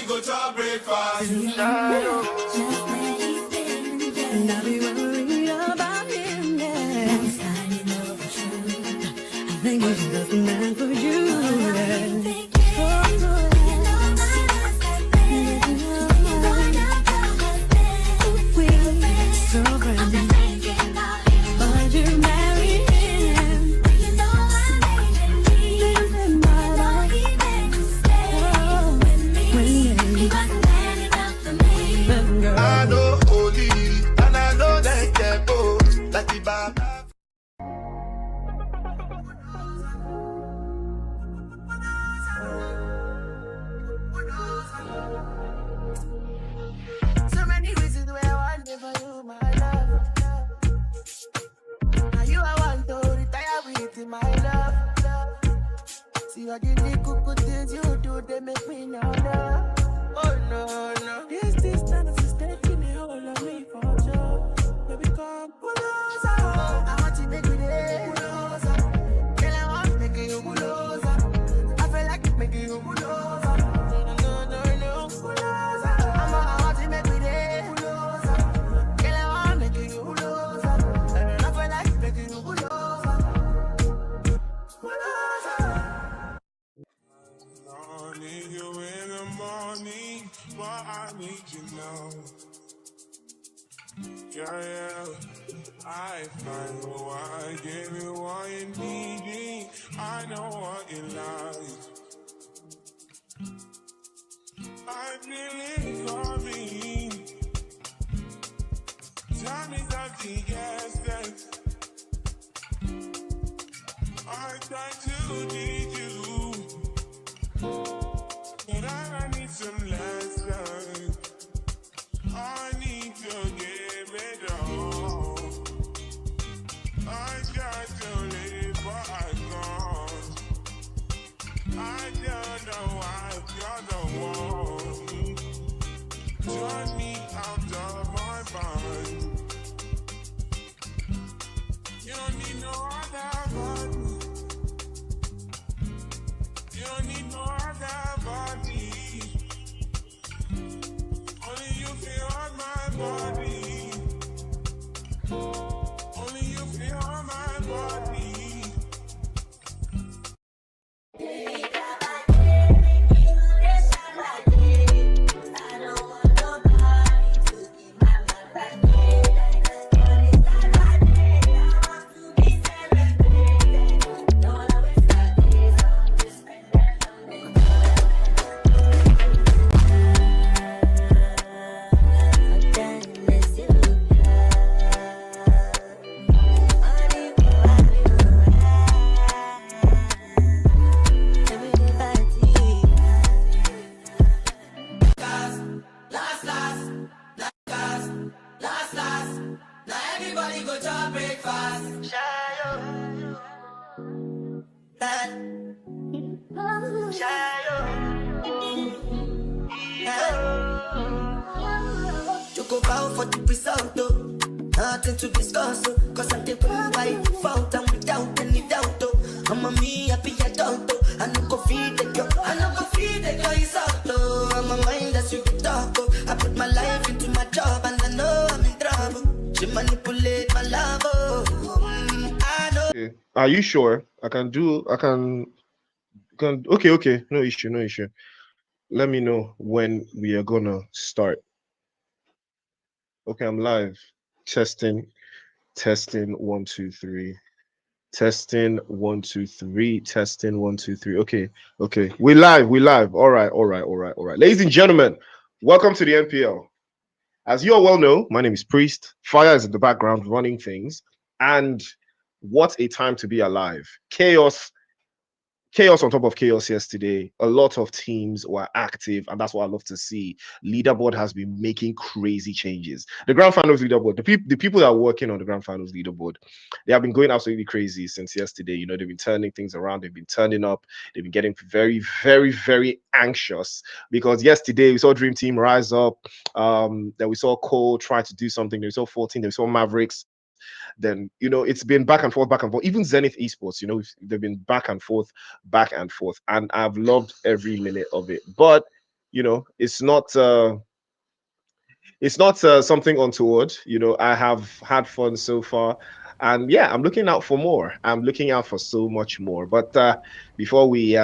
go to breakfast. And I'll be worried about him, yeah. Next time you know the truth, I think he's just the man for you. So many reasons why I want for you, my love. Now you I want to retire with my love. See what you did, good things you do, they make me know love. Oh no, no. This standard is taking a hold of me for sure. Baby, come pull us up. I want you make me there. Pull us up. Girl, I want making you pull us up. I feel like making you pull us up. I need you now. Yeah. I find why I give you what you need. I know what you like. I really love me. Time is up to yesterday. I try to need you, but I need some lessons. I need to give it all. I got to live what I got. I don't know why you're the one. Turn me out of my mind. You don't need no other body. You don't need no other body. Only you feel on my body. Only you feel on my body. Nothing to discuss, cause I did by fault and without any doubt. I'm a me happy adult. I no go feed the girl, I no go feed the girl, it's out. I'm a mind that's you can talk. I put my life into my job and I know I'm in trouble. She manipulate my love. I know. Okay. Are you sure? I can. Okay. No issue. Let me know when we are gonna start. Okay, I'm live. Testing 1 2 3. Testing 1 2 3. Testing 1 2 3. Okay. We live. All right. Ladies and gentlemen, welcome to the NPL. As you all well know, my name is Priest. Fire is in the background running things, and what a time to be alive. Chaos on top of chaos yesterday. A lot of teams were active, and that's what I love to see. Leaderboard has been making crazy changes. The grand finals leaderboard, the people that are working on the grand finals leaderboard, they have been going absolutely crazy since yesterday. You know, they've been turning things around, they've been turning up, they've been getting very, very, very anxious because yesterday we saw Dream Team rise up. Then we saw Cole try to do something. Then we saw 14, then we saw Mavericks. Then, you know, it's been back and forth. Even Zenith Esports, you know, they've been back and forth. And I've loved every minute of it. But it's not something untoward. I have had fun so far. And yeah, I'm looking out for more. I'm looking out for so much more. But before we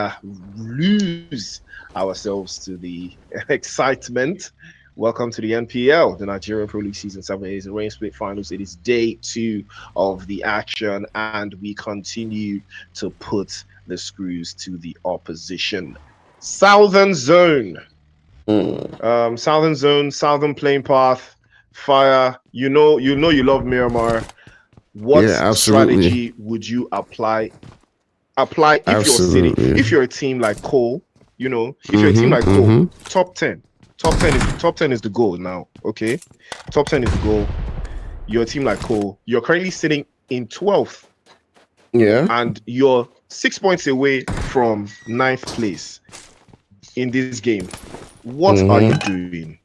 lose ourselves to the excitement, welcome to the NPL, the Nigerian Pro League Season 7. It is the Rain Split Finals. It is day 2 of the action, and we continue to put the screws to the opposition. Southern Zone. Southern Zone, Southern Playing Path, Fire. You love Miramar. What strategy would you apply if you're a team like Cole? If you're a team like Cole, top 10 is the goal now. Okay, top 10 is the goal. You're a team like Cole. You're currently sitting in 12th. Yeah, and you're 6 points away from 9th place in this game. What are you doing?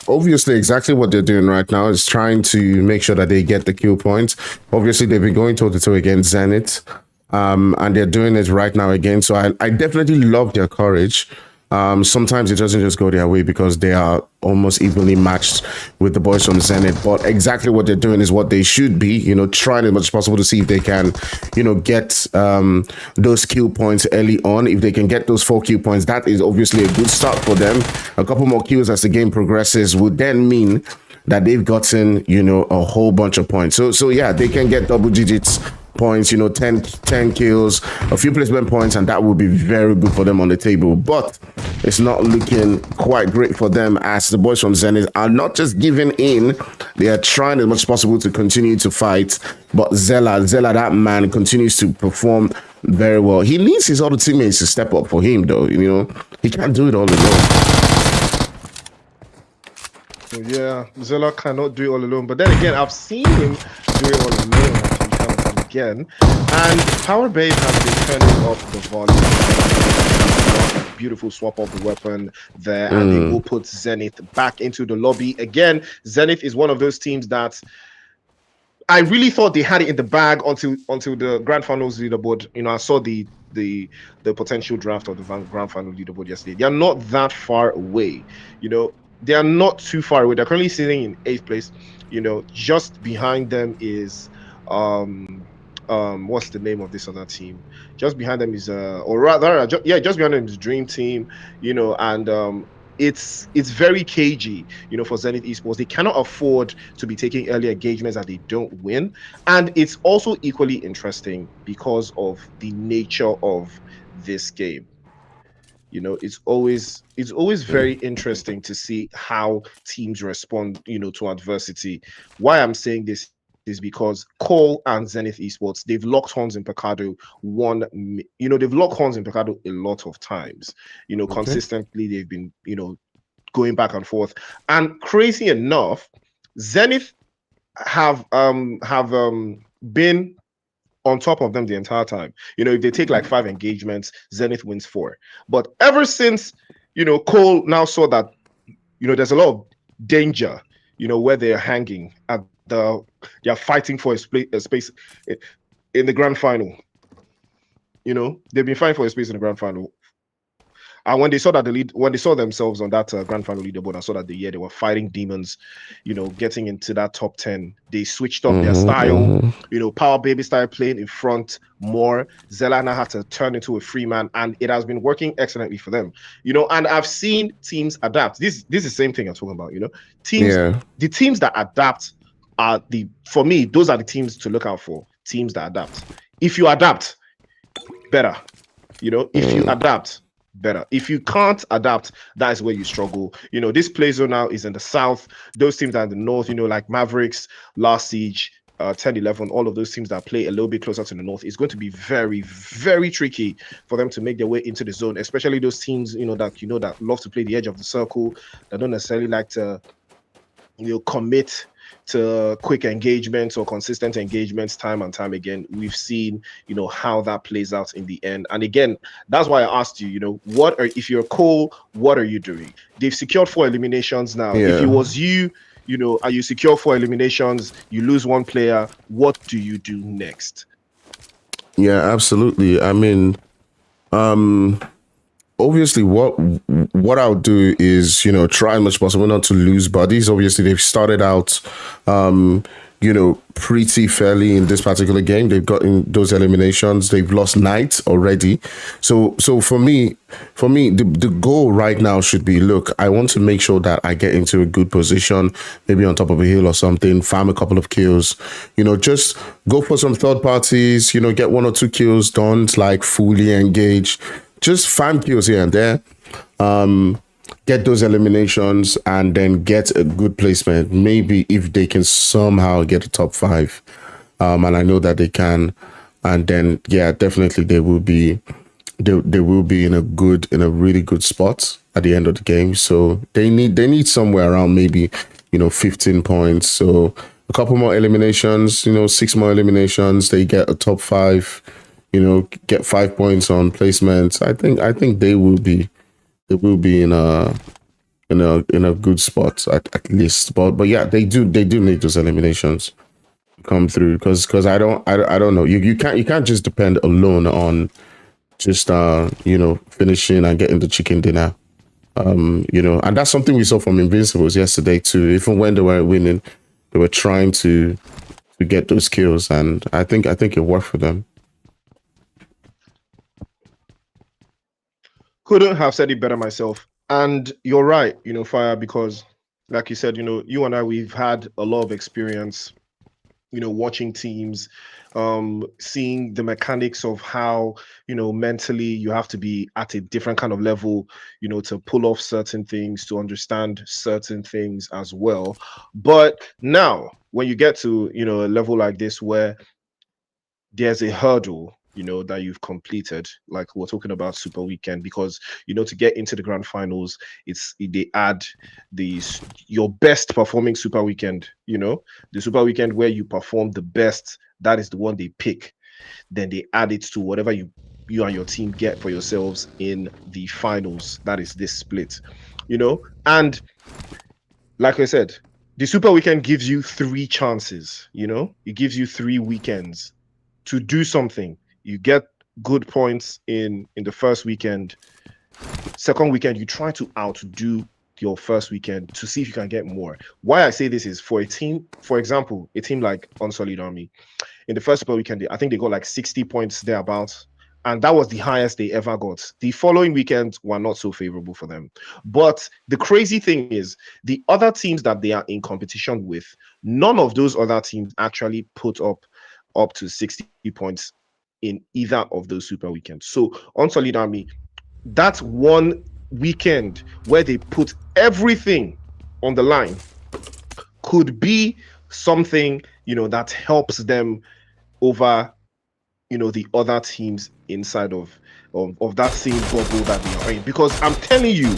Obviously, exactly what they're doing right now is trying to make sure that they get the kill points. Obviously, they've been going toe-to-toe against Zenith, and they're doing it right now again. So I definitely love their courage. Sometimes it doesn't just go their way because they are almost evenly matched with the boys from Zenith. But exactly what they're doing is what they should be, trying as much as possible to see if they can, get those kill points early on. If they can get those 4 kill points, that is obviously a good start for them. A couple more kills as the game progresses would then mean that they've gotten, a whole bunch of points. So yeah, they can get double digits points, 10 kills, a few placement points, and that would be very good for them on the table. But it's not looking quite great for them as the boys from Zenith are not just giving in, they are trying as much as possible to continue to fight. But Zella, that man continues to perform very well. He needs his other teammates to step up for him, though. He can't do it all alone. Yeah, Zella cannot do it all alone. But then again, I've seen him do it all alone again. And Power Babe has been turning up the volume. Beautiful swap of the weapon there, and they will put Zenith back into the lobby again. Zenith is one of those teams that I really thought they had it in the bag until the grand finals leaderboard. I saw the potential draft of the grand final leaderboard yesterday. They are not that far away. They are not too far away. They're currently sitting in 8th place. Just behind them is what's the name of this other team? Just behind them is just behind them is Dream Team, and it's very cagey, for Zenith Esports. They cannot afford to be taking early engagements that they don't win, and it's also equally interesting because of the nature of this game. It's always very interesting to see how teams respond, to adversity. Why I'm saying this is because Cole and Zenith Esports, they've locked horns in Picado they've locked horns in Picado a lot of times. Consistently they've been, going back and forth. And crazy enough, Zenith have been on top of them the entire time. If they take like 5 engagements, Zenith wins 4. But ever since, Cole now saw that, there's a lot of danger, where they're hanging at they're fighting for a space in the grand final. They've been fighting for a space in the grand final. And when they saw that when they saw themselves on that grand final leaderboard, I saw that they were fighting demons, getting into that top 10. They switched up their style. Power Baby started playing in front more. Zella now had to turn into a free man, and it has been working excellently for them. And I've seen teams adapt. This is the same thing I'm talking about. The teams that adapt are for me, those are the teams to look out for. Teams that adapt. If you adapt, better. If you adapt, better. If you can't adapt, that is where you struggle. This play zone now is in the south. Those teams that are in the north, like Mavericks, Last Siege, 10-11, all of those teams that play a little bit closer to the north, it's going to be very, very tricky for them to make their way into the zone, especially those teams, that love to play the edge of the circle, that don't necessarily like to, commit to quick engagements or consistent engagements time and time again. We've seen, how that plays out in the end. And again, that's why I asked you, if you're Cole, what are you doing? They've secured 4 eliminations now. If it was you, are you secure 4 eliminations, you lose 1 player, what do you do next? Yeah, absolutely. I mean, obviously what I'll do is, try as much as possible not to lose bodies. Obviously, they've started out, pretty fairly in this particular game. They've gotten those eliminations. They've lost Knight already. So for me, the goal right now should be, look, I want to make sure that I get into a good position, maybe on top of a hill or something, farm a couple of kills, just go for some third parties, get 1 or 2 kills, don't like fully engage, just farm kills here and there. Get those eliminations and then get a good placement. Maybe if they can somehow get a top 5, and I know that they can, and then definitely they will be in a really good spot at the end of the game. So they need somewhere around maybe 15 points. So a couple more eliminations, 6 more eliminations, they get a top 5, get 5 points on placements. I think they will be in a good spot at least. But yeah, they do need those eliminations to come through, because I don't know. You can't just depend alone on just finishing and getting the chicken dinner. And that's something we saw from Invincibles yesterday too. Even when they were winning, they were trying to get those kills, and I think it worked for them. Couldn't have said it better myself. And you're right, Fire, because like you said, you and I, we've had a lot of experience, watching teams, seeing the mechanics of how, mentally you have to be at a different kind of level, to pull off certain things, to understand certain things as well. But now when you get to, a level like this where there's a hurdle, that you've completed, like we're talking about Super Weekend, because to get into the grand finals, they add your best performing Super Weekend, the Super Weekend where you perform the best, that is the one they pick. Then they add it to whatever you and your team get for yourselves in the finals. That is this split, and like I said, the Super Weekend gives you 3 chances, it gives you 3 weekends to do something. You get good points in the first weekend. Second weekend, you try to outdo your first weekend to see if you can get more. Why I say this is, for a team, for example, a team like Unsolid Army, in the first Super Weekend, I think they got like 60 points thereabouts, and that was the highest they ever got. The following weekend were not so favorable for them. But the crazy thing is, the other teams that they are in competition with, none of those other teams actually put up to 60 points in either of those Super Weekends. So on Solid Army, that's one weekend where they put everything on the line, could be something, that helps them over, the other teams inside of that same bubble that they are in. Because I'm telling you,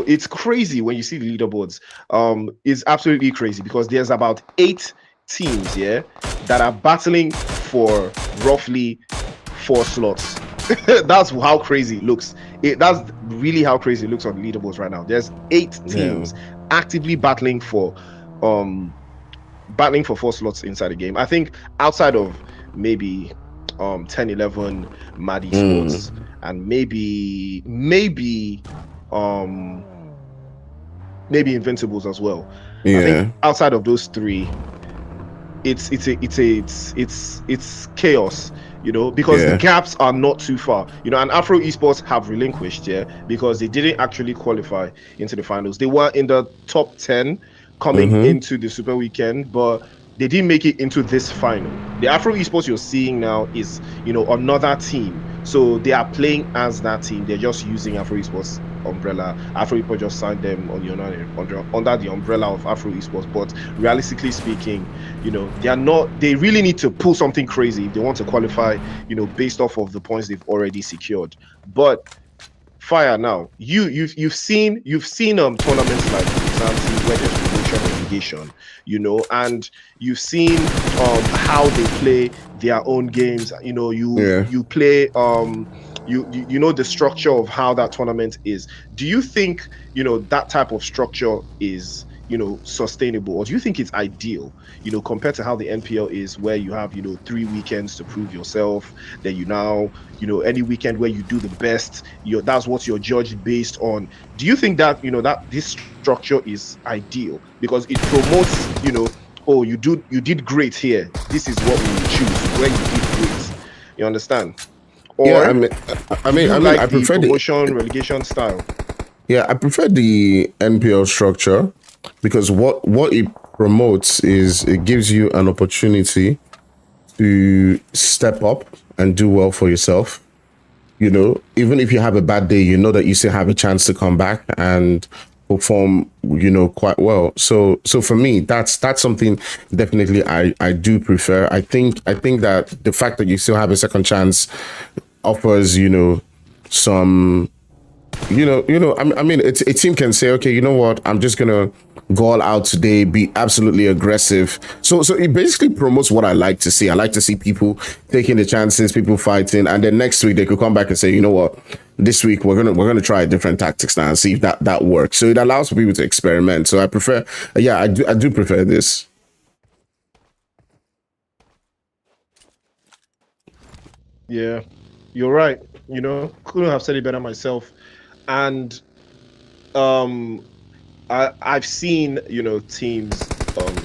it's crazy when you see the leaderboards. It's absolutely crazy, because there's about 8 teams that are battling for roughly 4 slots. That's how crazy it looks. That's really how crazy it looks on the leaderboards right now. There's 8 teams actively battling for 4 slots inside the game. I think outside of maybe 10-11 Mad Sports and maybe Invincibles as well. I think outside of those 3, it's chaos, because the gaps are not too far, and Afro Esports have relinquished, because they didn't actually qualify into the finals. They were in the top 10 coming into the Super Weekend, but they didn't make it into this final. The Afro Esports you're seeing now is, another team. So they are playing as that team. They're just using Afro Esports umbrella. Afro Esports just signed them under the umbrella of Afro Esports. But realistically speaking, they really need to pull something crazy if they want to qualify, based off of the points they've already secured. But Fire, now you've seen tournaments like Zanzi where there's promotion obligation, and you've seen how they play their own games. You play you know the structure of how that tournament is. Do you think that type of structure is sustainable, or do you think it's ideal, compared to how the NPL is, where you have, 3 weekends to prove yourself, then any weekend where you do the best, that's what you're judged based on. Do you think that, that this structure is ideal because it promotes, oh, you did great here, this is what we will choose where you did great, you understand? Yeah, Or do you like I the prefer promotion relegation style? yeah, I prefer the NPL structure because what it promotes is it gives you an opportunity to step up and do well for yourself. Even if you have a bad day, you know that you still have a chance to come back and perform, quite well. So for me, that's something definitely I do prefer. I think that the fact that you still have a second chance offers, some, I mean, a team can say, okay, you know what, I'm just gonna go all out today, be absolutely aggressive. So it basically promotes what I like to see. I like to see people taking the chances, people fighting, and then next week they could come back and say, you know what, this week we're gonna try different tactics now and see if that works. So it allows for people to experiment. So I prefer, yeah, I do prefer this. Yeah, you're right. Couldn't have said it better myself. And um I've seen, teams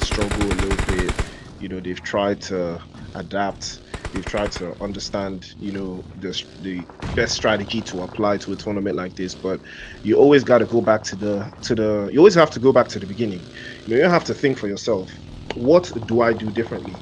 struggle a little bit. They've tried to adapt. They've tried to understand, the best strategy to apply to a tournament like this. But you always got to go back you always have to go back to the beginning. You have to think for yourself. What do I do differently?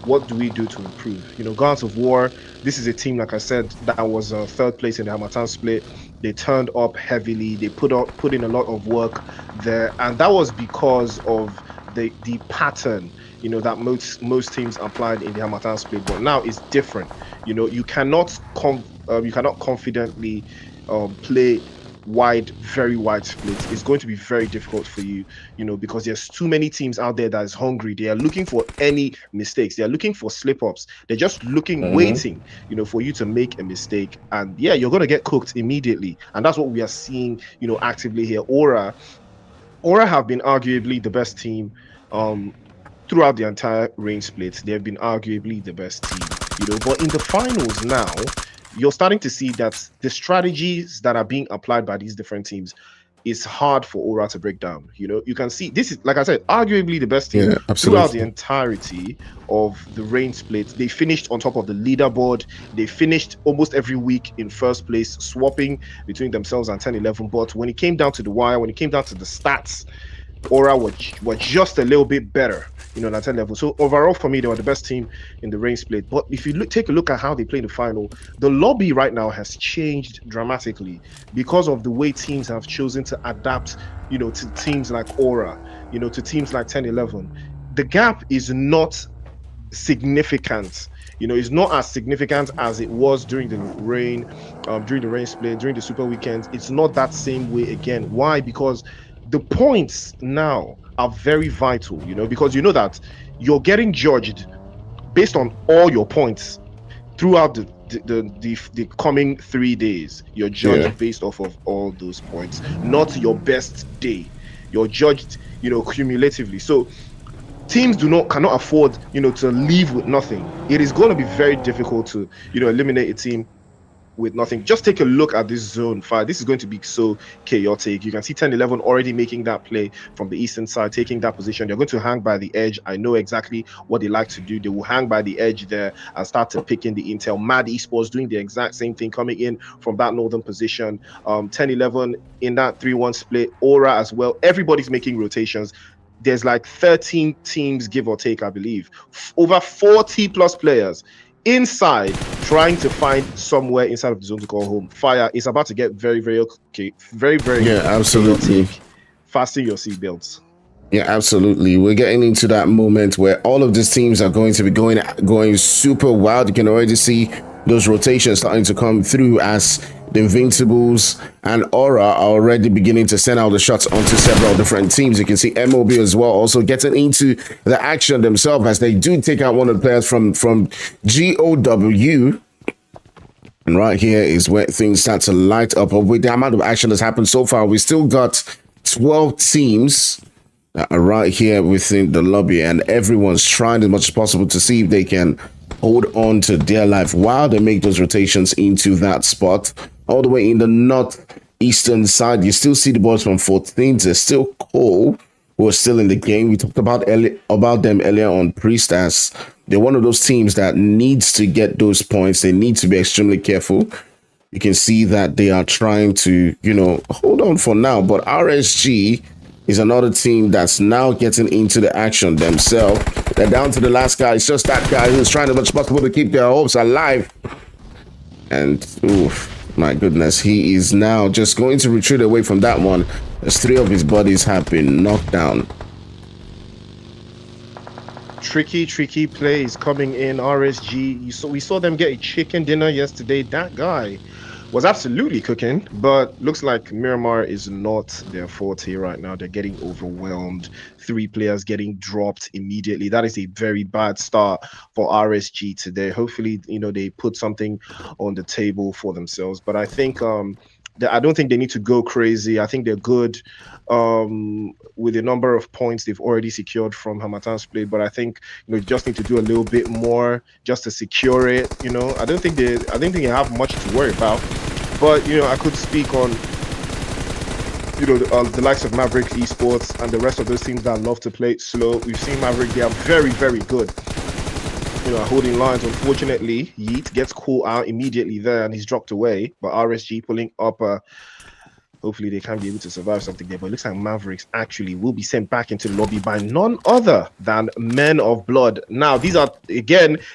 What do we do to improve? Guards of War, this is a team, like I said, that was third place in the Hamatan split. They turned up heavily. They put in a lot of work there, and that was because of the pattern, that most teams applied in the Hamatan split. But now it's different. You cannot confidently play very wide splits. It's going to be very difficult for you, because there's too many teams out there that is hungry. They are looking for any mistakes. They are looking for slip-ups. They're just waiting, for you to make a mistake. And yeah, you're going to get cooked immediately. And that's what we are seeing, actively here. Aura have been arguably the best team throughout the entire range split. They've been arguably the best team, but in the finals now, you're starting to see that the strategies that are being applied by these different teams is hard for Aura to break down. You can see this is, like I said, arguably the best team throughout the entirety of the rain split. They finished on top of the leaderboard. They finished almost every week in first place, swapping between themselves and 10-11. But when it came down to the wire, when it came down to the stats, Aura were just a little bit better, than 10 level. So overall, for me, they were the best team in the rain split. But if you take a look at how they play in the final, the lobby right now has changed dramatically because of the way teams have chosen to adapt, to teams like Aura, to teams like 10-11. The gap is not significant. It's not as significant as it was during the rain split, during the super weekends. It's not that same way again. Why? Because the points now are very vital, because that you're getting judged based on all your points throughout the coming 3 days. You're judged based off of all those points, not your best day. You're judged, cumulatively. So teams cannot afford, to leave with nothing. It is going to be very difficult to, eliminate a team with nothing. Just take a look at this zone 5. This is going to be so chaotic. You can see 10-11 already making that play from the eastern side, taking that position. They're going to hang by the edge. I know exactly what they like to do. They will hang by the edge there and start to pick in the intel. Mad Esports doing the exact same thing, coming in from that northern position. 10-11 in that 3-1 split. Aura as well. Everybody's making rotations. There's like 13 teams, give or take, I believe. Over 40 plus players inside, trying to find somewhere inside of the zone to call home. Fire is about to get very, very okay, very, very absolutely. chaotic. Fasten your seatbelts. Yeah, absolutely. We're getting into that moment where all of these teams are going to be going super wild. You can already see those rotations starting to come through as the Invincibles and Aura are already beginning to send out the shots onto several different teams. You can see MOB as well also getting into the action themselves as they do take out one of the players from GOW. And right here is where things start to light up. With the amount of action that's happened so far, we still got 12 teams right here within the lobby, and everyone's trying as much as possible to see if they can hold on to their life while they make those rotations into that spot. All the way in the northeastern side, you still see the boys from 14th. They're still Cole, who are still in the game. We talked about them earlier on Priest, as they're one of those teams that needs to get those points. They need to be extremely careful. You can see that they are trying to, hold on for now. But RSG is another team that's now getting into the action themselves. They're down to the last guy. It's just that guy who's trying as much as possible to keep their hopes alive. And, oof, my goodness, he is now just going to retreat away from that one, as 3 of his buddies have been knocked down. Tricky plays coming in. RSG, we saw them get a chicken dinner yesterday. That guy was absolutely cooking, but looks like Miramar is not their forte right now. They're getting overwhelmed. 3 players getting dropped immediately. That is a very bad start for RSG today. Hopefully, they put something on the table for themselves. But I think I don't think they need to go crazy. I think they're good with the number of points they've already secured from Hamatan's play. But I think you just need to do a little bit more just to secure it. I don't think they have much to worry about. But I could speak on the likes of Maverick Esports and the rest of those teams that love to play slow. We've seen Maverick; they are very, very good. Holding lines. Unfortunately, Yeet gets caught out immediately there and he's dropped away. But RSG pulling up hopefully they can be able to survive something there. But it looks like Mavericks actually will be sent back into the lobby by none other than Men of Blood. Now, this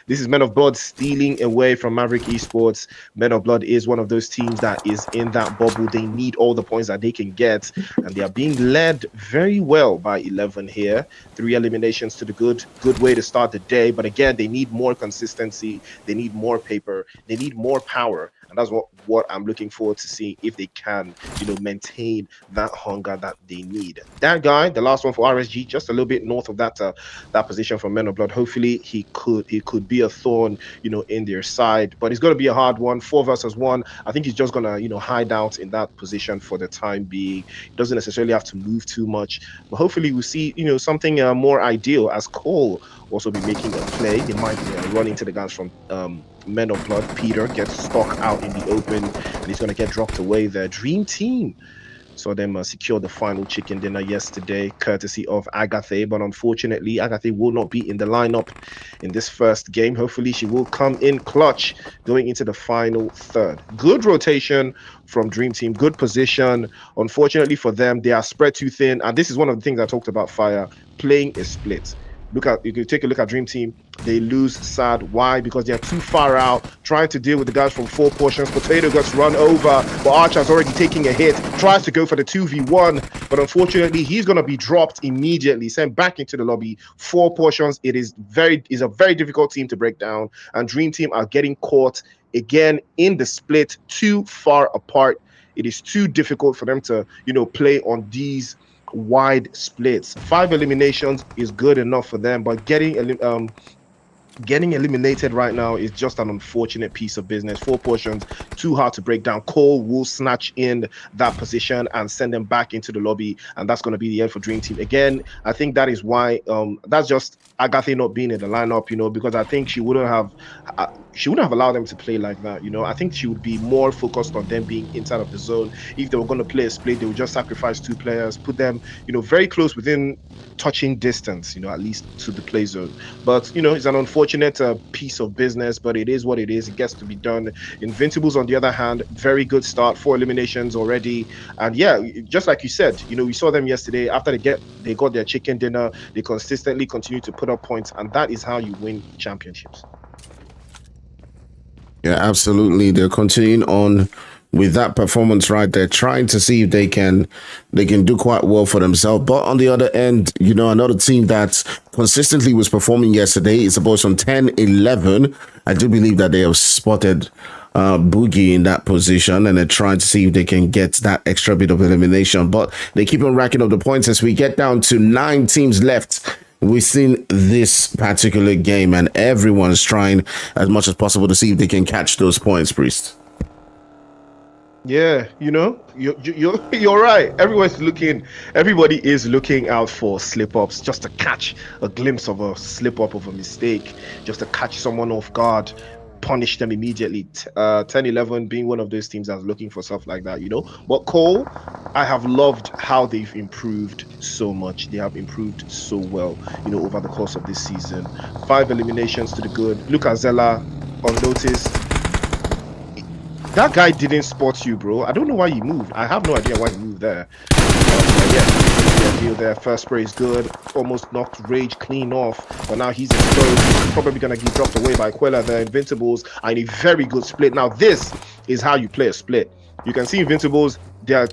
is Men of Blood stealing away from Maverick Esports. Men of Blood is one of those teams that is in that bubble. They need all the points that they can get. And they are being led very well by 11 here. 3 eliminations to the good way to start the day. But again, they need more consistency. They need more paper. They need more power. And that's what I'm looking forward to seeing, if they can, maintain that hunger that they need. That guy, the last one for RSG, just a little bit north of that position for Men of Blood. Hopefully he could be a thorn, in their side. But it's going to be a hard one. 4 versus 1. I think he's just going to, hide out in that position for the time being. He doesn't necessarily have to move too much. But hopefully we'll see, something more ideal, as Cole also be making a play. They might run into the guys from Men of Blood. Peter gets stuck out in the open and he's going to get dropped away there. Dream Team saw them secure the final chicken dinner yesterday, courtesy of Agathe. But unfortunately, Agathe will not be in the lineup in this first game. Hopefully, she will come in clutch going into the final third. Good rotation from Dream Team, good position. Unfortunately for them, they are spread too thin. And this is one of the things I talked about, Fire, playing a split. You can take a look at Dream Team. They lose sad. Why? Because they are too far out, trying to deal with the guys from 4 portions. Potato gets run over, but Archer's already taking a hit, tries to go for the 2v1, but unfortunately he's going to be dropped immediately, sent back into the lobby. 4 portions. It is a very difficult team to break down, and Dream Team are getting caught again in the split, too far apart. It is too difficult for them to play on these wide splits. 5 eliminations is good enough for them, but getting eliminated right now is just an unfortunate piece of business. 4 portions, too hard to break down. Cole will snatch in that position and send them back into the lobby, and that's going to be the end for Dream Team. Again, I think that is why that's just Agathe not being in the lineup, because I think she wouldn't have allowed them to play like that. I think she would be more focused on them being inside of the zone. If they were going to play a split, they would just sacrifice 2 players, put them very close within touching distance, at least to the play zone. But it's an unfortunate piece of business, but it is what it is. It gets to be done. Invincibles, on the other hand, very good start, 4 eliminations already. And yeah, just like you said, we saw them yesterday. After they got their chicken dinner, they consistently continue to put up points, and that is how you win championships. Yeah, absolutely. They're continuing on with that performance right there, trying to see if they can do quite well for themselves. But on the other end, another team that consistently was performing yesterday is the boys from 10-11. I do believe that they have spotted Boogie in that position, and they're trying to see if they can get that extra bit of elimination. But they keep on racking up the points as we get down to 9 teams left within this particular game, and everyone's trying as much as possible to see if they can catch those points, Priest. Yeah, you're right. Everybody is looking out for slip ups, just to catch a glimpse of a slip up of a mistake, just to catch someone off guard, punish them immediately. 10-11 being one of those teams that's looking for stuff like that. But Cole, I have loved how they've improved so much. They have improved so well, over the course of this season. 5 eliminations to the good. Look at Zella unnoticed. That guy didn't spot you, bro. I don't know why he moved. I have no idea why he moved there. But yeah, the deal there. First spray is good. Almost knocked Rage clean off. But now he's exposed. He's probably going to get dropped away by Quella. The Invincibles are in a very good split. Now, this is how you play a split. You can see Invincibles, they are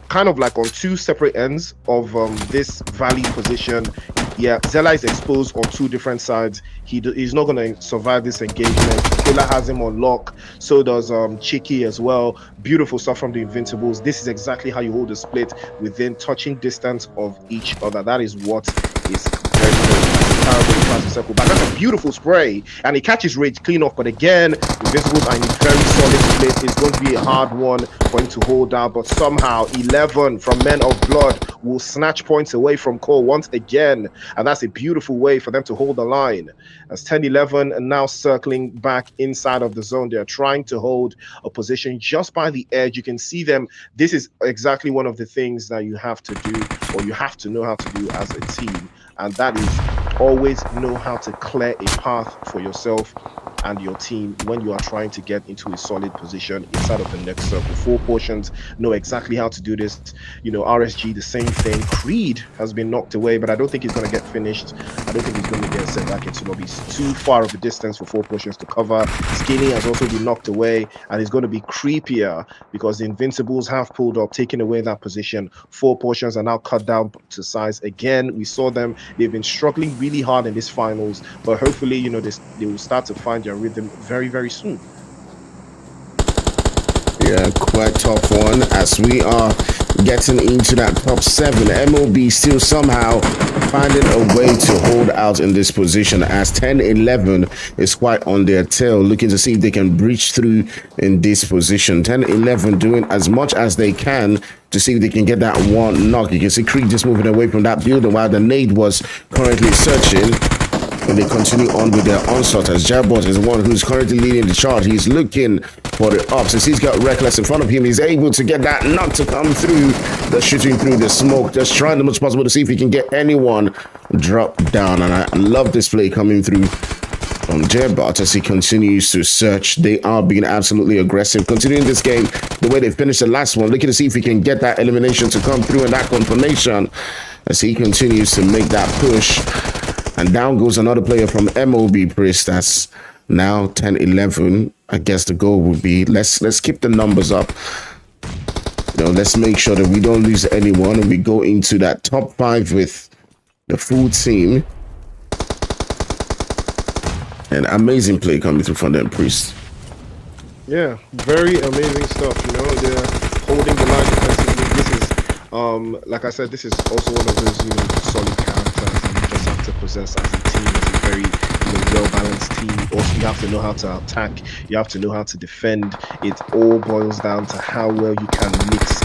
kind of like on two separate ends of this valley position. Yeah, Zella is exposed on two different sides. He's not going to survive this engagement. Killer has him on lock. So does Chicky as well. Beautiful stuff from the Invincibles. This is exactly how you hold a split within touching distance of each other. That is what is very circle back. That's a beautiful spray, and he catches Rage clean off. But again, Invincibles are in a very solid split. It's going to be a hard one for him to hold down, but somehow 11 from Men of Blood will snatch points away from Cole once again, and that's a beautiful way for them to hold the line. As 10-11 and now circling back inside of the zone, they're trying to hold a position just by the edge. You can see them. This is exactly one of the things that you have to do, or you have to know how to do as a team, and that is always know how to clear a path for yourself and your team when you are trying to get into a solid position inside of the next circle. 4 portions know exactly how to do this. RSG, the same thing. Creed has been knocked away, but I don't think he's going to get finished. I don't think he's going to get sent back into lobby. It's too far of a distance for 4 portions to cover. Skinny has also been knocked away, and it's going to be creepier because the Invincibles have pulled up, taking away that position. 4 portions are now cut down to size again. We saw them. They've been struggling really hard in this finals, but hopefully, they will start to find their rhythm very, very soon. Yeah, quite tough one as we are getting into that top 7. MOB still somehow finding a way to hold out in this position as 10-11 is quite on their tail, looking to see if they can breach through in this position. 10-11 doing as much as they can to see if they can get that one knock. You can see Creed just moving away from that building while the nade was currently searching. And they continue on with their onslaught as Jabot is the one who's currently leading the chart. He's looking for the ups. As he's got Reckless in front of him, he's able to get that knock to come through. They're shooting through the smoke, just trying as much as possible to see if he can get anyone drop down. And I love this play coming through from Jabot as he continues to search. They are being absolutely aggressive, continuing this game the way they finished the last one, looking to see if he can get that elimination to come through and that confirmation as he continues to make that push. And down goes another player from MOB Priest. That's now 10-11. I guess the goal would be let's keep the numbers up. Let's make sure that we don't lose anyone and we go into that top 5 with the full team. An amazing play coming through from them, Priest. Yeah, very amazing stuff. They're holding the line defensively. This is, like I said, this is also one of those solid characters that you just have to possess as a team, as a very well-balanced team. Also, you have to know how to attack. You have to know how to defend. It all boils down to how well you can mix,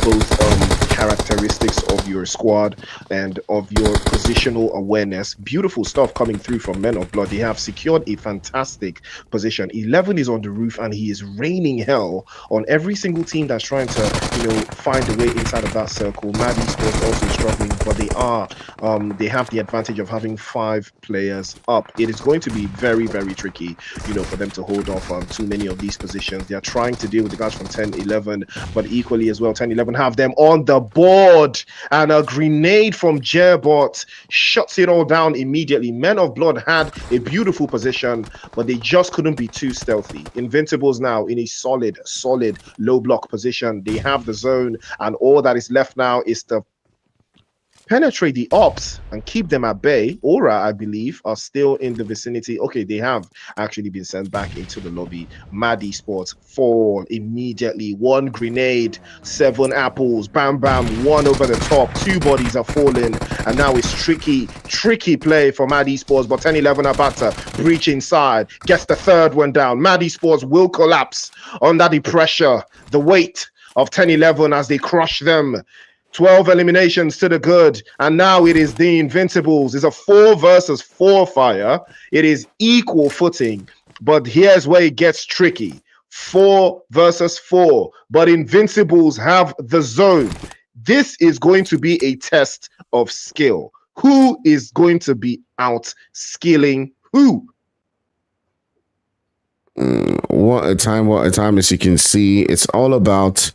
both characteristics of your squad and of your positional awareness. Beautiful stuff coming through from Men of Blood. They have secured a fantastic position. 11 is on the roof, and he is raining hell on every single team that's trying to, find a way inside of that circle. Mad Esports also struggling, but they have the advantage of having 5 players up. It is going to be very, very tricky, for them to hold off on too many of these positions. They are trying to deal with the guys from 10-11, but equally as well, 10-11 have them on the board, and a grenade from Jabot shuts it all down immediately. Men of Blood had a beautiful position, but they just couldn't be too stealthy. Invincibles now in a solid low block position. They have the zone, and all that is left now is to penetrate the ops and keep them at bay. Aura, I believe, are still in the vicinity. Okay, they have actually been sent back into the lobby. Mad Esports fall immediately. One grenade, 7 apples, bam, bam, one over the top. 2 bodies are falling, and now it's tricky play for Mad Esports, but 10-11 are about to breach inside. Gets the 3rd one down. Mad Esports will collapse under the pressure, the weight of 10-11 as they crush them. 12 eliminations to the good, and now it is the Invincibles. It's a 4 versus 4 fire. It is equal footing, but here's where it gets tricky. 4 versus 4, but Invincibles have the zone. This is going to be a test of skill. Who is going to be out skilling who? What a time, as you can see. It's all about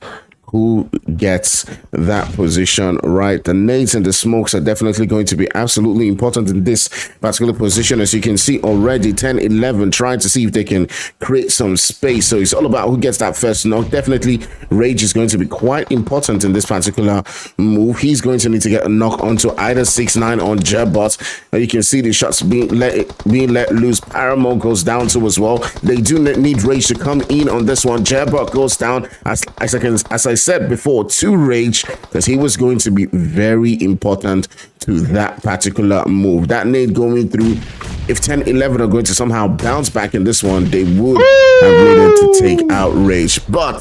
who gets that position right. The nades and the smokes are definitely going to be absolutely important in this particular position. As you can see already, 10-11 trying to see if they can create some space. So it's all about who gets that first knock. Definitely Rage is going to be quite important in this particular move. He's going to need to get a knock onto either 6ix9ine on Jerbot. You can see the shots being let loose. Paramore goes down too as well. They do need Rage to come in on this one. Jerbot goes down as I said before, to Rage, because he was going to be very important to that particular move. That nade going through, if 10-11 are going to somehow bounce back in this one, they would have needed to take out Rage. But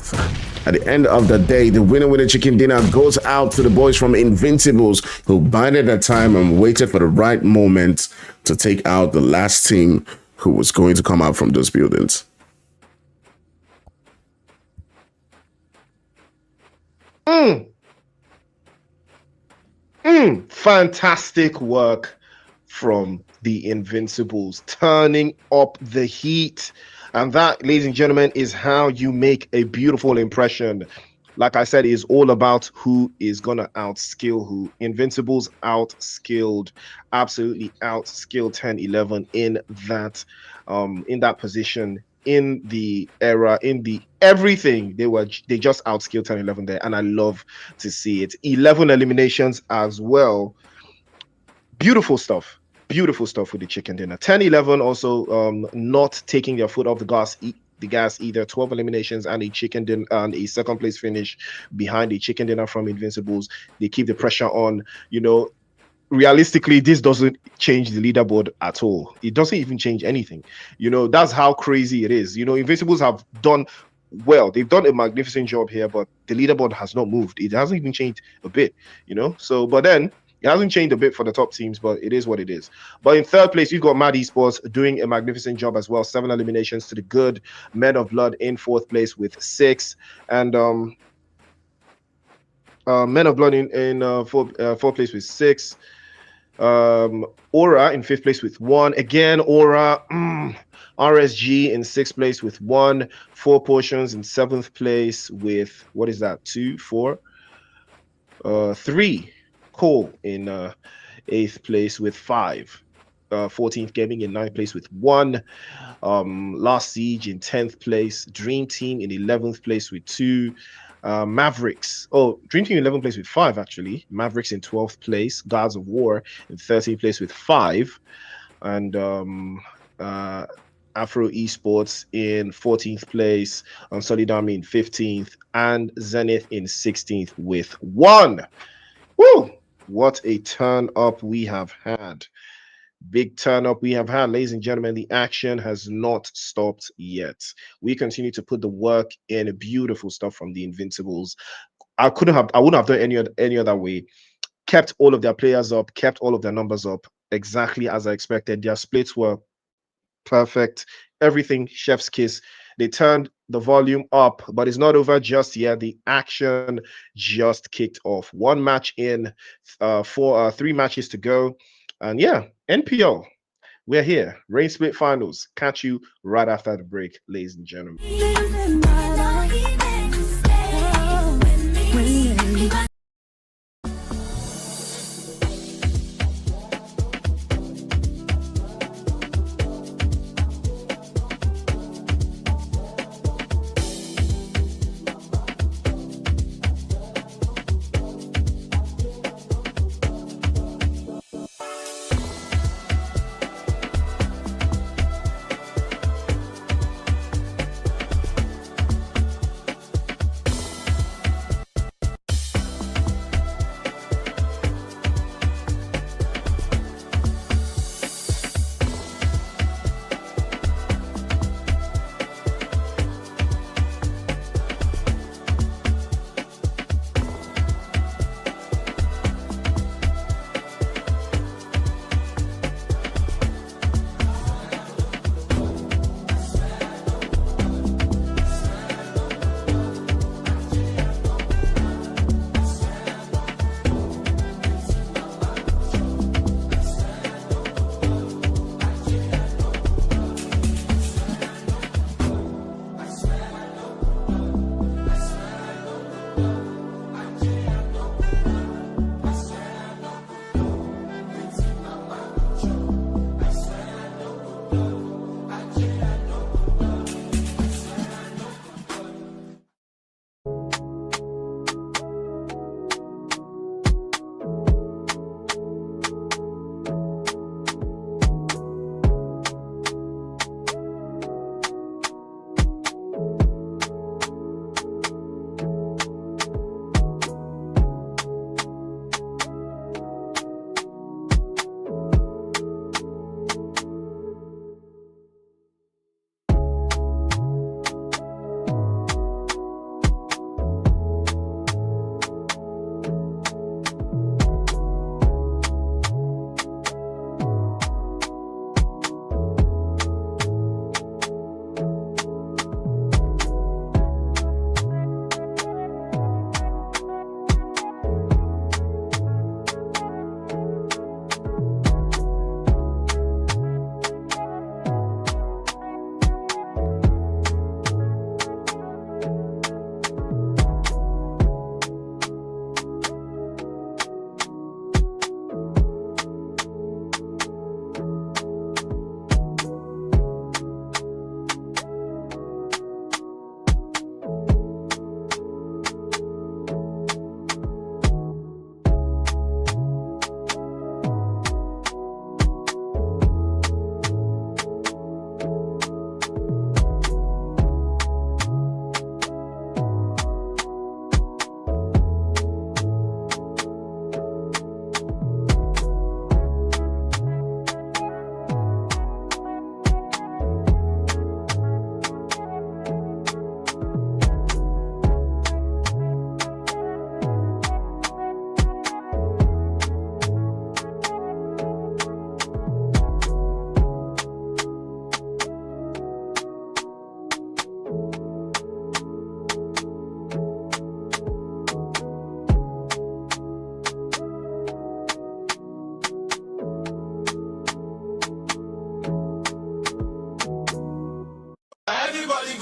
at the end of the day, the winner with the chicken dinner goes out to the boys from Invincibles, who bided their time and waited for the right moment to take out the last team who was going to come out from those buildings. Fantastic work from the Invincibles, turning up the heat. And that, ladies and gentlemen, is how you make a beautiful impression. Like I said, is all about who is gonna outskill who. Invincibles outskilled, absolutely outskilled 10-11 in that position, in the era, in the everything. They just outskilled 10-11 there, and I love to see it. 11 eliminations as well. Beautiful stuff with the chicken dinner. 10-11 also not taking their foot off the gas either. 12 eliminations and a chicken dinner and a 2nd place finish behind the chicken dinner from Invincibles. They keep the pressure on. You know, realistically, this doesn't change the leaderboard at all. It doesn't even change anything. You know, that's how crazy it is. You know, Invincibles have done well. They've done a magnificent job here, but the leaderboard has not moved. It hasn't even changed a bit, you know. So, but then it hasn't changed a bit for the top teams, but it is what it is. But in 3rd place, you've got Mad Esports doing a magnificent job as well. 7 eliminations to the good. Men of Blood in 4th place with 6, and Men of Blood in 4th place with 6. Aura in 5th place with 1. Again, Aura. RSG in 6th place with 1. 4 Portions in 7th place with, what is that? 2, 4, 3. Cole in 8th place with 5. 14th Gaming in 9th place with 1. Last Siege in 10th place. Dream Team in 11th place with 2. Mavericks. Oh, Dream Team in 11th place with 5, actually. Mavericks in 12th place. Gods of War in 13th place with 5. And Afro Esports in 14th place. Solid Army in 15th. And Zenith in 16th with 1. Woo! What a turn up we have had. Big turn up we have had, ladies and gentlemen. The action has not stopped yet. We continue to put the work in. Beautiful stuff from the Invincibles. I wouldn't have done any other way. Kept all of their players up, kept all of their numbers up exactly as I expected. Their splits were perfect. Everything chef's kiss. They turned the volume up, but it's not over just yet. The action just kicked off. 1 match in, 3 matches to go. And yeah, NPL, we're here. Rain Split Finals. Catch you right after the break, ladies and gentlemen.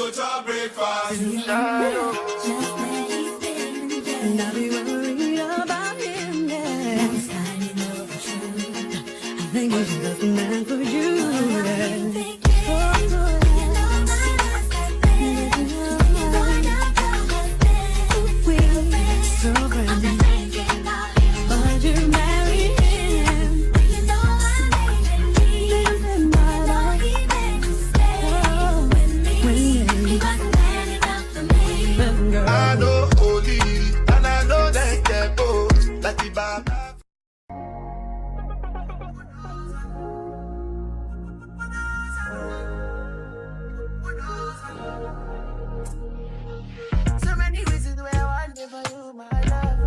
go to breakfast. And I'll be worried about him next. I know the truth. I think he's just the man for you. I know holy, and I know that get both. Like the Baba. So many reasons where I want for you, my love.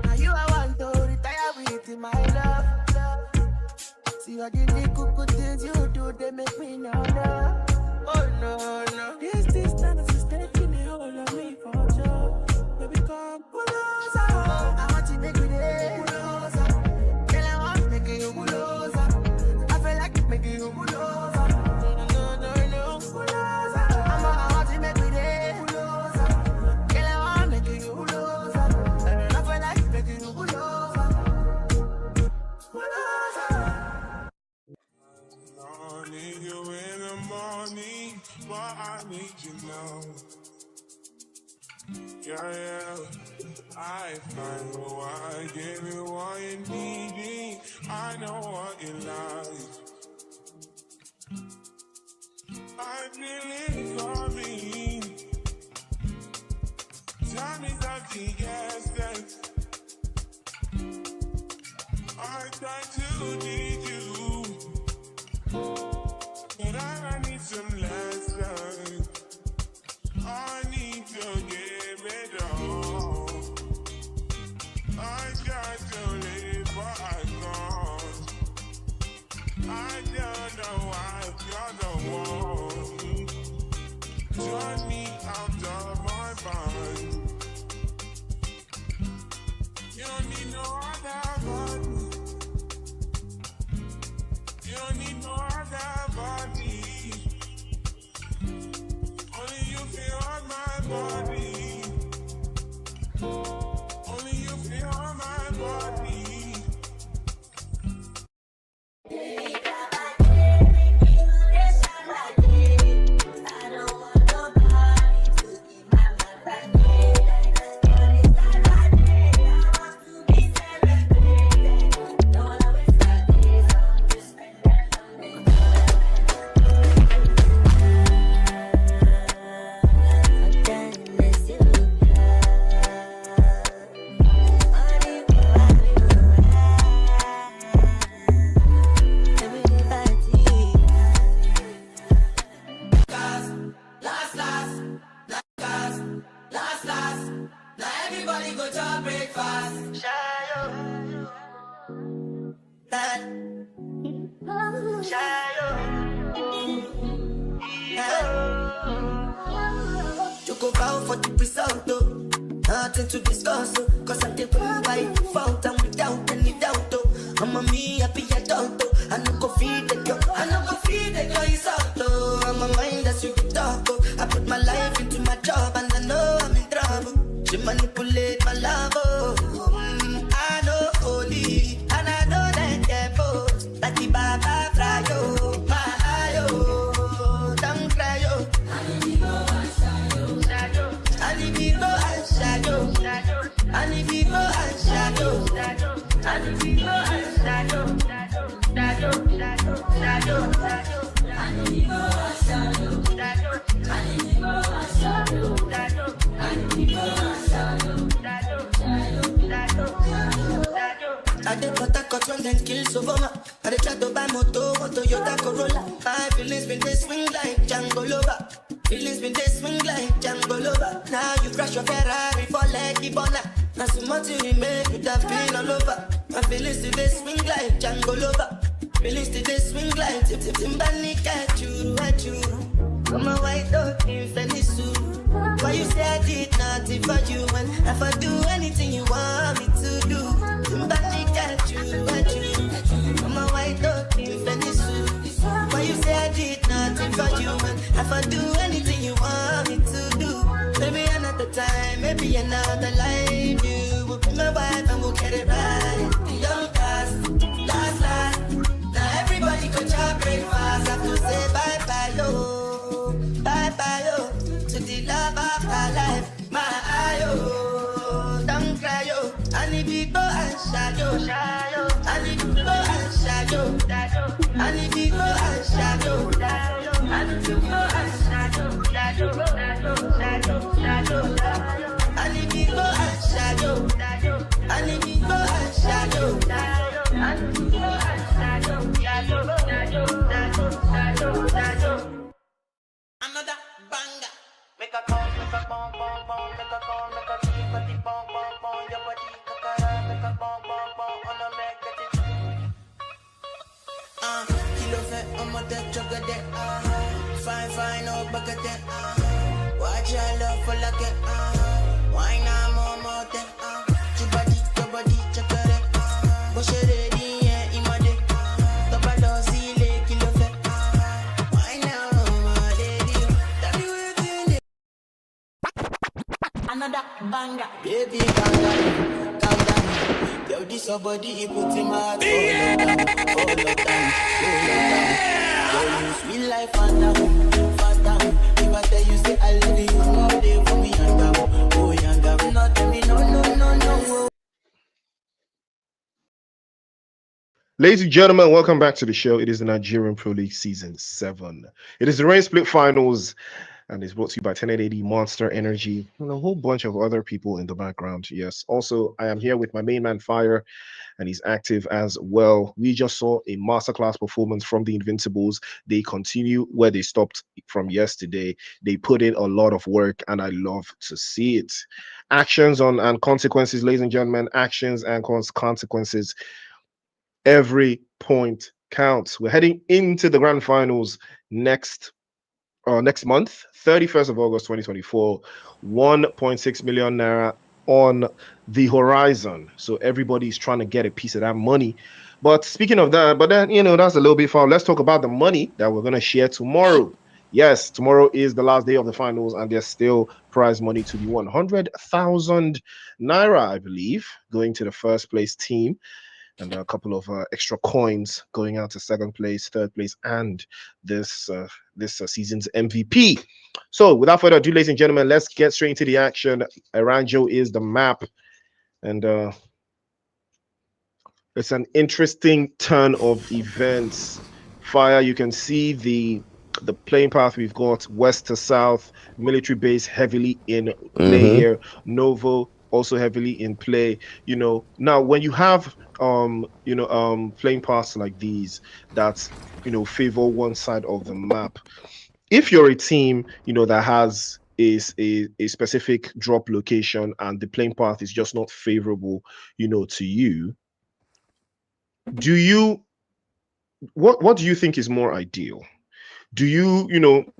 Now you I want to retire with my love. See what the good things you do, they make me know love. Oh no, no. This distance is taking a hold of me for sure. Baby, come closer. I want to make you there. Closer. Girl, I want to make you closer. I feel like making you closer. No. Closer. I want to make you there. Closer. Girl, I want to make you closer. I feel like making you closer. I need you in the morning, but I need you now. Yeah, I find what I give you what you need. I know what you like. I feel it coming. Tell me something, yes, yes. I try to need you, but I need some lessons. I need to give it all. I got to live, but I can't. I don't know why you're the one. Turn me out of my mind. You don't need no other body. You don't need no other body. Only you feel on my body. Only you feel on my body. You go bow for the result, though. Nothing to discuss, oh. Cause I did one by default and without any doubt, though. I'm a me happy adult, though. I no go feed the girl, I no go feed the girl, it's out, though. I'm a mind that's you can talk, oh. I put my life into my job and I know I'm in trouble. She manipulate my love, oh. I know holy, and I know that they're both. Like the Baba fry, oh. My eye, oh. Don't cry, oh. And if you go and shadow, and if you go and shadow, and if you go and shadow, and if you go and shadow, and if you go and shadow, and if you go and shadow. I did what I got when them kills over my. I did try to buy moto, Toyota Corolla. My feelings been they swing like Django Lover. Feelings been they swing like Django Lover. Now you crash your Ferrari for like Ibona. Now so much you make you have been all over. My feelings still they swing like Django Lover. Feelings still they swing like Timbani at you. Come on, white dog in Venice. Why you say I did nothing for you? And if I do anything you want me to do, Timbani at you. Come on, white dog in Venice. Why you say I did nothing for you? And Another banger. Make a call, make a bong bong bong, make a call, make a keep body bong bong bong, your body kakara, make a bong bong bong, on a make it. Kilo fat, I'm a dead jugger there. Fine, fine, no bucket there. Watch your love for like it. Why not more there? Your body, check it. What's your ready, yeah, in my day. Double dose, kilo fat. Why now, my lady? Tell me what's in it. Another banger. Baby, calm down. Yo, this your body, you put in my heart. All the time. Yo, you sweet life, fat down. If I tell you, say I love you, all day for me, yanga. Oh, yanga. Not tell me, no. Ladies and gentlemen, welcome back to the show. It is the Nigerian Pro League Season 7. It is the Rain Split Finals, and it's brought to you by 1080 Monster Energy and a whole bunch of other people in the background. Yes, also, I am here with my main man, Fire, and he's active as well. We just saw a masterclass performance from the Invincibles. They continue where they stopped from yesterday. They put in a lot of work, and I love to see it. Actions on and consequences, ladies and gentlemen, actions and consequences. Every point counts. We're heading into the grand finals next month, 31st of August 2024. 1.6 million naira on the horizon, so everybody's trying to get a piece of that money. But speaking of that, that's a little bit far. Let's talk about the money that we're going to share tomorrow. Yes, tomorrow is the last day of the finals, and there's still prize money to be 100,000 naira, I believe, going to the first place team, and a couple of extra coins going out to second place, third place, and this season's MVP. So without further ado, ladies and gentlemen, let's get straight into the action. Aranjo is the map, and it's an interesting turn of events. Fire, you can see the playing path we've got west to south, military base heavily in play here, Novo also heavily in play. Now when you have playing paths like these that favor one side of the map, if you're a team that has a specific drop location and the playing path is just not favorable to you, what do you think is more ideal? Do you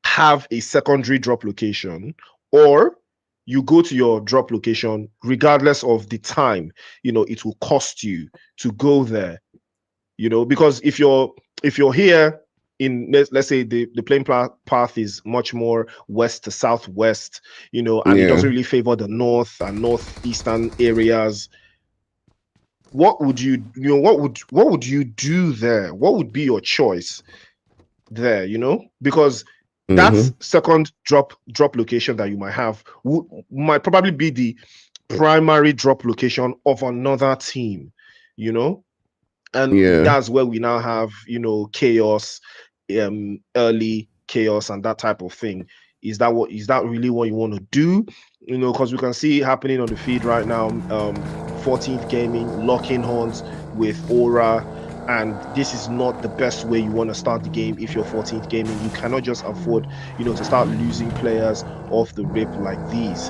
have a secondary drop location, or you go to your drop location regardless of the time it will cost you to go there? Because if you're here in, let's say the playing path is much more west to southwest, and it doesn't really favor the north and northeastern areas, what would you do there? What would be your choice there? Because that second drop location that you might have might probably be the primary drop location of another team, and that's where we now have chaos, early chaos and that type of thing. Is that really what you want to do? Because we can see happening on the feed right now. 14th Gaming locking horns with Aura, and this is not the best way you want to start the game. If you're 14th Gaming, you cannot just afford to start losing players off the rip like these.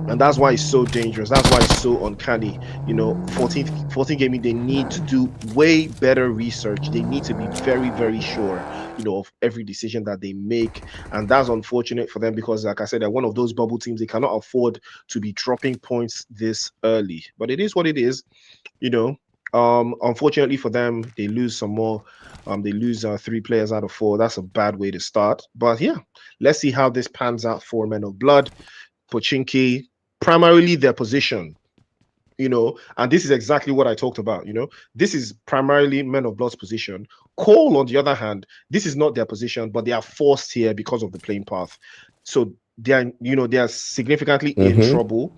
And that's why it's so dangerous. That's why it's so uncanny. 14th Gaming, they need to do way better research. They need to be very, very sure, of every decision that they make. And that's unfortunate for them because, like I said, they're one of those bubble teams. They cannot afford to be dropping points this early. But it is what it is. Unfortunately for them, they lose some more. They lose 3 players out of 4. That's a bad way to start. But yeah, let's see how this pans out for Men of Blood. Pochinki, primarily their position, and this is exactly what I talked about. This is primarily Men of Blood's position. Cole, on the other hand, this is not their position, but they are forced here because of the playing path. So they are significantly in trouble.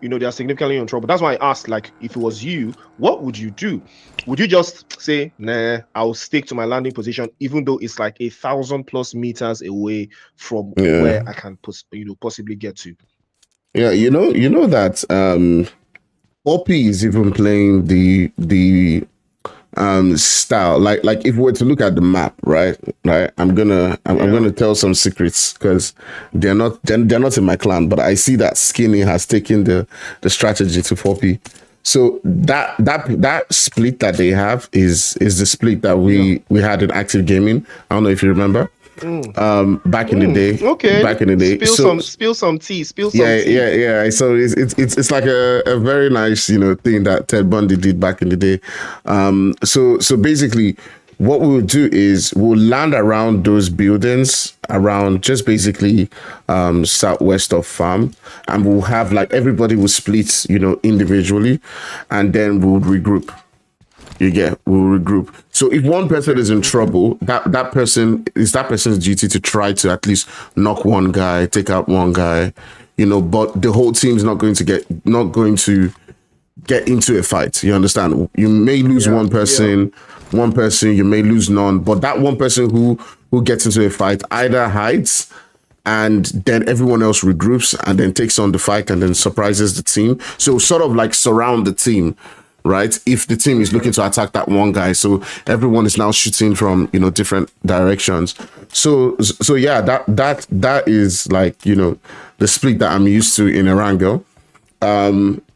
they are significantly in trouble. That's why I asked, like, if it was you, what would you do? Would you just say, nah, I'll stick to my landing position, even though it's like 1,000+ meters away from Yeah. where I can, possibly get to? Yeah, you know that Poppy is even playing the style, like if we were to look at the map, right, I'm Yeah. gonna tell some secrets because they're not in my clan, but I see that Skinny has taken the strategy to Poppy. So that split that they have is the split that we had in active gaming. I don't know if you remember, back in the day. Okay. Back in the day. So Spill some tea. Spill some yeah, tea. yeah, yeah. So it's like a very nice thing that Ted Bundy did back in the day. So basically, what we will do is we'll land around those buildings around just basically southwest of farm, and we'll have like everybody will split individually, and then we'll regroup. You get, we'll regroup. So if one person is in trouble, that person's duty to try to at least knock one guy, take out one guy, but the whole team's not going to get into a fight. You understand? You may lose one person, you may lose none, but that one person who gets into a fight either hides, and then everyone else regroups and then takes on the fight and then surprises the team. So sort of like surround the team, right? If the team is looking to attack that one guy, so everyone is now shooting from different directions. So yeah, that is like the split that I'm used to in Erangel.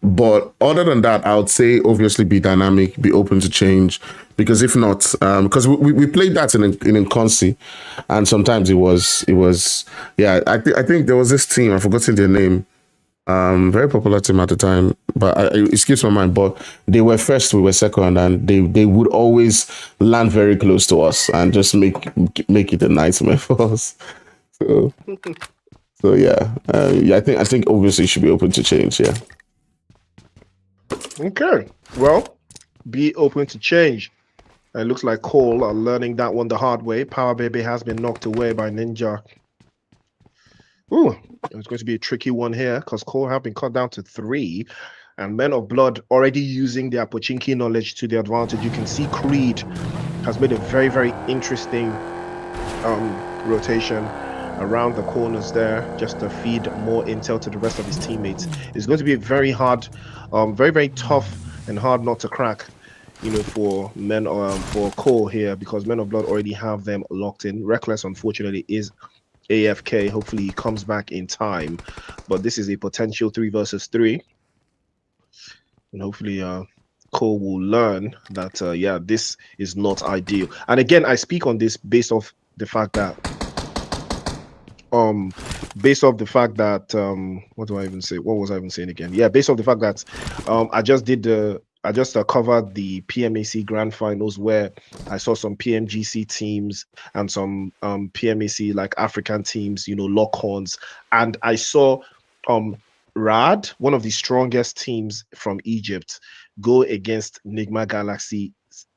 But other than that, I would say obviously be dynamic, be open to change, because if not, because we played that in Nkonsi, and sometimes it was yeah. I think there was this team, I've forgotten their name. Very popular team at the time, but it skips my mind. But they were first, we were second, and they would always land very close to us and just make it a nightmare for us. So yeah, yeah. I think obviously you should be open to change. Yeah. Okay. Well, be open to change. It looks like Cole are learning that one the hard way. Power Baby has been knocked away by Ninja. Ooh, it's going to be a tricky one here because Cole have been cut down to 3, and Men of Blood already using their Pochinki knowledge to their advantage. You can see Creed has made a very, very interesting rotation around the corners there just to feed more intel to the rest of his teammates. It's going to be a very hard, very, very tough and hard not to crack, for for Cole here, because Men of Blood already have them locked in. Reckless, unfortunately, is AFK. Hopefully he comes back in time, but this is a potential 3 versus 3, and hopefully Cole will learn that yeah, this is not ideal. And again, I speak on this based off the fact that what do I even say? What was I even saying again? Yeah, based off the fact that I just covered the PMAC Grand Finals, where I saw some PMGC teams and some PMAC like African teams, lock horns, and I saw Rad, one of the strongest teams from Egypt, go against Nigma Galaxy.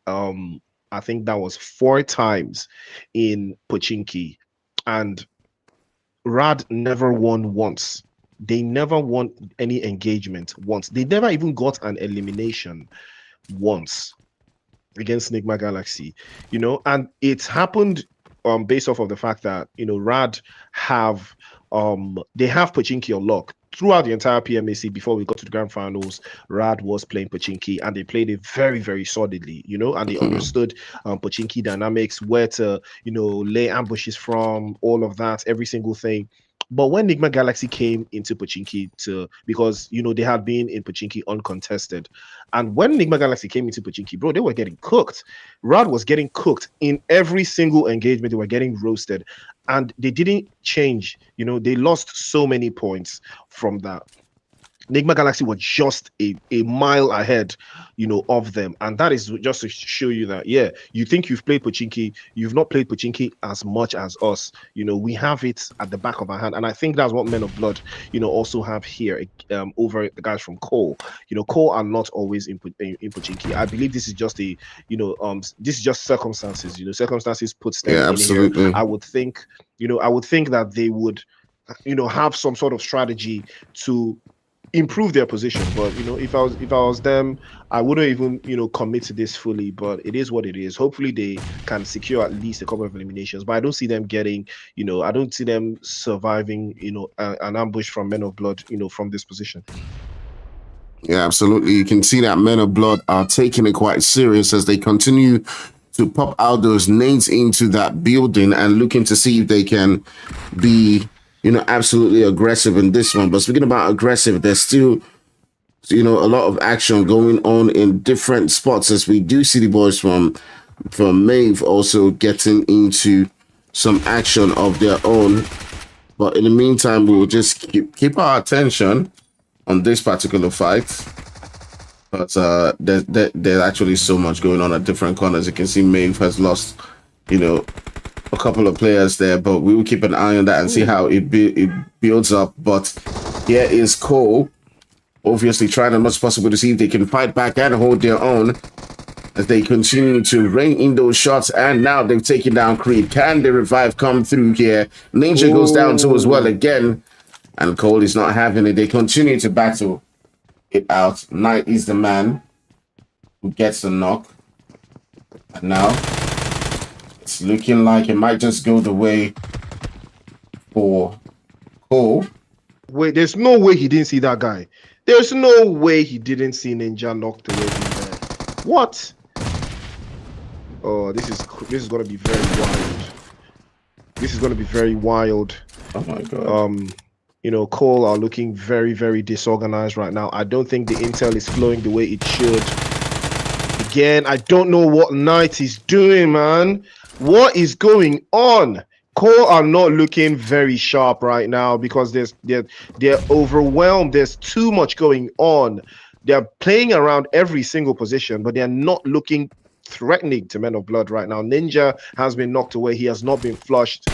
I think that was 4 times in Pochinki, and Rad never won once. They never won any engagement once. They never even got an elimination once against Nigma Galaxy, and it's happened based off of the fact that Rad have they have Pochinki on lock. Throughout the entire PMAC, before we got to the grand finals, Rad was playing Pochinki, and they played it very, very solidly, and they understood Pochinki dynamics, where to, lay ambushes from, all of that, every single thing. But when Nigma Galaxy came into Pochinki because they had been in Pochinki uncontested, and when Nigma Galaxy came into Pochinki, bro, they were getting cooked. Rad was getting cooked in every single engagement. They were getting roasted, and they didn't change. They lost so many points from that. Nigma Galaxy were just a mile ahead, of them. And that is just to show you that, yeah, you think you've played Pochinki, you've not played Pochinki as much as us. We have it at the back of our hand. And I think that's what Men of Blood, also have here over the guys from Cole. Cole are not always in Pochinki. I believe this is just this is just circumstances. Circumstances put them in absolutely. here. I would think that they would, have some sort of strategy to improve their position. But if I was them, I wouldn't even commit to this fully. But it is what it is. Hopefully they can secure at least a couple of eliminations. But I don't see them getting, I don't see them surviving, an ambush from Men of Blood, from this position. Yeah, absolutely. You can see that Men of Blood are taking it quite serious as they continue to pop out those nades into that building and looking to see if they can be, absolutely aggressive in this one. But speaking about aggressive, there's still, a lot of action going on in different spots as we do see the boys from Mave also getting into some action of their own. But in the meantime, we'll just keep our attention on this particular fight. But there's actually so much going on at different corners. You can see Mave has lost, a couple of players there, but we will keep an eye on that and see how it builds up. But here is Cole, obviously trying as much as possible to see if they can fight back and hold their own as they continue to rain in those shots. And now they've taken down Creed. Can the revive come through here? Ninja goes down too as well again, and Cole is not having it. They continue to battle it out. Knight is the man who gets the knock, and now it's looking like it might just go the way for Cole. Wait, there's no way he didn't see that guy. There's no way he didn't see Ninja knocked away from there. What? Oh, this is gonna be very wild. This is gonna be very wild. Oh my god. Cole are looking very, very disorganized right now. I don't think the intel is flowing the way it should. Again, I don't know what Knight is doing, man. What is going on? Cole are not looking very sharp right now because they're overwhelmed. There's too much going on. They're playing around every single position, but they're not looking threatening to Men of Blood right now. Ninja has been knocked away. He has not been flushed.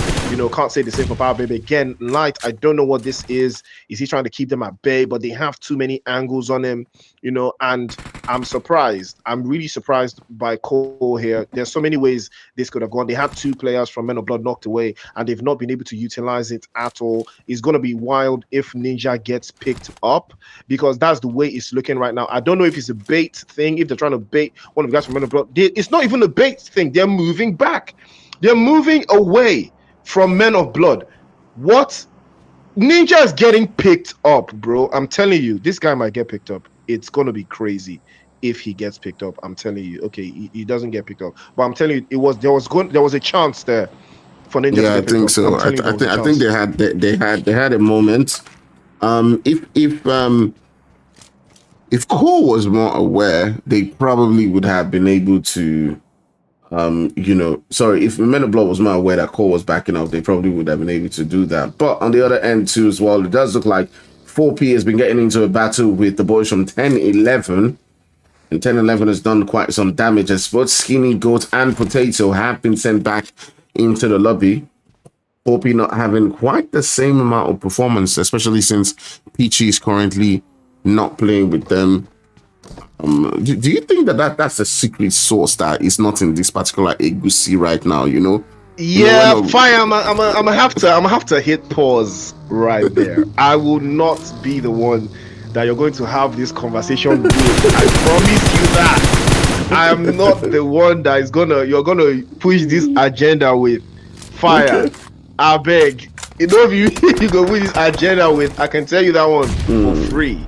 Can't say the same for Power Baby. Again, Light, I don't know what this is. Is he trying to keep them at bay? But they have too many angles on him, and I'm surprised. I'm really surprised by Cole here. There's so many ways this could have gone. They had 2 players from Men of Blood knocked away, and they've not been able to utilize it at all. It's going to be wild if Ninja gets picked up, because that's the way it's looking right now. I don't know if it's a bait thing, if they're trying to bait one of the guys from Men of Blood. It's not even a bait thing. They're moving back. They're moving away from Men of Blood. What? Ninja is getting picked up, bro. I'm telling you, this guy might get picked up. It's gonna be crazy if he gets picked up. I'm telling you. Okay, he doesn't get picked up, but I'm telling you, there was a chance there for Ninja. Yeah, I think so. I think they had a moment. If Cole was more aware, they probably would have been able to. If Men of Blood was more aware that Cole was backing up, they probably would have been able to do that. But on the other end too as well, it does look like 4P has been getting into a battle with the boys from 10-11. And 10-11 has done quite some damage as both Skinny, Goat and Potato have been sent back into the lobby. 4P not having quite the same amount of performance, especially since Peachy is currently not playing with them. Do you think that's a secret source that is not in this particular Egusi right now? Yeah, fine. I'm gonna have to hit pause right there. I will not be the one that you're going to have this conversation with. I promise you that. I am not the one that you're gonna push this agenda with. Fire. Okay. I beg. You go push this agenda with. I can tell you that one for free.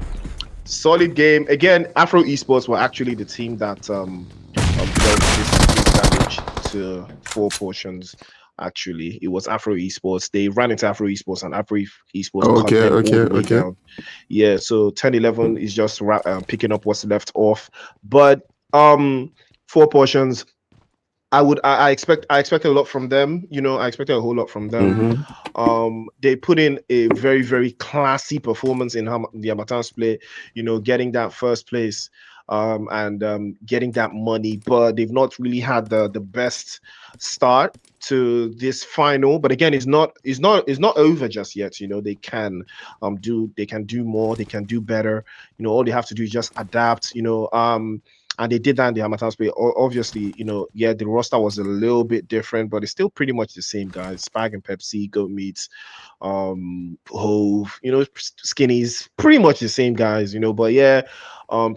Solid game. Again, Afro Esports were actually the team that dealt this damage to 4 portions. Actually, it was Afro Esports. They ran into Afro Esports, and Afro Esports. Okay. Yeah, so 10-11 is just picking up what's left off. But 4 portions. I expected a lot from them. I expected a whole lot from them. They put in a very, very classy performance in the Hamatan split, getting that first place and getting that money, but they've not really had the best start to this final. But again, it's not over just yet. They can do more, they can do better. All they have to do is just adapt. And they did that in the Hamatan space. Obviously, yeah, the roster was a little bit different, but it's still pretty much the same guys. Spag and Pepsi, Goat Meats, Hove, Skinnies, pretty much the same guys, But yeah,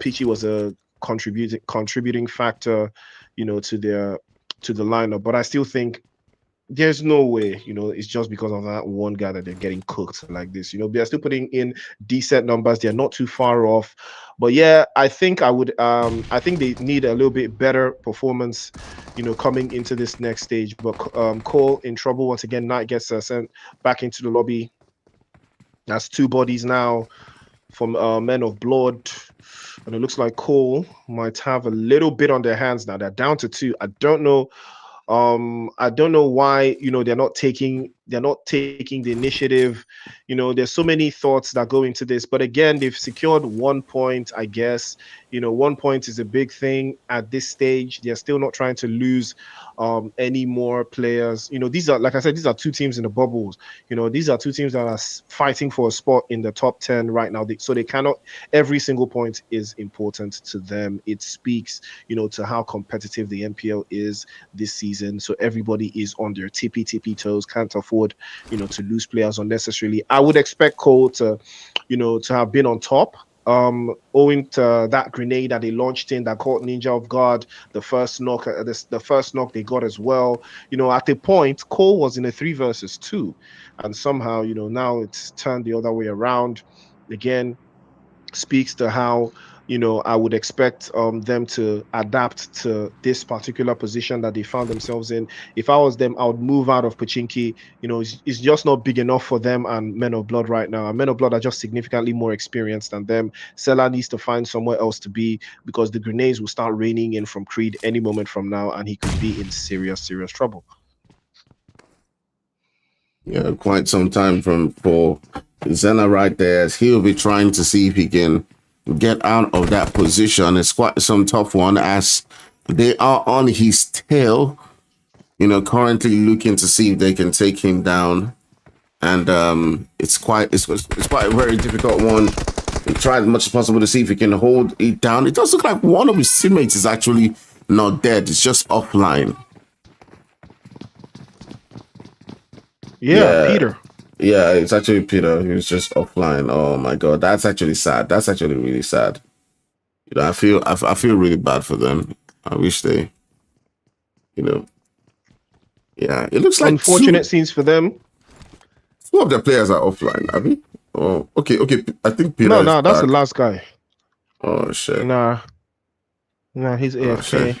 Peachy was a contributing factor, to the lineup. But I still think there's no way, it's just because of that one guy that they're getting cooked like this. They're still putting in decent numbers. They're not too far off. But yeah, I think I think they need a little bit better performance, coming into this next stage. But Cole in trouble once again. Knight gets sent back into the lobby. That's 2 bodies now from Men of Blood. And it looks like Cole might have a little bit on their hands now. They're down to 2. I don't know why, they're not taking the initiative. There's so many thoughts that go into this, but again, they've secured 1 point, I guess. 1 point is a big thing at this stage. They're still not trying to lose any more players. These are, like I said, these are 2 teams in the bubbles. These are 2 teams that are fighting for a spot in the top 10 right now. So they cannot, every single point is important to them. It speaks, to how competitive the NPL is this season. So everybody is on their tippy toes, can't afford, to lose players unnecessarily. I would expect Cole to have been on top, owing to that grenade that they launched in that caught Ninja off guard. The first knock they got as well. At the point, Cole was in a 3 versus 2, and somehow, now it's turned the other way around. Again, speaks to how, I would expect them to adapt to this particular position that they found themselves in. If I was them, I would move out of Pachinki. It's just not big enough for them and Men of Blood right now. And Men of Blood are just significantly more experienced than them. Sela needs to find somewhere else to be, because the grenades will start raining in from Creed any moment from now, and he could be in serious trouble. Yeah, quite some time for Zena right there, as he'll be trying to see if he can get out of that position. It's quite some tough one, as they are on his tail, currently looking to see if they can take him down. And it's quite a very difficult one. He tried as much as possible to see if he can hold it down. It does look like one of his teammates is actually not dead. It's just offline. Yeah, Peter. Yeah, it's actually Peter. He was just offline. Oh my god, that's actually sad. That's actually really sad. I feel really bad for them. I wish they, yeah. It looks like unfortunate scenes for them. 2 of the players are offline. I mean, oh, okay. I think Peter. No, that's the last guy. Oh shit. Nah, he's AFK.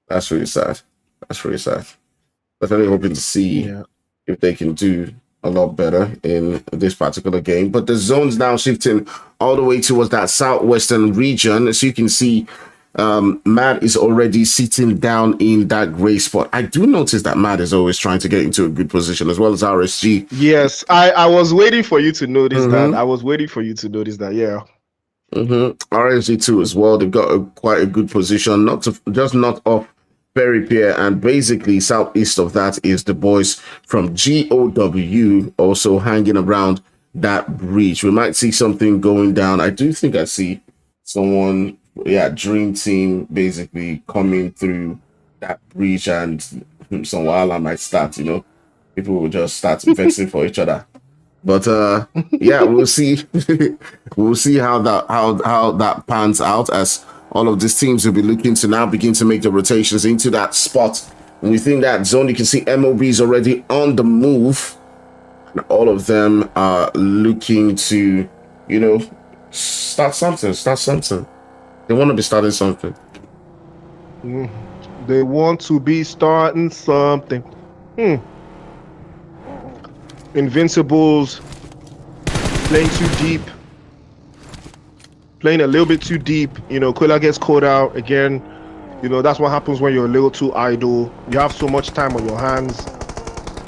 That's really sad. Definitely hoping to see if they can do a lot better in this particular game. But the zone's now shifting all the way towards that southwestern region. As you can see, Mad is already sitting down in that gray spot. I do notice that Mad is always trying to get into a good position, as well as RSG. Yes, I was waiting for you to notice that. I was waiting for you to notice that, yeah. RSG too as well. They've got quite a good position, not off Perry Pier, and basically southeast of that is the boys from GOW also hanging around that bridge. We might see something going down. I do think I see someone, Dream Team basically coming through that bridge, and some while I might start, people will just start vexing for each other. But we'll see. We'll see how that pans out, as all of these teams will be looking to now begin to make the rotations into that spot. And within that zone, you can see MOB is already on the move. And all of them are looking to, start something. They want to be starting something. They want to be starting something. Invincibles playing too deep. Playing a little bit too deep. Quilla gets caught out again. That's what happens when you're a little too idle. You have so much time on your hands.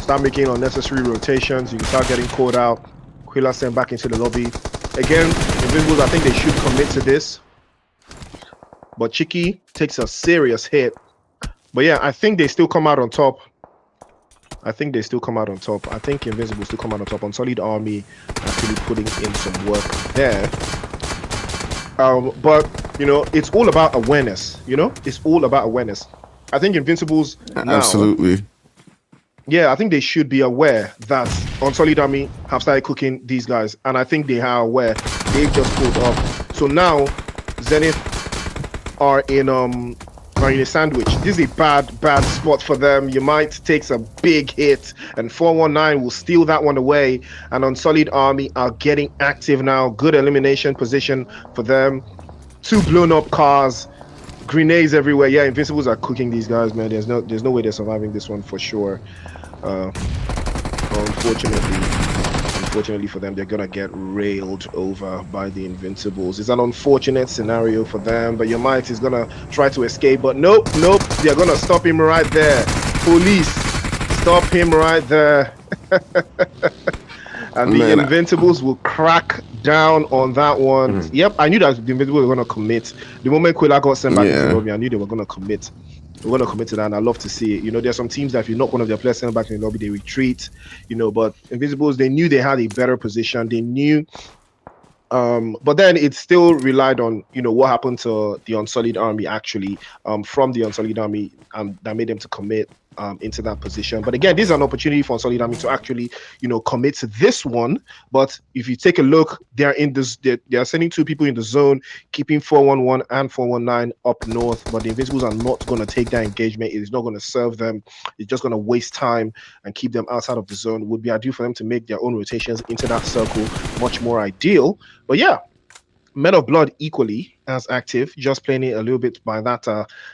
Start making unnecessary rotations. You can start getting caught out. Quilla sent back into the lobby. Again, Invincibles, I think they should commit to this. But Chicky takes a serious hit. But yeah, I think they still come out on top. I think Invincibles still come out on top. On Solid Army actually putting in some work there. But You know, it's all about awareness. You know, it's all about awareness. I think Invincibles now, Absolutely. yeah, I think they should be aware that Unsolid Army have started cooking these guys, and I think they are aware. They've just pulled up. So now Zenith are in a sandwich. This is a bad spot for them. You might take a big hit, and 419 will steal that one away. And Unsolid Army are getting active now. Good elimination position for them. 2 blown up cars. Grenades everywhere. Yeah, Invincibles are cooking these guys, man. There's no way they're surviving this one for sure. Unfortunately for them, they're gonna get railed over by the Invincibles. It's an unfortunate scenario for them, but your might is gonna try to escape, but nope, they're gonna stop him right there. Police, stop him right there. And the Invincibles will crack down on that one. Yep, I knew that the Invincibles were going to commit. The moment Quilla got sent back into the lobby, I knew they were going to commit. We're going to commit to that, and I love to see it. You know, there's some teams that if you knock one of their players sent back in the lobby, they retreat. You know, but Invincibles, they knew they had a better position. They knew. But then it still relied on, you know, what happened to the Unsolid Army actually from the Unsolid Army that made them to commit into that position. But again, this is an opportunity for Unsolid Army to actually, you know, commit to this one. But if you take a look, they're in this. They are sending 2 people in the zone, keeping 411 and 419 up north. But the Invincibles are not going to take that engagement. It is not going to serve them. It's just going to waste time and keep them outside of the zone. It would be ideal for them to make their own rotations into that circle, much more ideal. But yeah, Men of Blood equally as active, just playing it a little bit by that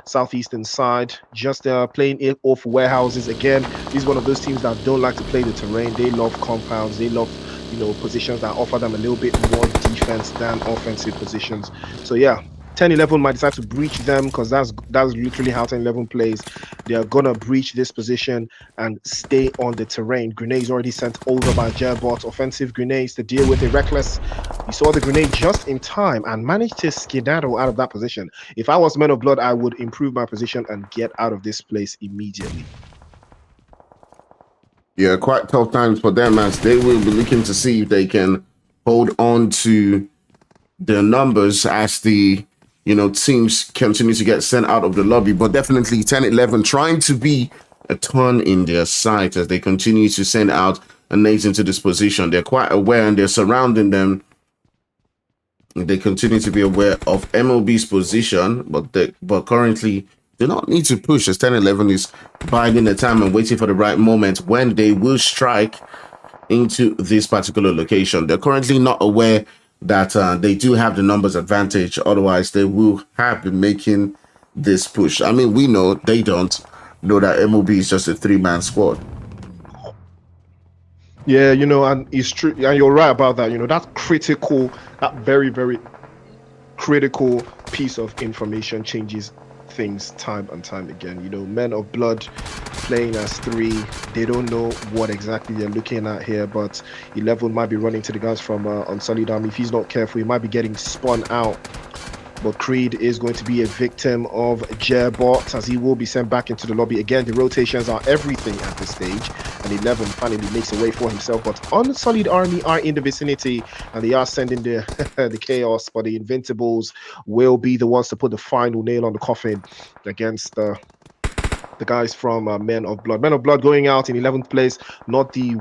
southeastern side, just playing it off warehouses. Again, this is one of those teams that don't like to play the terrain. They love compounds. They love, you know, positions that offer them a little bit more defense than offensive positions. So yeah, 10-11 might decide to breach them because that's literally how 10-11 plays. They are gonna breach this position and stay on the terrain. Grenades already sent over by Gerbot. Offensive grenades to deal with a Reckless. You saw the grenade just in time and managed to skedaddle out of that position. If I was Men of Blood, I would improve my position and get out of this place immediately. Yeah, quite tough times for them as they will be looking to see if they can hold on to their numbers as the, you know, teams continue to get sent out of the lobby. But definitely 10-11 trying to be a turn in their sight as they continue to send out nades into this position. They're quite aware and they're surrounding them. They continue to be aware of MLB's position, but currently do not need to push as 10-11 is biding the time and waiting for the right moment when they will strike into this particular location. They're currently not aware that they do have the numbers advantage. Otherwise, they will have been making this push. I mean, we know they don't know that MLB is just a 3-man squad. Yeah, you know, and it's true, and you're right about that. You know, that very, very critical piece of information changes things time and time again. You know, Men of Blood playing as 3, they don't know what exactly they're looking at here, but 11 might be running to the guys from Unsolid Army. If he's not careful, he might be getting spun out. But Creed is going to be a victim of Gerbot as he will be sent back into the lobby. Again, the rotations are everything at this stage, and 11 finally makes a way for himself. But Unsolid Army are in the vicinity, and they are sending the the chaos. But the Invincibles will be the ones to put the final nail on the coffin against the guys from Men of Blood. Men of Blood going out in 11th place. Not the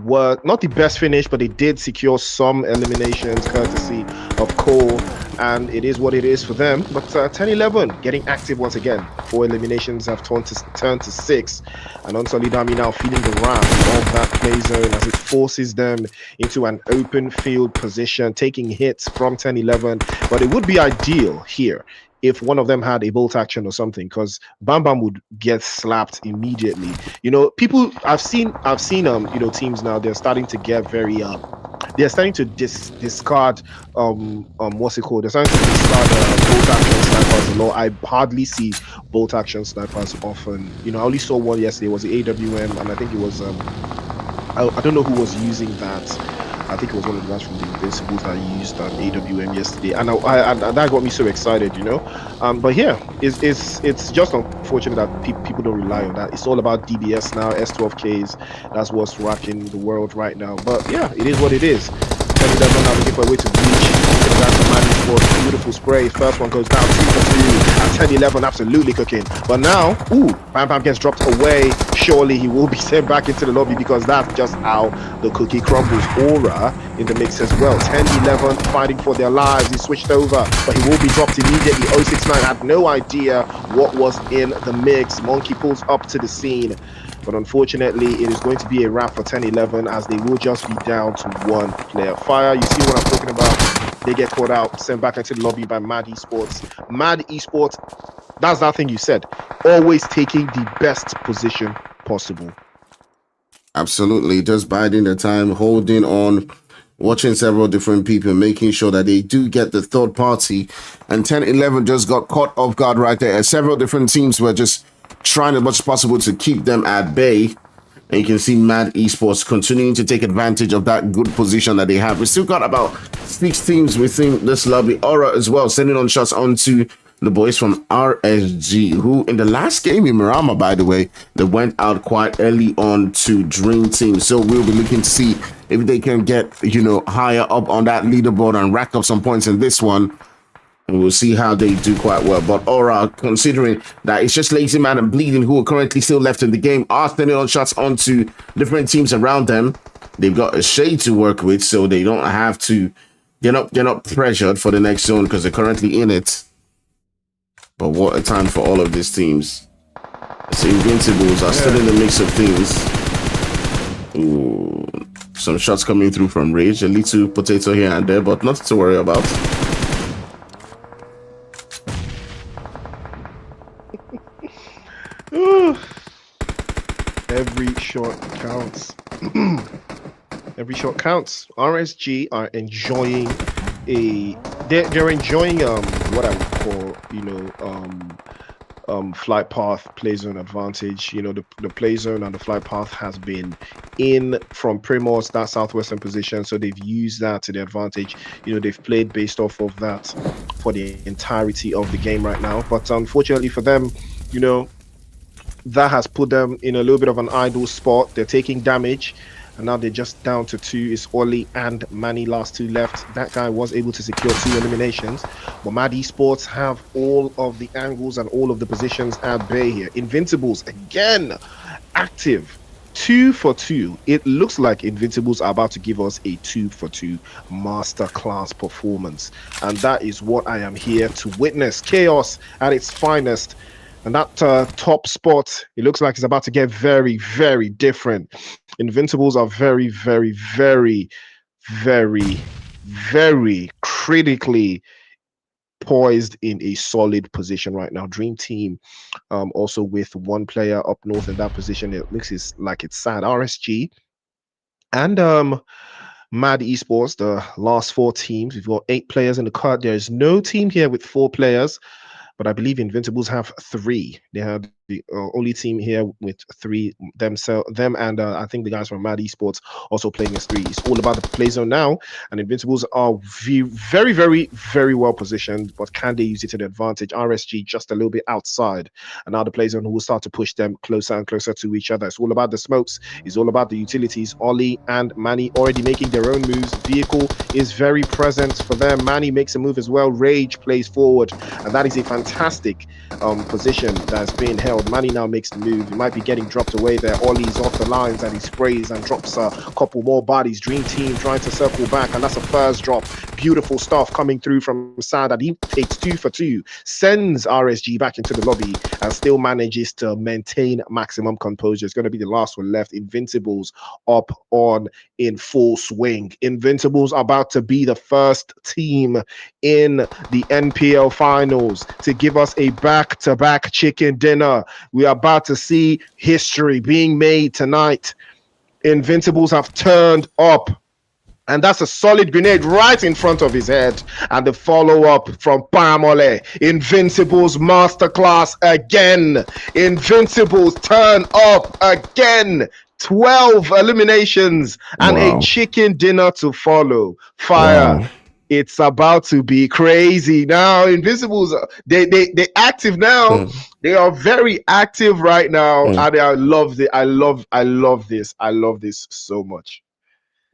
best finish, but they did secure some eliminations courtesy of Cole, and it is what it is for them. But 10-11 getting active once again. 4 eliminations have turned to 6, and Unsolid Army now feeling the wrath of that play zone as it forces them into an open field position, taking hits from 10-11. But it would be ideal here if one of them had a bolt action or something, because Bam Bam would get slapped immediately. You know, people I've seen you know, teams now, they're starting to get very they're starting to discard what's it called? They're starting to discard bolt action snipers a lot. I hardly see bolt action snipers often. You know, I only saw one yesterday. It was the AWM, and I think it was I don't know who was using that. I think it was one of the guys from the Invincibles that used AWM yesterday, and that got me so excited, you know. But yeah, it's just unfortunate that people don't rely on that. It's all about DBS now, S12Ks. That's what's rocking the world right now. But yeah, it is what it is. 10-11 now looking for a way to reach. Esports, beautiful spray. First one goes down 2 for 2. And 10-11 absolutely cooking. But now, Bam Bam gets dropped away. Surely he will be sent back into the lobby because that's just how the cookie crumbles. Aura in the mix as well. 10-11 fighting for their lives. He switched over, but he will be dropped immediately. 069 had no idea what was in the mix. Monkey pulls up to the scene. But unfortunately, it is going to be a wrap for 10-11 as they will just be down to one player. Fire, you see what I'm talking about? They get caught out, sent back into the lobby by Mad Esports. Mad Esports, that's that thing you said. Always taking the best position possible. Absolutely. Just biding the time, holding on, watching several different people, making sure that they do get the third party. And 10-11 just got caught off guard right there. Several different teams were just trying as much as possible to keep them at bay. And you can see Mad Esports continuing to take advantage of that good position that they have. We still got about 6 teams within this lobby. Aura as well, sending on shots onto the boys from RSG, who in the last game in Miramar, by the way, they went out quite early on to Dream Team. So we'll be looking to see if they can get, higher up on that leaderboard and rack up some points in this one. And we'll see how they do quite well. But Aura, considering that it's just Lazy Man and Bleeding who are currently still left in the game, are sending on shots onto different teams around them. They've got a shade to work with, so they don't have to. They're not pressured for the next zone because they're currently in it. But what a time for all of these teams. So Invincibles are still in the mix of things. Ooh, some shots coming through from Rage, a little potato here and there, but nothing to worry about. Every shot counts. Every shot counts. RSG are enjoying they're enjoying what I would call flight path play zone advantage. The play zone and the flight path has been in from Primos, that southwestern position, so they've used that to their advantage. They've played based off of that for the entirety of the game right now, but unfortunately for them, that has put them in a little bit of an idle spot. They're taking damage, and now they're just down to 2. It's Oli and Manny, last 2 left. That guy was able to secure 2 eliminations, but Mad Esports have all of the angles and all of the positions at bay here. Invincibles again active, 2 for 2. It looks like Invincibles are about to give us a 2 for 2 masterclass performance, and that is what I am here to witness. Chaos at its finest. And that top spot, it looks like it's about to get very, very different. Invincibles are very, very, very, very, very critically poised in a solid position right now. Dream Team, also with 1 player up north in that position. It looks like it's sad. RSG and Mad Esports, the last 4 teams. We've got 8 players in the card. There is no team here with 4 players. But I believe Invincibles have 3. They have the only team here with 3 them and I think the guys from Mad Esports also playing as 3. It's all about the play zone now, and Invincibles are very, very, very well positioned, but can they use it to their advantage? RSG just a little bit outside, and now the play zone will start to push them closer and closer to each other. It's all about the smokes. It's all about the utilities. Ollie and Manny already making their own moves. Vehicle is very present for them. Manny makes a move as well. Rage plays forward, and that is a fantastic position that's being held. Manny now makes the move. He might be getting dropped away there. Ollie's off the lines and he sprays and drops a couple more bodies. Dream Team trying to circle back, and that's a first drop. Beautiful stuff coming through from Sad, and he takes 2 for 2, sends RSG back into the lobby and still manages to maintain maximum composure. It's going to be the last one left. Invincibles up on in full swing. Invincibles about to be the first team in the NPL finals to give us a back-to-back chicken dinner. We are about to see history being made tonight. Invincibles have turned up, and that's a solid grenade right in front of his head. And the follow-up from Pamole. Invincibles masterclass again. Invincibles turn up again. 12 eliminations and a chicken dinner to follow. Fire. Wow. It's about to be crazy now. Invincibles, they active now. They are very active right now, and I love this. I love this so much.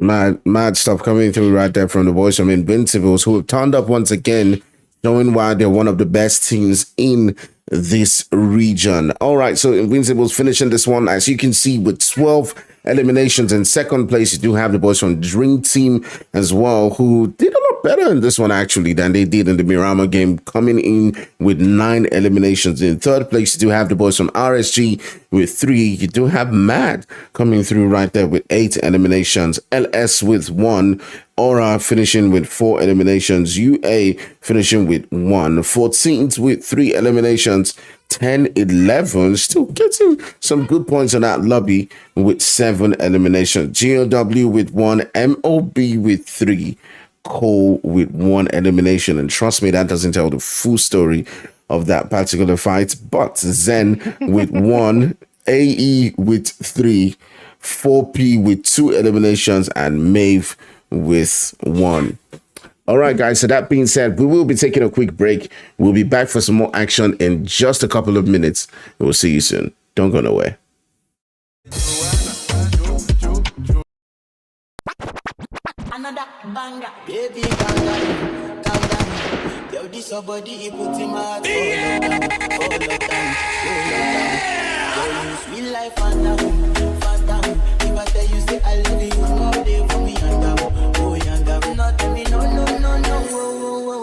Mad stuff coming through right there from the boys from Invincibles, who have turned up once again, showing why they're one of the best teams in this region. All right, so Invincibles finishing this one, as you can see, with 12 eliminations. In second place, you do have the boys from Dream Team as well, who did a lot better in this one actually than they did in the Miramar game, coming in with 9 eliminations. In third place, you do have the boys from RSG with 3. You do have Mad coming through right there with 8 eliminations. LS with 1. Aura finishing with 4 eliminations. UA finishing with 1. 14th with 3 eliminations. 10, 11, still getting some good points on that lobby with 7 eliminations. GLW with 1, MOB with 3, Cole with 1 elimination. And trust me, that doesn't tell the full story of that particular fight. But Zen with 1, AE with 3, 4P with 2 eliminations, and Maeve with 1. All right, guys, so that being said, we will be taking a quick break. We'll be back for some more action in just a couple of minutes. We'll see you soon. Don't go nowhere. Another banger, baby, calm down, calm down. Yo, this your body, it put him out. Hold up, yo, you sweet life, phantom. If I tell you, say I love you, all day for me, yanga. Not tell me, no.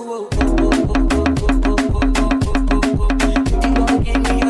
Whoa. You gon' give me a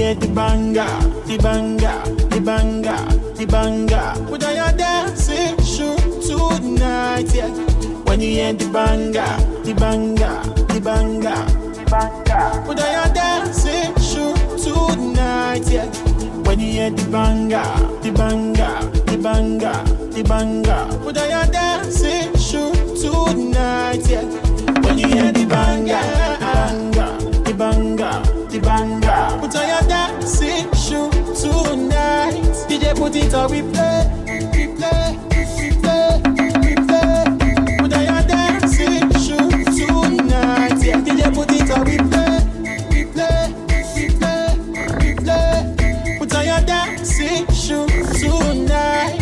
hear the banger, the banger, the banger, the banger. Put on your dancing shoe tonight, yeah. When you hear the banger, the banger, the banger, the banger. Put on your dancing shoe tonight, yeah. When you hear the banger, the banger, the banger, the banger. Put on your dancing shoe tonight, yeah. When you hear the banger, the banger, the banger. Put on your dancing shoe tonight. DJ put it on replay, replay, replay, replay. Put on your dancing shoe tonight, yeah. DJ put it on replay, replay, replay, replay. Put on your dancing shoe tonight.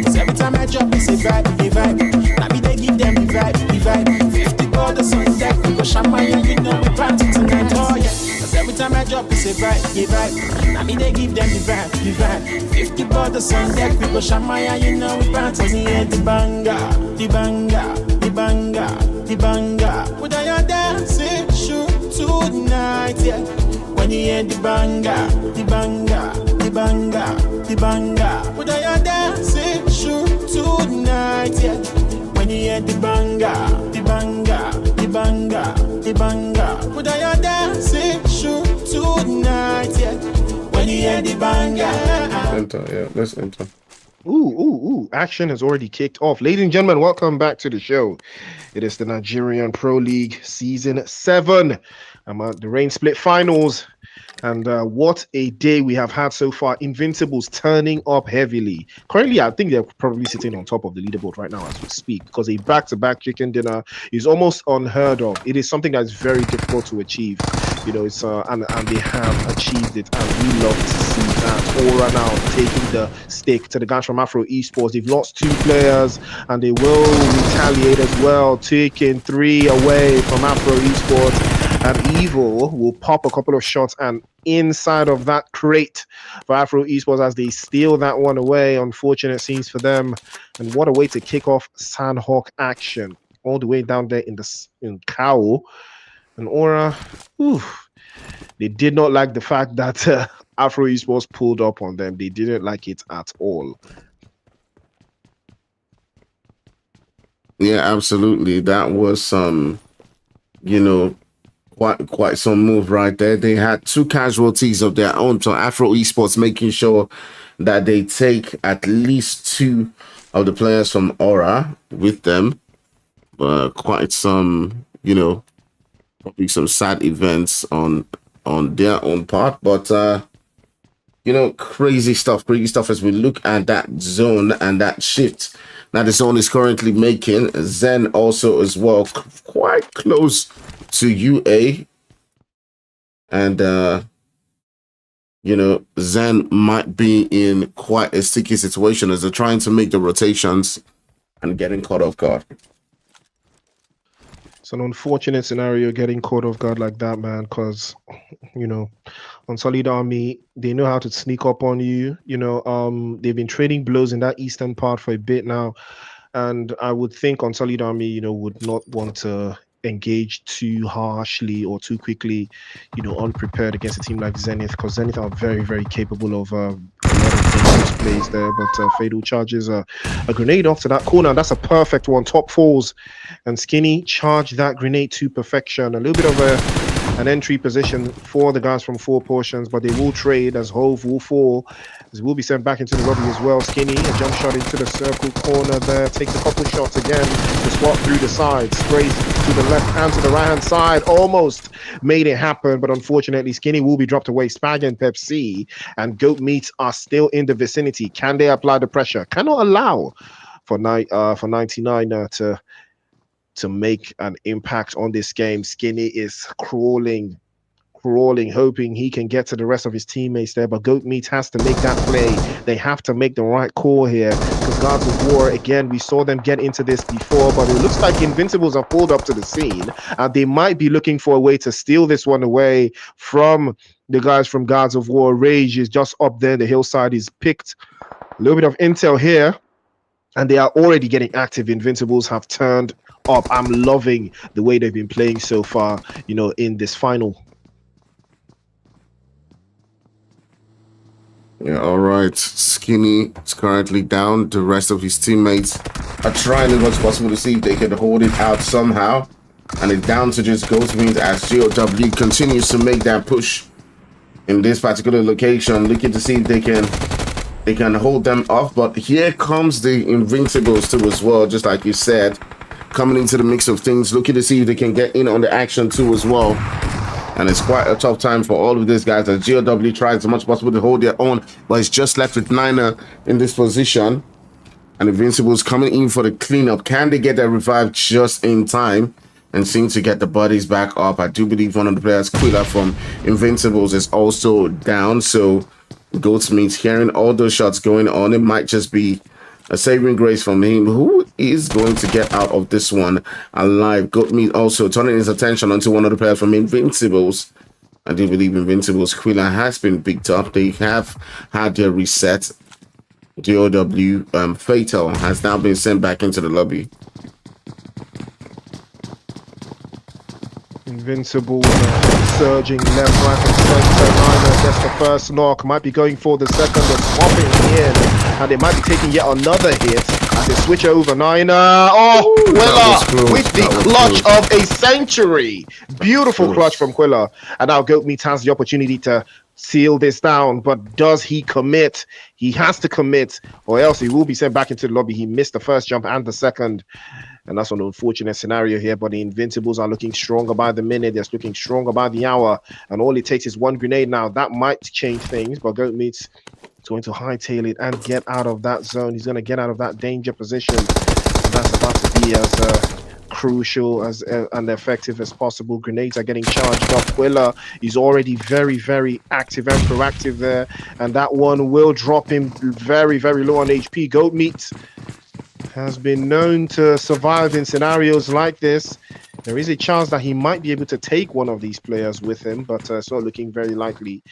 Cause every time I drop, it's a vibe, a vibe. Now me they give them the vibe, the vibe. 50 bottles on deck, we go champagne and you know we party tonight, oh yeah. Cause every time I drop, it's a vibe, a vibe. Now me they give them the vibe, the vibe. 50 bottles on deck, we go champagne and you know we party. When you hear the banger, the banger, the banger, the banger. Put on your dancing shoe tonight, yeah. When you hear the banger, the banger, the banger, the banger. Put on your dancing shoe tonight, yeah. When you hear the banger, the banger, the banger, the banger. Put on your dancing shoe tonight, yeah. When you hear the banger. Enter, yeah, let's enter. Ooh. Action has already kicked off. Ladies and gentlemen, welcome back to the show. It is the Nigerian Pro League Season 7. I'm at the Rain Split Finals. And what a day we have had so far. Invincibles turning up heavily. Currently, I think they're probably sitting on top of the leaderboard right now as we speak, because a back-to-back chicken dinner is almost unheard of. It is something that's very difficult to achieve. You know, it's and they have achieved it, and we love to see that. Aura now taking the stick to the guys from Afro Esports. They've lost 2 players, and they will retaliate as well, taking 3 away from Afro Esports. And Evil will pop a couple of shots, and inside of that crate for Afro Esports as they steal that one away. Unfortunate scenes for them, and what a way to kick off Sanhok action all the way down there in Cowl. And Aura, they did not like the fact that Afro Esports pulled up on them. They didn't like it at all. Yeah, absolutely. That was some, quite some move right there. They had 2 casualties of their own. So Afro Esports making sure that they take at least 2 of the players from Aura with them. Quite some, probably some sad events on their own part. But crazy stuff as we look at that zone and that shift that the zone is currently making. Zen also as well, quite close to UA, and Zen might be in quite a sticky situation as they're trying to make the rotations and getting caught off guard. It's an unfortunate scenario getting caught off guard like that, man, because on Solid Army, they know how to sneak up on you. They've been trading blows in that eastern part for a bit now, and I would think on Solid Army, would not want to engage too harshly or too quickly, unprepared against a team like Zenith, because Zenith are very, very capable of a lot of dangerous plays there. But Fatal charges a grenade off to that corner. That's a perfect one. Top falls, and Skinny charged that grenade to perfection. A little bit of an entry position for the guys from 4 Portions, but they will trade as Hove will fall, as will be sent back into the lobby as well. Skinny, a jump shot into the circle corner there, takes a couple shots again to swap through the side, sprays to the left hand, to the right hand side, almost made it happen, but unfortunately Skinny will be dropped away. Spag and Pepsi and Goat Meat are still in the vicinity. Can they apply the pressure? Cannot allow for 99 to make an impact on this game. Skinny is crawling, hoping he can get to the rest of his teammates there, but Goat Meat has to make that play. They have to make the right call here, because Guards of War, again, we saw them get into this before, but it looks like Invincibles have pulled up to the scene, and they might be looking for a way to steal this one away from the guys from Guards of War. Rage is just up there, the hillside is picked. A little bit of intel here, and they are already getting active. Invincibles have turned up. I'm loving the way they've been playing so far, in this final. Yeah, all right. Skinny is currently down. The rest of his teammates are trying as much as possible to see if they can hold it out somehow. And it's down to just Ghost Means as GOW continues to make that push in this particular location, looking to see if they can hold them off. But here comes the Invincibles too as well, just like you said, coming into the mix of things, looking to see if they can get in on the action too as well. And it's quite a tough time for all of these guys as GOW tries as much as possible to hold their own, but it's just left with Niner in this position. And Invincibles coming in for the cleanup. Can they get that revive just in time and seem to get the bodies back up? I do believe one of the players, Quilla from Invincibles, is also down. So Goatsmeat hearing all those shots going on, it might just be a saving grace from him. Who is going to get out of this one alive? Goatmeat also turning his attention onto one of the players from Invincibles. I do believe Invincibles. Quilla has been picked up. They have had their reset. GOW Fatal has now been sent back into the lobby. Invincible surging left, right, and center. Niner gets the first knock, might be going for the second, and popping in, and they might be taking yet another hit as they switch over. Niner, Quilla with the clutch of a century. Beautiful clutch from Quilla, and now Goat Meat has the opportunity to seal this down. But does he commit? He has to commit, or else he will be sent back into the lobby. He missed the first jump and the second. And that's an unfortunate scenario here. But the Invincibles are looking stronger by the minute. They're looking stronger by the hour. And all it takes is one grenade now. That might change things. But Goatmeat's going to hightail it and get out of that zone. He's going to get out of that danger position. And that's about to be as crucial as and effective as possible. Grenades are getting charged up. Quilla is already very, very active and proactive there. And that one will drop him very, very low on HP. Goatmeat has been known to survive in scenarios like this. There is a chance that he might be able to take one of these players with him, but it's not looking very likely.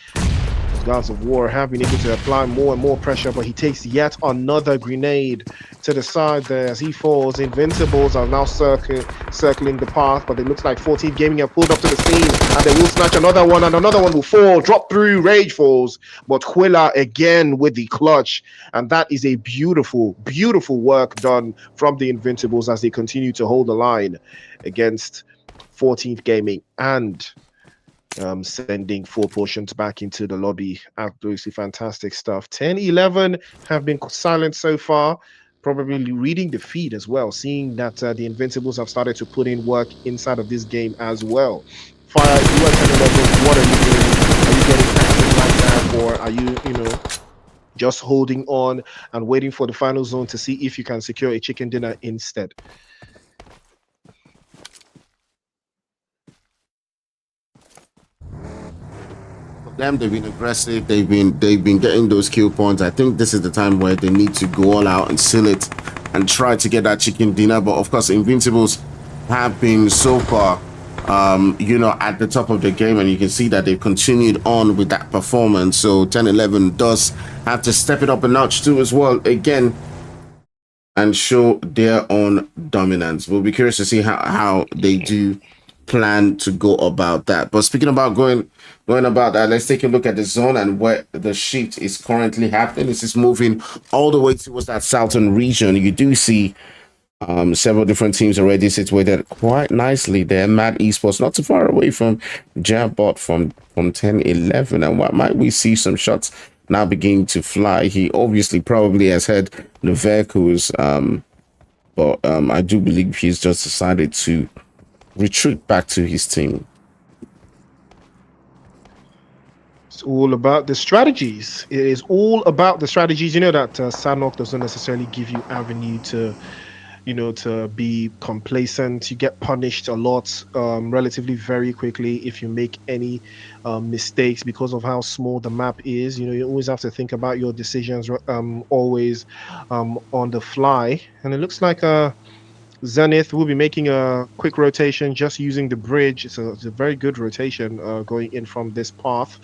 Gods of War have been able to apply more and more pressure, but he takes yet another grenade to the side there as he falls. Invincibles are now circling the path, but it looks like 14 Gaming have pulled up to the scene, and they will snatch another one, and another one will fall, drop through, Rage falls, but Quilla again with the clutch, and that is a beautiful, beautiful work done from the Invincibles as they continue to hold the line against 14th Gaming and sending 4 portions back into the lobby. Absolutely fantastic stuff. 10-11 have been silent so far, probably reading the feed as well, seeing that the Invincibles have started to put in work inside of this game as well. Fire, you are 10-11, what are you doing? Are you getting active like that, or are you just holding on and waiting for the final zone to see if you can secure a chicken dinner instead? Them, they've been aggressive. They've been getting those kill points. I think this is the time where they need to go all out and seal it and try to get that chicken dinner. But of course, Invincibles have been so far at the top of the game, and you can see that they've continued on with that performance. So 10-11 does have to step it up a notch too as well again and show their own dominance. We'll be curious to see how they do plan to go about that. But speaking about going about that, let's take a look at the zone and where the shift is currently happening. This is moving all the way towards that southern region. You do see several different teams already situated quite nicely there. Mad Esports not too far away from Jabot from 10-11. And what might we see some shots now beginning to fly? He obviously probably has heard the vehicles, but I do believe he's just decided to retreat back to his team. It's all about the strategies. It is all about the strategies. You know that Sanhok doesn't necessarily give you avenue to be complacent. You get punished a lot relatively very quickly if you make any mistakes because of how small the map is. You always have to think about your decisions always on the fly. And it looks like Zenith will be making a quick rotation just using the bridge. It's a very good rotation going in from this path.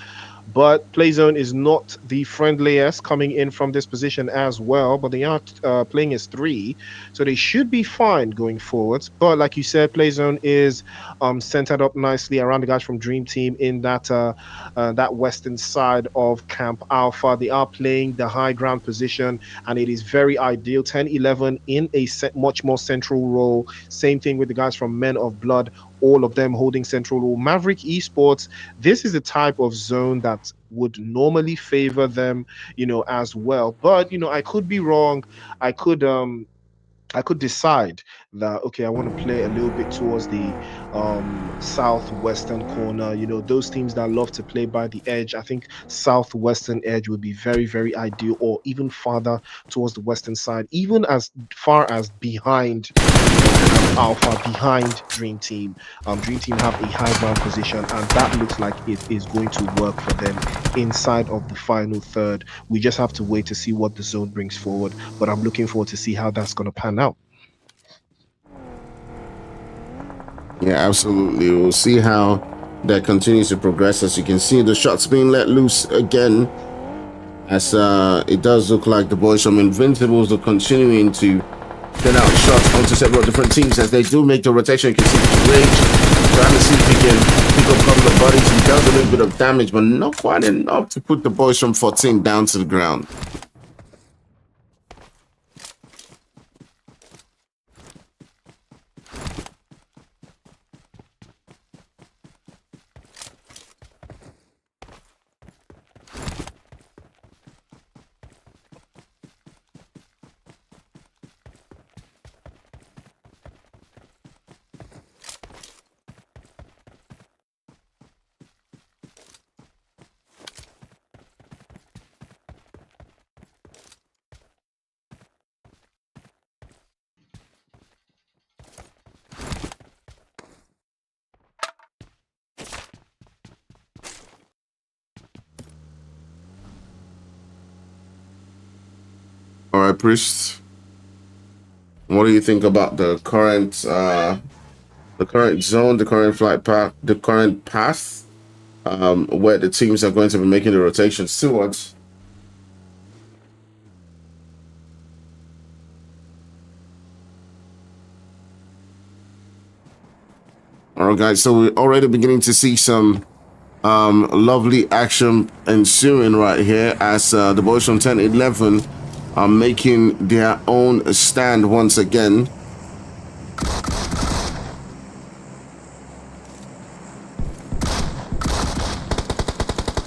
But Playzone is not the friendliest coming in from this position as well, but they are playing as 3, so they should be fine going forwards. But like you said, Playzone is centered up nicely around the guys from Dream Team in that western side of Camp Alpha. They are playing the high ground position, and it is very ideal. 10-11 in a much more central role. Same thing with the guys from Men of Blood, all of them holding central role. Maverick Esports, this is the type of zone that would normally favor them, as well. But, I could be wrong. I could decide that, okay, I want to play a little bit towards the southwestern corner. Those teams that love to play by the edge, I think southwestern edge would be very, very ideal, or even farther towards the western side, even as far as behind Alpha, behind Dream Team. Dream Team have a high ground position, and that looks like it is going to work for them inside of the final third. We just have to wait to see what the zone brings forward, but I'm looking forward to see how that's going to pan out. Yeah, absolutely. We'll see how that continues to progress. As you can see, the shots being let loose again, as it does look like the boys from Invincibles are continuing to send out shots onto several different teams as they do make the rotation. You can see Rage trying to see if he can pick up a couple of bodies. He does a little bit of damage, but not quite enough to put the boys from 14 down to the ground. All right, Priest. What do you think about the current zone, the current flight path, the current path, where the teams are going to be making the rotations towards? All right, guys. So we're already beginning to see some lovely action ensuing right here as the boys from 10-11 are making their own stand once again.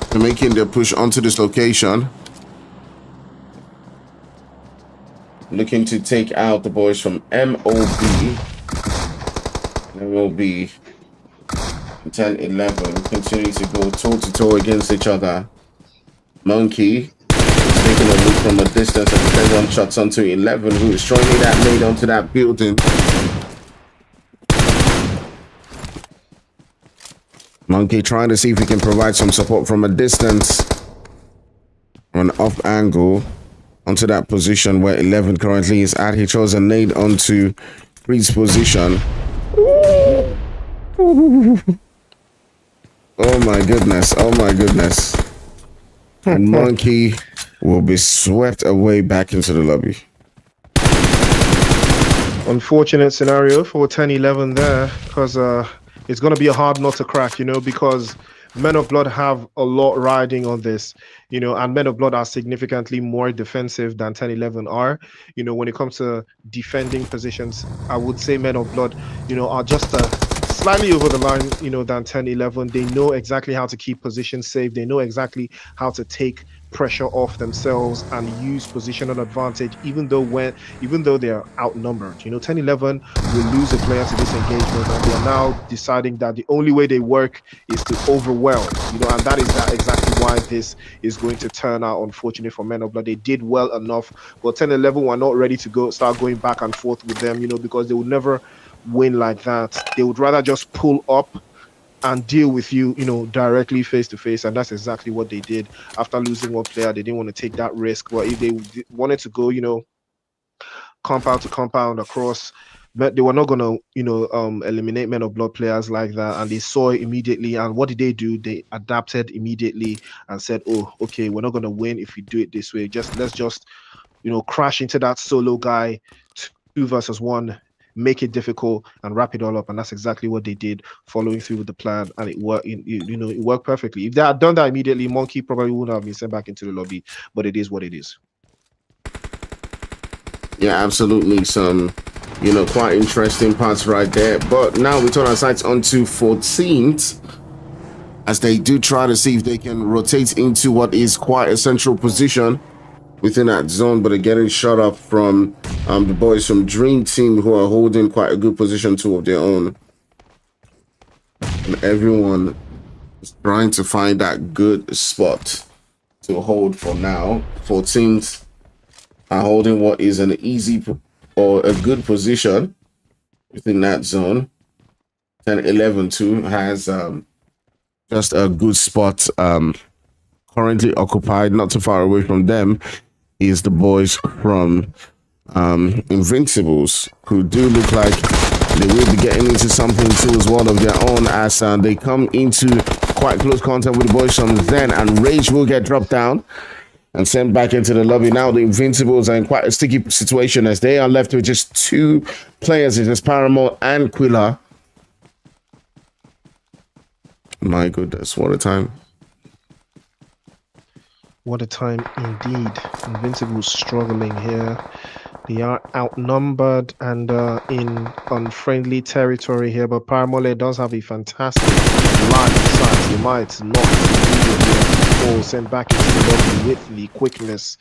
They're making their push onto this location, looking to take out the boys from MOB. 10-11 continue to go toe-to-toe against each other. Monkey is taking a look from a distance and then one shots onto 11, who is throwing that nade onto that building. Monkey trying to see if he can provide some support from a distance, an off angle onto that position where 11 currently is at. He throws a nade onto Free's position. Oh my goodness, oh my goodness. And Monkey will be swept away back into the lobby. Unfortunate scenario for 10-11 there, because it's going to be a hard nut to crack, you know, because Men of Blood have a lot riding on this, you know, and Men of Blood are significantly more defensive than 10-11 are. You know, when it comes to defending positions, I would say Men of Blood, you know, are just slightly over the line, you know, than 10-11. They know exactly how to keep positions safe. They know exactly how to take pressure off themselves and use positional advantage, even though they're outnumbered. You know, 10-11 will lose a player to this engagement, and they are now deciding that the only way they work is to overwhelm, you know, and that is exactly why this is going to turn out unfortunate for Men of Blood. They did well enough, but 10-11 were not ready to start going back and forth with them, you know, because they would never win like that. They would rather just pull up and deal with you, you know, directly face to face, and that's exactly what they did. After losing one player, they didn't want to take that risk. But if they wanted to go, you know, compound to compound across, but they were not going to, you know, eliminate Men of Blood players like that. And they saw it immediately. And what did they do? They adapted immediately and said, oh, okay, we're not going to win if we do it this way. Let's just, you know, crash into that solo guy, 2 versus 1, make it difficult and wrap it all up. And that's exactly what they did, following through with the plan, and it worked. You know, it worked perfectly. If they had done that immediately, Monkey probably wouldn't have been sent back into the lobby, but it is what it is. Yeah, absolutely. Some, you know, quite interesting parts right there. But now we turn our sights onto 14th as they do try to see if they can rotate into what is quite a central position within that zone, but they're getting shot up from the boys from Dream Team, who are holding quite a good position too of their own. And everyone is trying to find that good spot to hold for now. 14th are holding what is an easy or a good position within that zone. 10-11 too has just a good spot currently occupied. Not too far away from them is the boys from Invincibles, who do look like they will be getting into something too as well of their own, as they come into quite close contact with the boys from Zen, and Rage will get dropped down and sent back into the lobby. Now the Invincibles are in quite a sticky situation as they are left with just 2 players. It is Paramore and Quilla. My goodness, what a time. What a time indeed. Invincible struggling here. They are outnumbered and in unfriendly territory here, but Paramole does have a fantastic line of sight. He might not be sent back into the lobby with the quickness.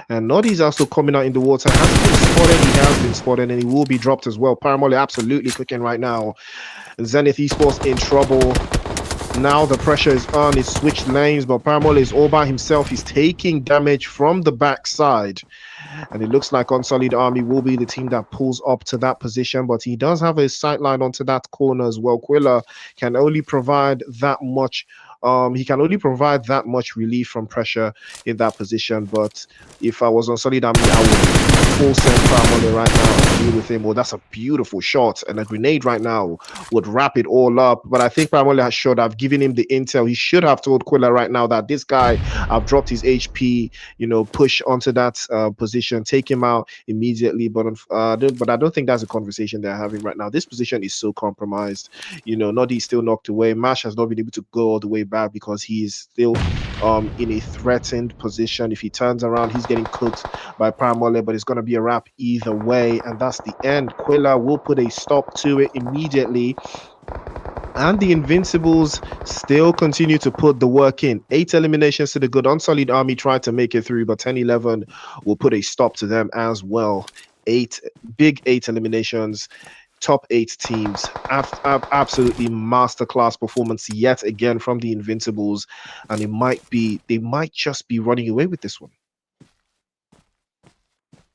And Noddy's also coming out in the water. He has been spotted, and he will be dropped as well. Paramole absolutely cooking right now. Zenith Esports in trouble. Now the pressure is on. He's switched lanes, but Paramole is all by himself. He's taking damage from the backside, and it looks like Unsullied Army will be the team that pulls up to that position, but he does have a sight line onto that corner as well. Quilla can only provide that much He can only provide that much relief from pressure in that position. But if I was on solid army, I would full send Paramole right now and deal with him. Well, that's a beautiful shot, and a grenade right now would wrap it all up. But I think Paramole should have given him the intel. He should have told Quilla right now that this guy, I've dropped his HP. Push onto that position, take him out immediately. But I don't think that's a conversation they're having right now. This position is so compromised. Noddy is still knocked away. Mash has not been able to go all the way back because he is still in a threatened position. If he turns around, he's getting cooked by Paramole, but it's going to be a wrap either way, and that's the end. Quilla will put a stop to it immediately. And the Invincibles still continue to put the work in. 8 eliminations to the good. Unsullied Army tried to make it through, but 10-11 will put a stop to them as well. 8 eliminations. Top 8 teams. Absolutely masterclass performance yet again from the Invincibles. And they might just be running away with this one.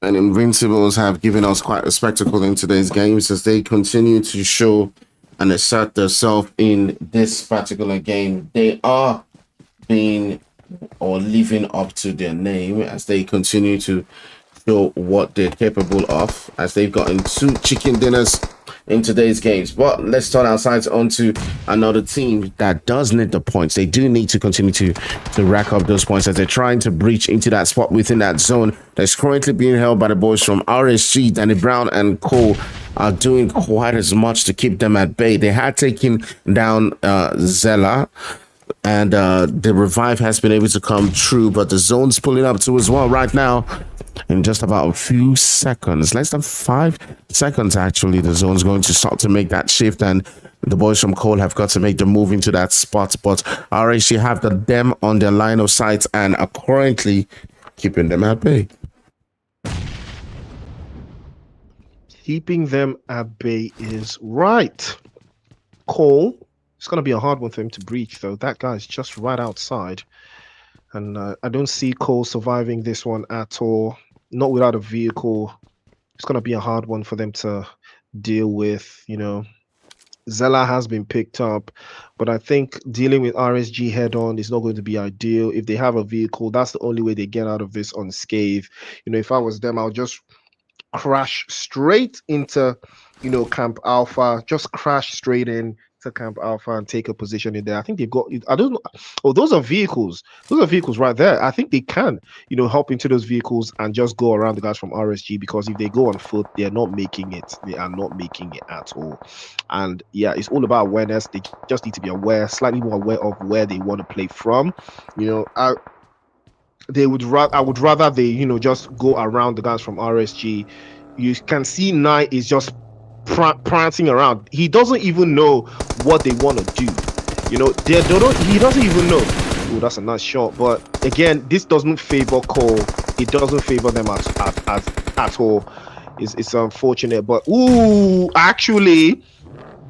And Invincibles have given us quite a spectacle in today's games as they continue to show and assert themselves in this particular game. They are being or living up to their name as they continue to show what they're capable of, as they've gotten 2 chicken dinners in today's games. But let's turn our sights onto another team that does need the points. They do need to continue to rack up those points as they're trying to breach into that spot within that zone that's currently being held by the boys from RSG. Danny Brown and Cole are doing quite as much to keep them at bay. They had taken down Zella, and the revive has been able to come true, but the zone's pulling up too as well right now. In just about a few seconds, less than 5 seconds actually, the zone's going to start to make that shift, and the boys from Cole have got to make the move into that spot. But RSG have them on their line of sight and are currently keeping them at bay. Keeping them at bay is right. Cole, it's going to be a hard one for him to breach, though. That guy's just right outside. And I don't see Cole surviving this one at all. Not without a vehicle. It's going to be a hard one for them to deal with. Zella has been picked up, but I think dealing with RSG head-on is not going to be ideal. If they have a vehicle, that's the only way they get out of this unscathed. If I was them, I'll just crash straight into, Camp Alpha. Just crash straight in to Camp Alpha and take a position in there. I think they've got, I don't know. Oh, those are vehicles. Those are vehicles right there. I think they can, hop into those vehicles and just go around the guys from RSG, because if they go on foot, they're not making it. They are not making it at all. And yeah, it's all about awareness. They just need to be aware, slightly more aware of where they want to play from. I would rather they, just go around the guys from RSG. You can see Nye is just prancing around. He doesn't even know what they want to do. He doesn't even know. Oh, that's a nice shot. But again, this doesn't favor Cole. It doesn't favor them at all. It's unfortunate. But actually,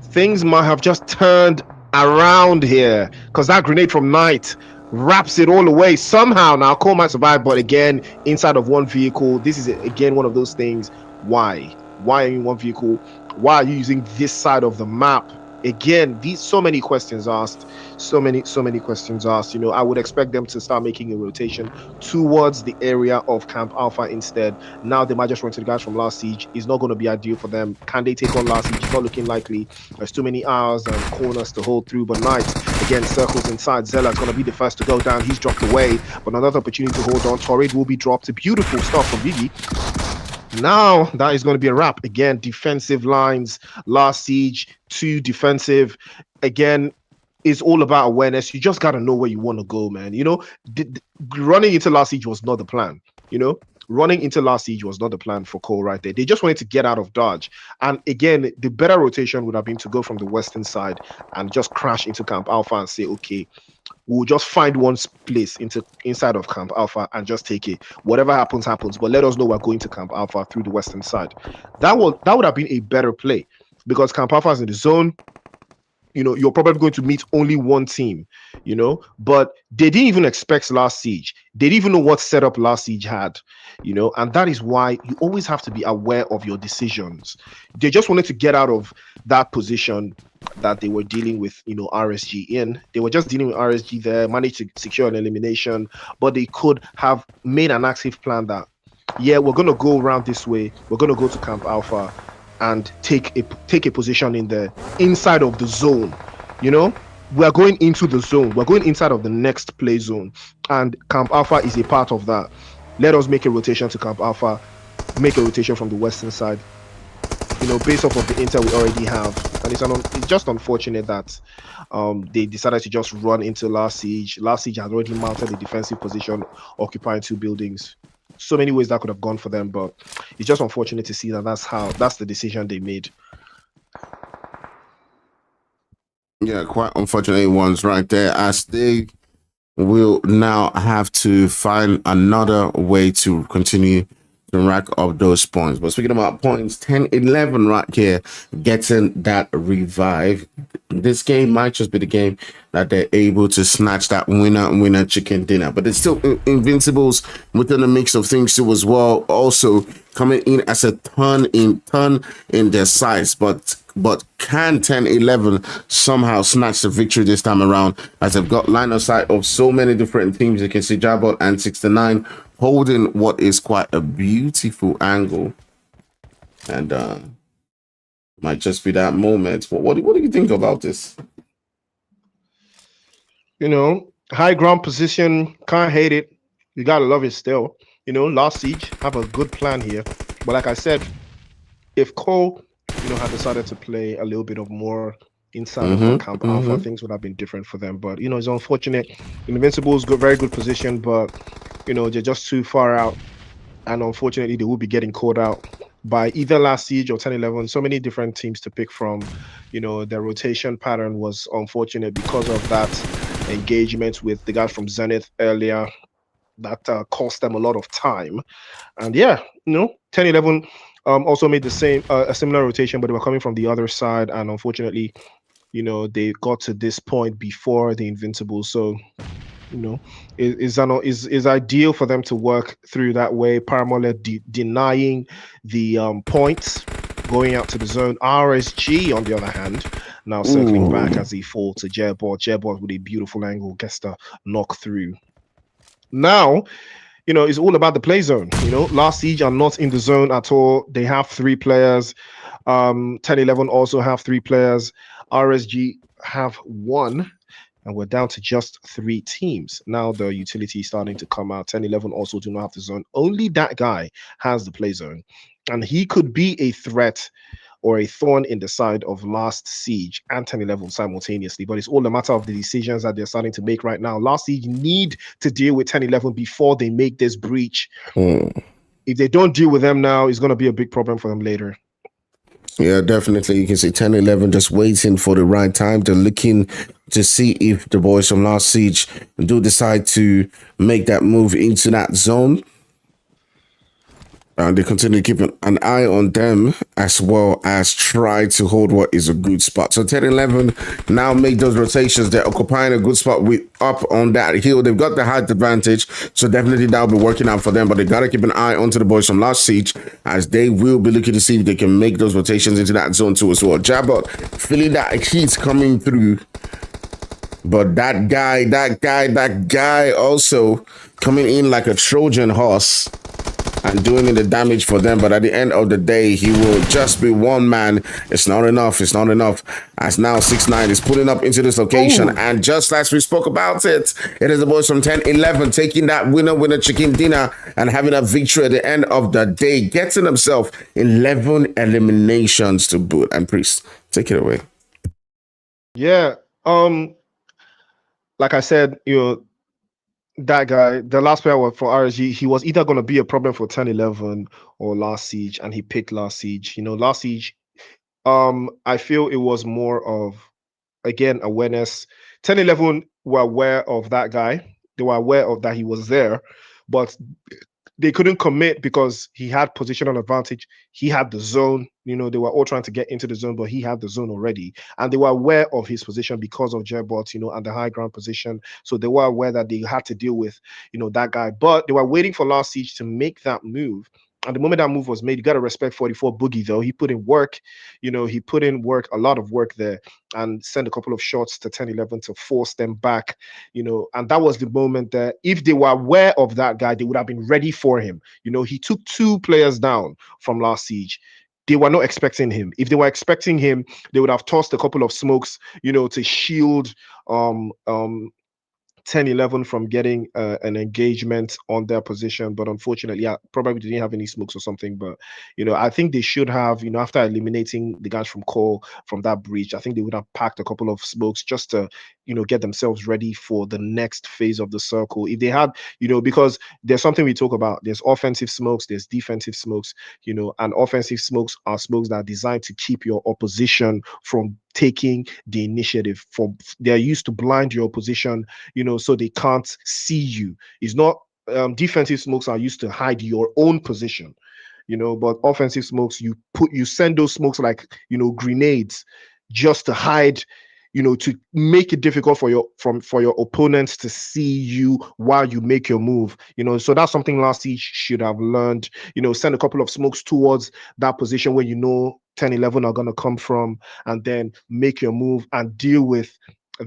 things might have just turned around here, because that grenade from Knight wraps it all away somehow. Now Cole might survive, but again, inside of one vehicle. This is again one of those things. Why are you in one vehicle? Why are you using this side of the map? Again, so many questions asked. So many questions asked. I would expect them to start making a rotation towards the area of Camp Alpha instead. Now they might just run to the guys from Last Siege. It's not going to be ideal for them. Can they take on Last Siege? It's not looking likely. There's too many hours and corners to hold through. But Knight, again, circles inside. Zella's going to be the first to go down. He's dropped away. But another opportunity to hold on. Torrid will be dropped. Beautiful stuff from Vivi. Now that is going to be a wrap. Again, defensive lines, Last Siege, 2 defensive. Again, it's all about awareness. You just got to know where you want to go, man. Running into Last Siege was not the plan. Running into Last Siege was not the plan for Cole right there. They just wanted to get out of dodge. And again, the better rotation would have been to go from the western side and just crash into Camp Alpha and say, okay, we'll just find one place inside of Camp Alpha and just take it. Whatever happens, but let us know we're going to Camp Alpha through the western side. That would have been a better play, because Camp Alpha is in the zone. You're probably going to meet only one team, but they didn't even expect Last Siege. They didn't even know what setup Last Siege had, and that is why you always have to be aware of your decisions. They just wanted to get out of that position that they were dealing with, RSG in. They were just dealing with RSG there, managed to secure an elimination, but they could have made an active plan that, yeah, we're gonna go around this way. We're gonna go to Camp Alpha and take a position in the inside of the zone. We are going into the zone. We're going inside of the next play zone, and Camp Alpha is a part of that. Let us make a rotation to Camp Alpha, make a rotation from the western side, based off of the intel we already have. And it's just unfortunate that they decided to just run into Last Siege. Last Siege had already mounted a defensive position, occupying 2 buildings. So many ways that could have gone for them, but it's just unfortunate to see that that's the decision they made. Yeah, quite unfortunate ones right there, as they will now have to find another way to continue to rack up those points. But speaking about points, 10-11 right here, getting that revive. This game might just be the game that they're able to snatch that winner chicken dinner. But it's still Invincibles within the mix of things too as well. Also coming in as a turn in their size, but can 10-11 somehow snatch the victory this time around, as they've got line of sight of so many different teams. You can see Jabot and 69 holding what is quite a beautiful angle, and might just be that moment. What do you think about this? High ground position, can't hate it. You gotta love it still. Last Siege have a good plan here, but like I said, if Cole had decided to play a little bit of more inside of the Camp Alpha, things would have been different for them. But it's unfortunate. Invincibles got very good position, but they're just too far out, and unfortunately they will be getting caught out by either Last Siege or 10-11. So many different teams to pick from. Their rotation pattern was unfortunate because of that engagement with the guys from Zenith earlier that cost them a lot of time. And yeah, 10-11 also made the same a similar rotation, but they were coming from the other side, and unfortunately they got to this point before the Invincibles. So is ideal for them to work through that way. Paramount denying the points, going out to the zone. RSG, on the other hand, now circling back as he falls to Jairbot. Jairbot with a beautiful angle gets the knock through. Now, it's all about the play zone. Last Siege are not in the zone at all. They have 3 players. 10-11 also have 3 players. RSG have 1. And we're down to just 3 teams. Now the utility is starting to come out. 10-11 also do not have the zone. Only that guy has the play zone. And he could be a threat or a thorn in the side of Last Siege and 10-11 simultaneously. But it's all a matter of the decisions that they're starting to make right now. Last Siege need to deal with 10-11 before they make this breach. If they don't deal with them now, it's going to be a big problem for them later. Yeah, definitely. You can see 10-11 just waiting for the right time. They're looking to see if the boys from Last Siege do decide to make that move into that zone. They continue to keep an eye on them, as well as try to hold what is a good spot. So 10-11 now make those rotations. They're occupying a good spot up on that hill. They've got the height advantage, so definitely that'll be working out for them. But they got to keep an eye onto the boys from Last Siege, as they will be looking to see if they can make those rotations into that zone too as well. Jabot feeling that heat coming through. But that guy also coming in like a Trojan horse and doing the damage for them. But at the end of the day, he will just be one man. It's not enough. As now 6ix9ine is pulling up into this location. And just as we spoke about it is the boys from 10-11 taking that winner chicken dinner and having a victory at the end of the day, getting himself 11 eliminations to boot. And Priest, take it away. Yeah. Like I said, that guy, the last player for RSG, he was either going to be a problem for 10-11 or Last Siege, and he picked Last Siege. Last Siege, I feel it was more of, again, awareness. 10-11 were aware of that guy. They were aware of that he was there, but they couldn't commit because he had positional advantage. He had the zone. They were all trying to get into the zone, but he had the zone already. And they were aware of his position because of Jairbot, and the high ground position. So they were aware that they had to deal with, that guy. But they were waiting for Last Siege to make that move. And the moment that move was made, you got to respect 44 Boogie, though. He put in work, he put in work, a lot of work there, and sent a couple of shots to 10-11 to force them back, and that was the moment that if they were aware of that guy, they would have been ready for him. He took 2 players down from last siege. They were not expecting him. If they were expecting him, they would have tossed a couple of smokes, to shield 10-11 from getting an engagement on their position, but unfortunately, probably didn't have any smokes or something. But I think they should have, after eliminating the guys from Cole from that breach, I think they would have packed a couple of smokes just to get themselves ready for the next phase of the circle. If they had, because there's something we talk about. There's offensive smokes, there's defensive smokes, and offensive smokes are smokes that are designed to keep your opposition from taking the initiative. They're used to blind your opposition, so they can't see you. It's not defensive smokes are used to hide your own position, but offensive smokes, you send those smokes like grenades just to hide, to make it difficult for your opponents to see you while you make your move. So that's something last siege should have learned. Send a couple of smokes towards that position where 10-11 are going to come from, and then make your move and deal with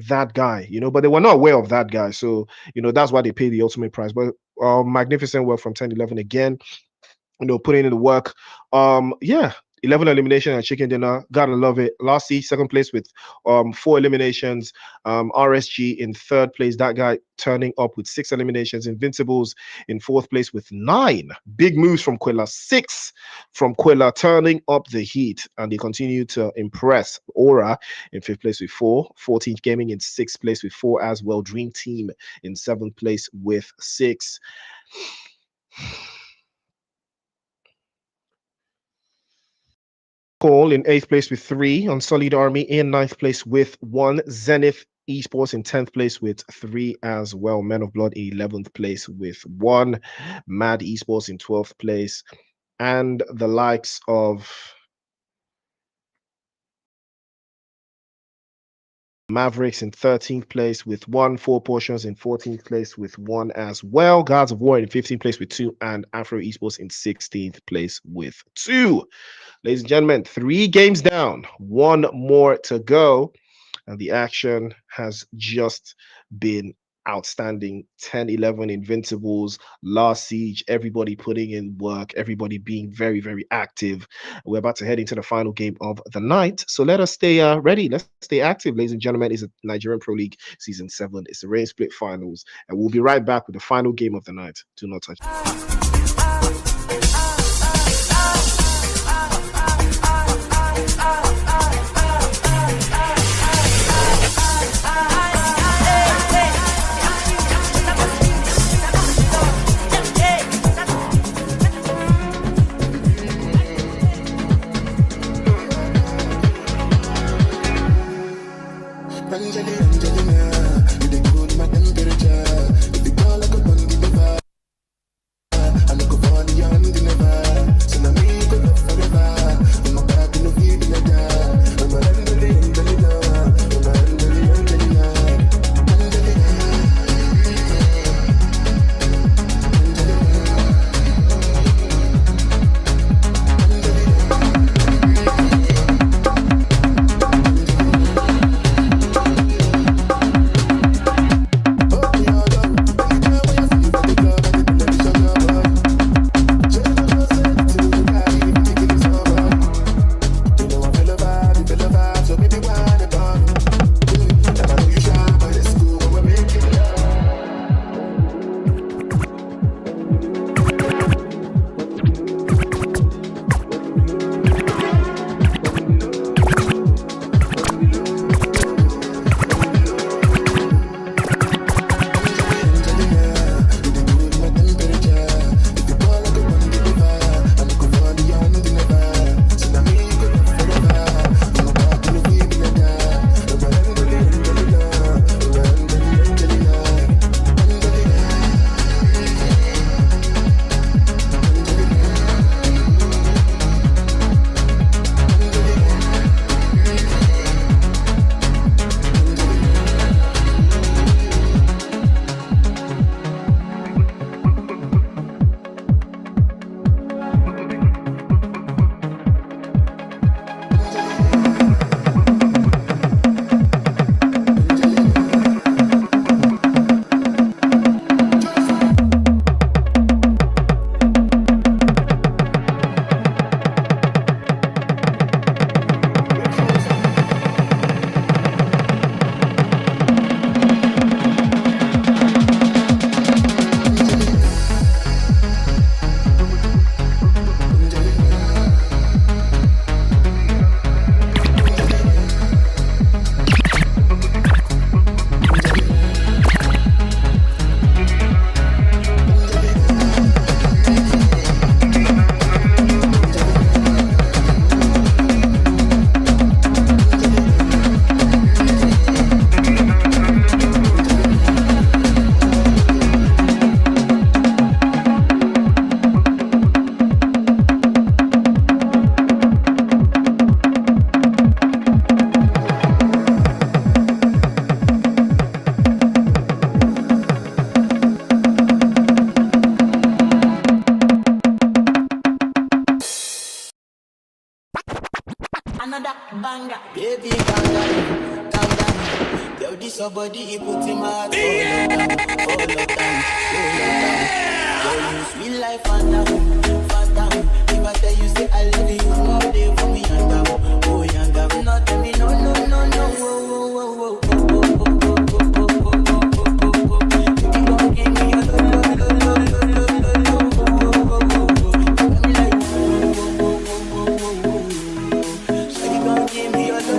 that guy, but they were not aware of that guy. So, that's why they pay the ultimate price. But magnificent work from 10-11 again, putting in the work. 11 elimination and chicken dinner. Gotta love it. Last siege, second place with 4 eliminations. RSG in third place. That guy turning up with 6 eliminations. Invincibles in fourth place with 9. Big moves from Quilla. 6 from Quilla, turning up the heat. And they continue to impress. Aura in 5th place with 4. 14th Gaming in 6th place with 4 as well. Dream Team in 7th place with 6. Call in 8th place with 3, on Solid Army in 9th place with 1, Zenith Esports in 10th place with 3 as well, Men of Blood in 11th place with 1, Mad Esports in 12th place, and the likes of Mavericks in 13th place with 1, 4 Portions in 14th place with 1 as well, Gods of War in 15th place with 2, and Afro Esports in 16th place with 2. Ladies and gentlemen, 3 games down, 1 more to go, and the action has just been outstanding. 10-11 Invincibles, last siege, everybody putting in work, everybody being very, very active. We're about to head into the final game of the night, so let us stay ready. Let's stay active, ladies and gentlemen. It's a Nigerian Pro League Season 7. It's the Rain Split Finals, and we'll be right back with the final game of the night. Do not touch it. body, he put him out. Fall of time. Girl, you sweet life, phantom. If I tell you, say I love you, all day for me, yanga. Oh, yanga. Not tell me, no. Whoa. You gon' give me your So you gon' give me your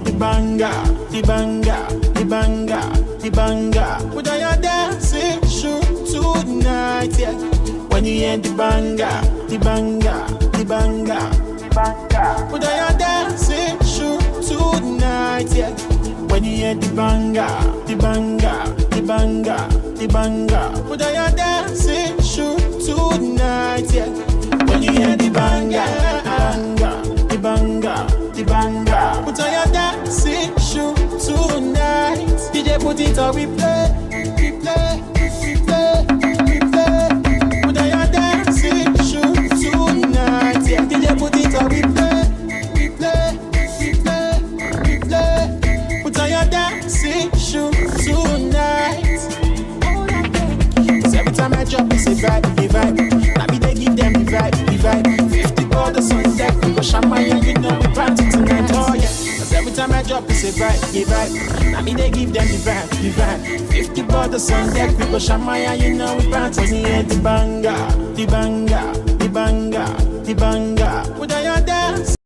The banger, the banger, the banger, the banger. Put on your dancing shoe tonight, yeah. When you hear the banger, the banger, the banger, the banger. Put on your dancing shoe tonight, yeah. When you hear the banger, the banger, the banger, the banger. Put on your dancing shoe tonight, yeah. When you hear the banger, the banger, the banger. Put on your dancing shoe tonight. DJ put it on replay, replay, replay, replay. Put on your dancing shoe tonight. Yeah, DJ put it on replay, replay, replay, replay. Put on your dancing shoe tonight. So every time I drop, it's a vibe, a vibe. Now me they give them the vibe, the vibe. 50 bottles on deck, we go champagne, you know we party tonight. Oh yeah. Every time I drop, it's a vibe, a vibe. Now me they give them the vibe, the vibe. 50 bottles on deck, we go champagne, you know we party. When you hear the banger, the banger, the banger, the banger. Put on your dance.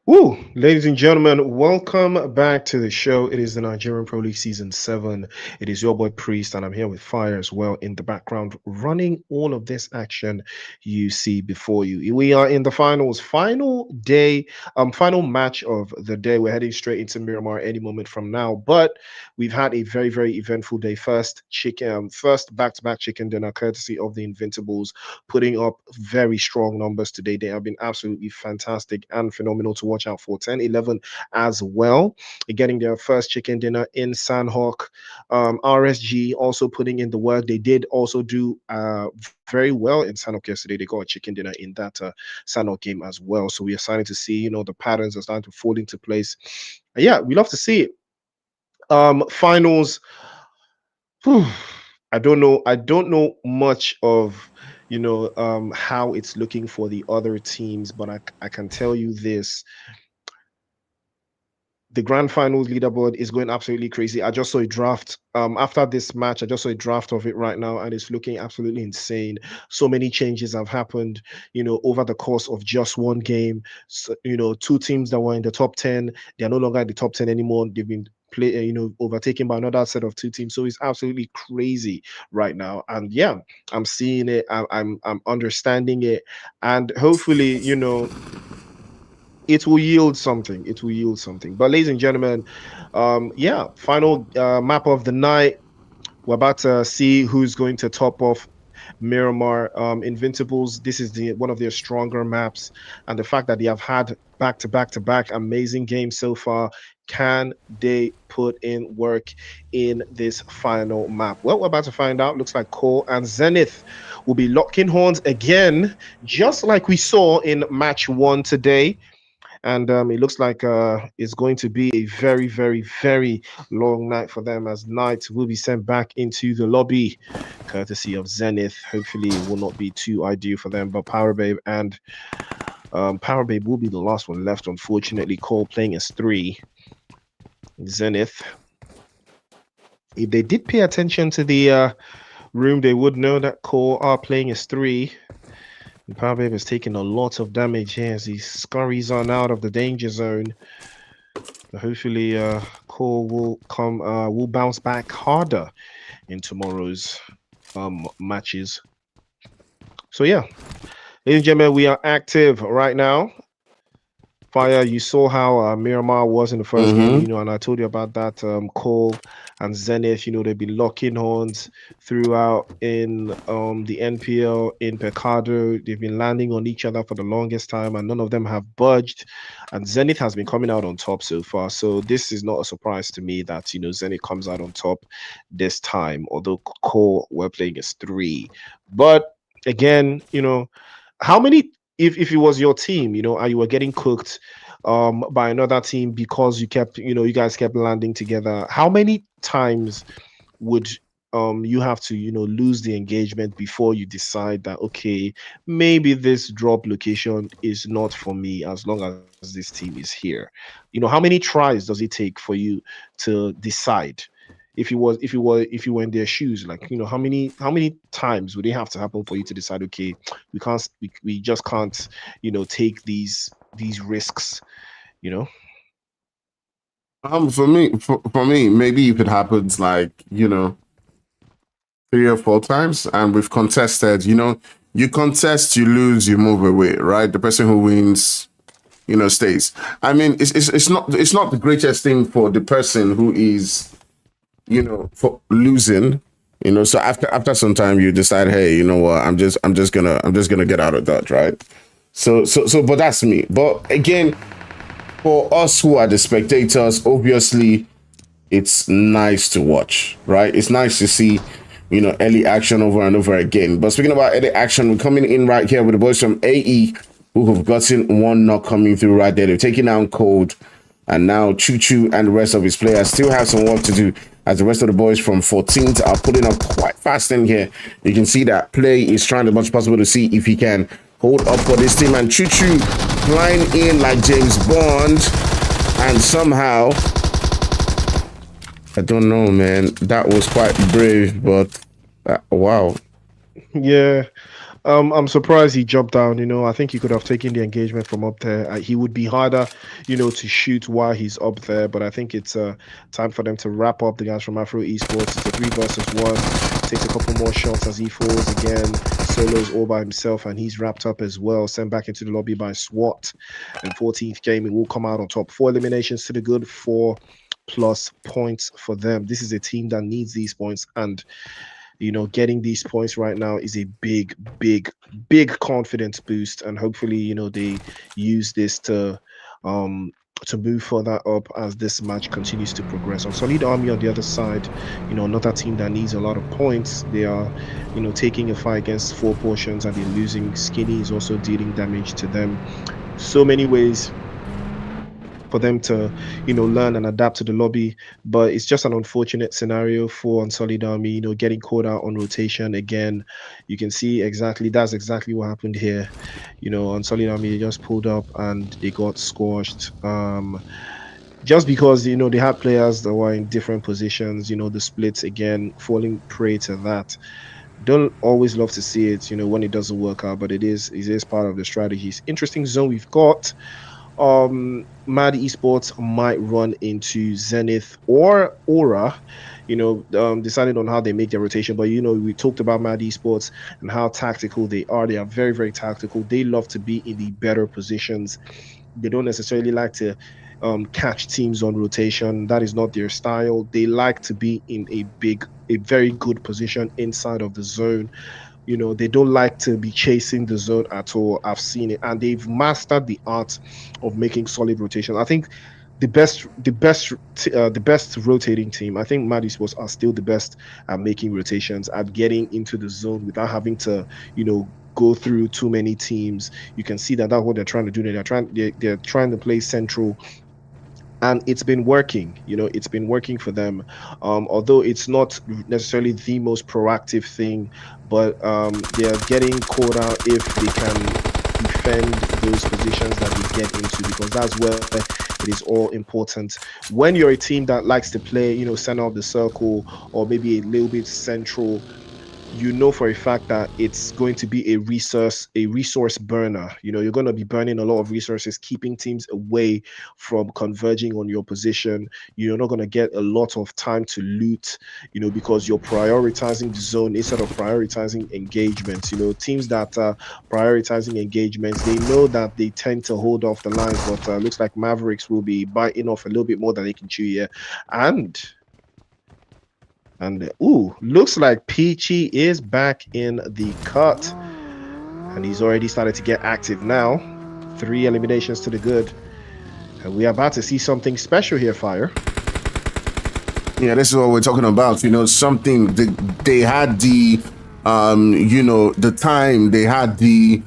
Woo! Ladies and gentlemen, welcome back to the show. It is the Nigerian Pro League Season 7. It is your boy Priest, and I'm here with Fire as well in the background, running all of this action you see before you. We are in the finals, final day, final match of the day. We're heading straight into Miramar any moment from now, but we've had a very, very eventful day. First back-to-back chicken dinner, courtesy of the Invincibles, putting up very strong numbers today. They have been absolutely fantastic and phenomenal to watch out for. 10-11 as well, getting their first chicken dinner in Sanhok. RSG also putting in the work. They did also do very well in Sanhok yesterday. They got a chicken dinner in that Sanhok game as well. So we are starting to see, the patterns are starting to fall into place. Yeah, we love to see it. Finals. I don't know much of how it's looking for the other teams, but I can tell you this. The grand finals leaderboard is going absolutely crazy. I just saw a draft after this match. I just saw a draft of it right now, and it's looking absolutely insane. So many changes have happened, over the course of just one game. So, two teams that were in the top 10, they're no longer in the top 10 anymore. They've been overtaken by another set of two teams. So it's absolutely crazy right now. And yeah, I'm seeing it. I'm understanding it, and hopefully, it will yield something. It will yield something. But ladies and gentlemen, yeah, final map of the night. We're about to see who's going to top off Miramar. Invincibles, this is one of their stronger maps, and the fact that they have had back-to-back amazing games so far, can they put in work in this final map? Well, we're about to find out. Looks like Core and Zenith will be locking horns again, just like we saw in match 1 today. And it looks like it's going to be a very, very, very long night for them, as Knight will be sent back into the lobby, courtesy of Zenith. Hopefully, it will not be too ideal for them. But Power Babe and Power Babe will be the last one left, unfortunately. Cole playing as 3. Zenith. If they did pay attention to the room, they would know that Cole are playing as 3. And Power Babe is taking a lot of damage here as he scurries on out of the danger zone. But hopefully, Cole will bounce back harder in tomorrow's matches. So yeah, ladies and gentlemen, we are active right now. Fire, you saw how Miramar was in the 1st game, you know, and I told you about that. Cole and Zenith, you know, they've been locking horns throughout in the NPL, in Pecado. They've been landing on each other for the longest time, and none of them have budged. And Zenith has been coming out on top so far. So this is not a surprise to me that, you know, Zenith comes out on top this time, although Cole were playing as 3. But again, you know, how many, if it was your team, you know, and you were getting cooked by another team because you kept, you know, you guys kept landing together, how many times would you have to, you know, lose the engagement before you decide that, okay, maybe this drop location is not for me as long as this team is here? You know, how many tries does it take for you to decide? If you were in their shoes, like, you know, how many times would it have to happen for you to decide, okay, we just can't, you know, take these risks, you know? For me, maybe if it happens like, you know, 3 or 4 times and we've contested, you know, you contest, you lose, you move away, right? The person who wins, you know, stays. I mean, it's not the greatest thing for the person who is, you know, for losing, you know. So after some time you decide, hey, you know what, I'm just gonna get out of that, right? So but that's me. But again, for us who are the spectators, obviously it's nice to watch, right? It's nice to see, you know, early action over and over again. But speaking about early action, we're coming in right here with the boys from AE who have gotten one knock coming through right there. They're taking down Cold, and now Choo Choo and the rest of his players still have some work to do, as the rest of the boys from 14th are putting up quite fast in here. You can see that Play is trying as much as possible to see if he can hold up for this team, and Choo Choo flying in like James Bond, and somehow, I don't know, man, that was quite brave, but wow. Yeah. I'm surprised he jumped down. You know, I think he could have taken the engagement from up there. He would be harder, you know, to shoot while he's up there. But I think it's time for them to wrap up. The guys from Afro Esports. It's a 3 versus 1. Takes a couple more shots as he falls again. Solo's all by himself, and he's wrapped up as well. Sent back into the lobby by SWAT. And 14th game, it will come out on top. 4 eliminations to the good. 4+ points for them. This is a team that needs these points, and you know, getting these points right now is a big confidence boost, and hopefully, you know, they use this to move further up as this match continues to progress. On Solid Army on the other side, you know, another team that needs a lot of points. They are, you know, taking a fight against 4 portions, and they're losing. Skinny is also dealing damage to them. So many ways for them to, you know, learn and adapt to the lobby, but it's just an unfortunate scenario for Unsolid Army, you know, getting caught out on rotation again. You can see that's exactly what happened here. You know, Unsolid Army just pulled up and they got squashed. Just because, you know, they had players that were in different positions, you know, the splits again, falling prey to that. Don't always love to see it, you know, when it doesn't work out, but it is part of the strategies. Interesting zone we've got. Mad Esports might run into Zenith or Aura, you know, deciding on how they make their rotation. But, you know, we talked about Mad Esports and how tactical they are. They are very, very tactical. They love to be in the better positions. They don't necessarily like to catch teams on rotation. That is not their style. They like to be in a very good position inside of the zone. You know, they don't like to be chasing the zone at all. I've seen it, and they've mastered the art of making solid rotation. I think the best rotating team, I think Mad Esports are still the best at making rotations, at getting into the zone without having to, you know, go through too many teams. You can see that's what they're trying to do. They're trying to play central, and it's been working. You know, it's been working for them, although it's not necessarily the most proactive thing, but they're getting caught out if they can, defend those positions that they get into, because that's where it is all important. When you're a team that likes to play, center of the circle or maybe a little bit central, you know for a fact that it's going to be a resource burner. You're going to be burning a lot of resources, keeping teams away from converging on your position. You're not going to get a lot of time to loot, because you're prioritizing the zone instead of prioritizing engagements. Teams that are prioritizing engagements, they know that they tend to hold off the lines, but looks like Mavericks will be biting off a little bit more than they can chew here. And looks like Peachy is back in the cut. And he's already started to get active now. 3 eliminations to the good. And we are about to see something special here, Fire. Yeah, this is what we're talking about. Something they had the the time, they had the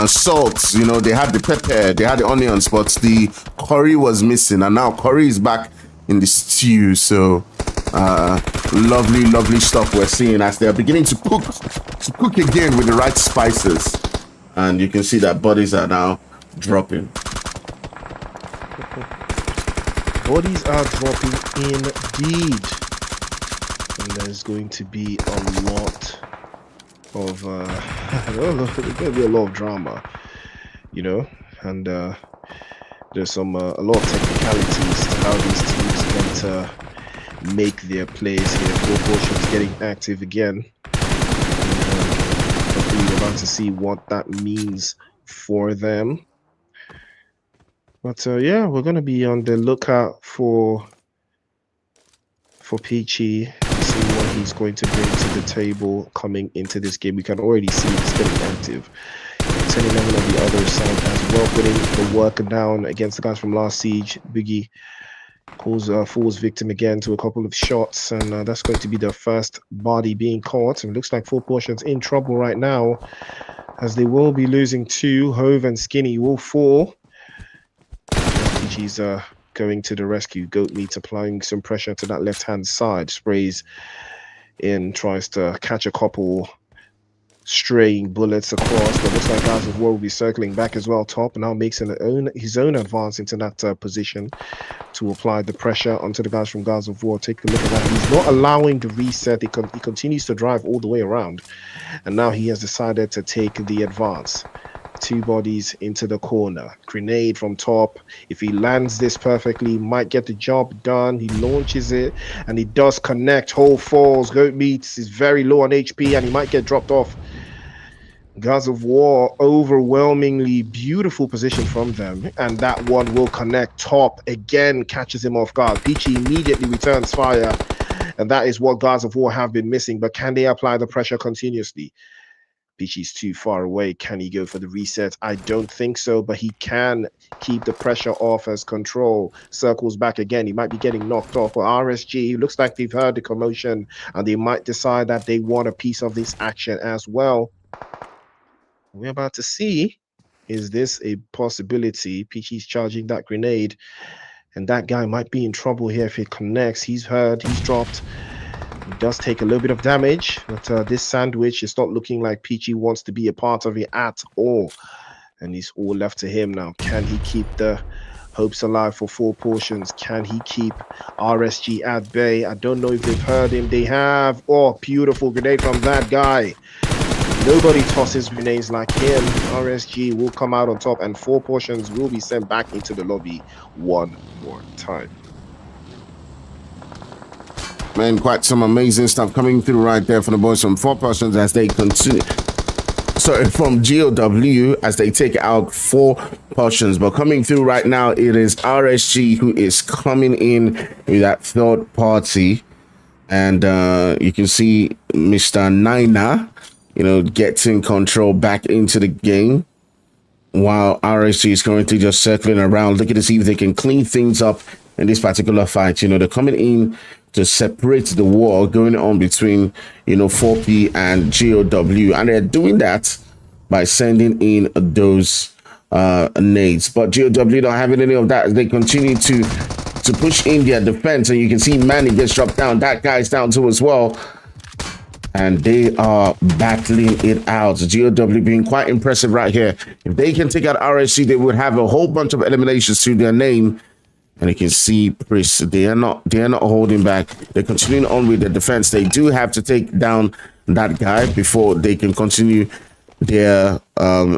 salts, they had the pepper, they had the onions, but the curry was missing, and now curry is back in the stew. So lovely stuff we're seeing as they're beginning to cook again with the right spices, and you can see that bodies are now dropping. Bodies are dropping indeed, and there's going to be a lot of I don't know, there's going to be a lot of drama, and there's a lot of technicalities to how these teams are going to make their plays here. 4 Portions getting active again. Hopefully we're about to see what that means for them. But yeah, we're going to be on the lookout for Peachy to see what he's going to bring to the table coming into this game. We can already see he's getting active. 10-11 on the other side as well, putting the work down against the guys from last siege. Biggie falls victim again to a couple of shots, and that's going to be the first body being caught. And it looks like 4 Portions in trouble right now, as they will be losing 2. Hove and Skinny will fall. PG's going to the rescue. Goat Meat applying some pressure to that left-hand side. Sprays in, tries to catch a couple straying bullets across, but looks like Guys of War will be circling back as well. Top now makes his own advance into that position to apply the pressure onto the guys from Guys of War. Take a look at that. He's not allowing the reset. He continues to drive all the way around, and now he has decided to take the advance. 2 bodies into the corner. Grenade from top. If he lands this perfectly, might get the job done. He launches it, and he does connect. Hole falls. Goat Meats is very low on HP, and he might get dropped off. Guys of War, overwhelmingly beautiful position from them, and that one will connect. Top again catches him off guard. Peachy immediately returns fire, and that is what Guys of War have been missing. But can they apply the pressure continuously? Peachy's too far away. Can he go for the reset? I don't think so, but he can keep the pressure off as Control circles back again. He might be getting knocked off, but RSG looks like they've heard the commotion, and they might decide that they want a piece of this action as well. We're about to see, is this a possibility? Peachy's charging that grenade, and that guy might be in trouble here if it connects. He's hurt, he's dropped. He does take a little bit of damage, but this sandwich is not looking like Peachy wants to be a part of it at all. And it's all left to him now. Can he keep the hopes alive for 4 Portions? Can he keep RSG at bay? I don't know if they've heard him. They have. Oh, beautiful grenade from that guy. Nobody tosses grenades like him. RSG will come out on top, and 4 Portions will be sent back into the lobby one more time. Man, quite some amazing stuff coming through right there from the boys from 4 Portions as they continue. Sorry, from GOW as they take out 4 Portions. But coming through right now, it is RSG who is coming in with that 3rd party. And you can see Mr. Nina, getting Control back into the game, while RSG is currently just circling around, looking to see if they can clean things up in this particular fight. They're coming in to separate the war going on between 4P and GOW, and they're doing that by sending in those nades. But GOW don't have any of that as they continue to push in their defense, and you can see Manny gets dropped down. That guy's down too as well, and they are battling it out. GOW being quite impressive right here. If they can take out RSG, they would have a whole bunch of eliminations to their name. And you can see Priest, they are not holding back. They're continuing on with the defense. They do have to take down that guy before they can continue their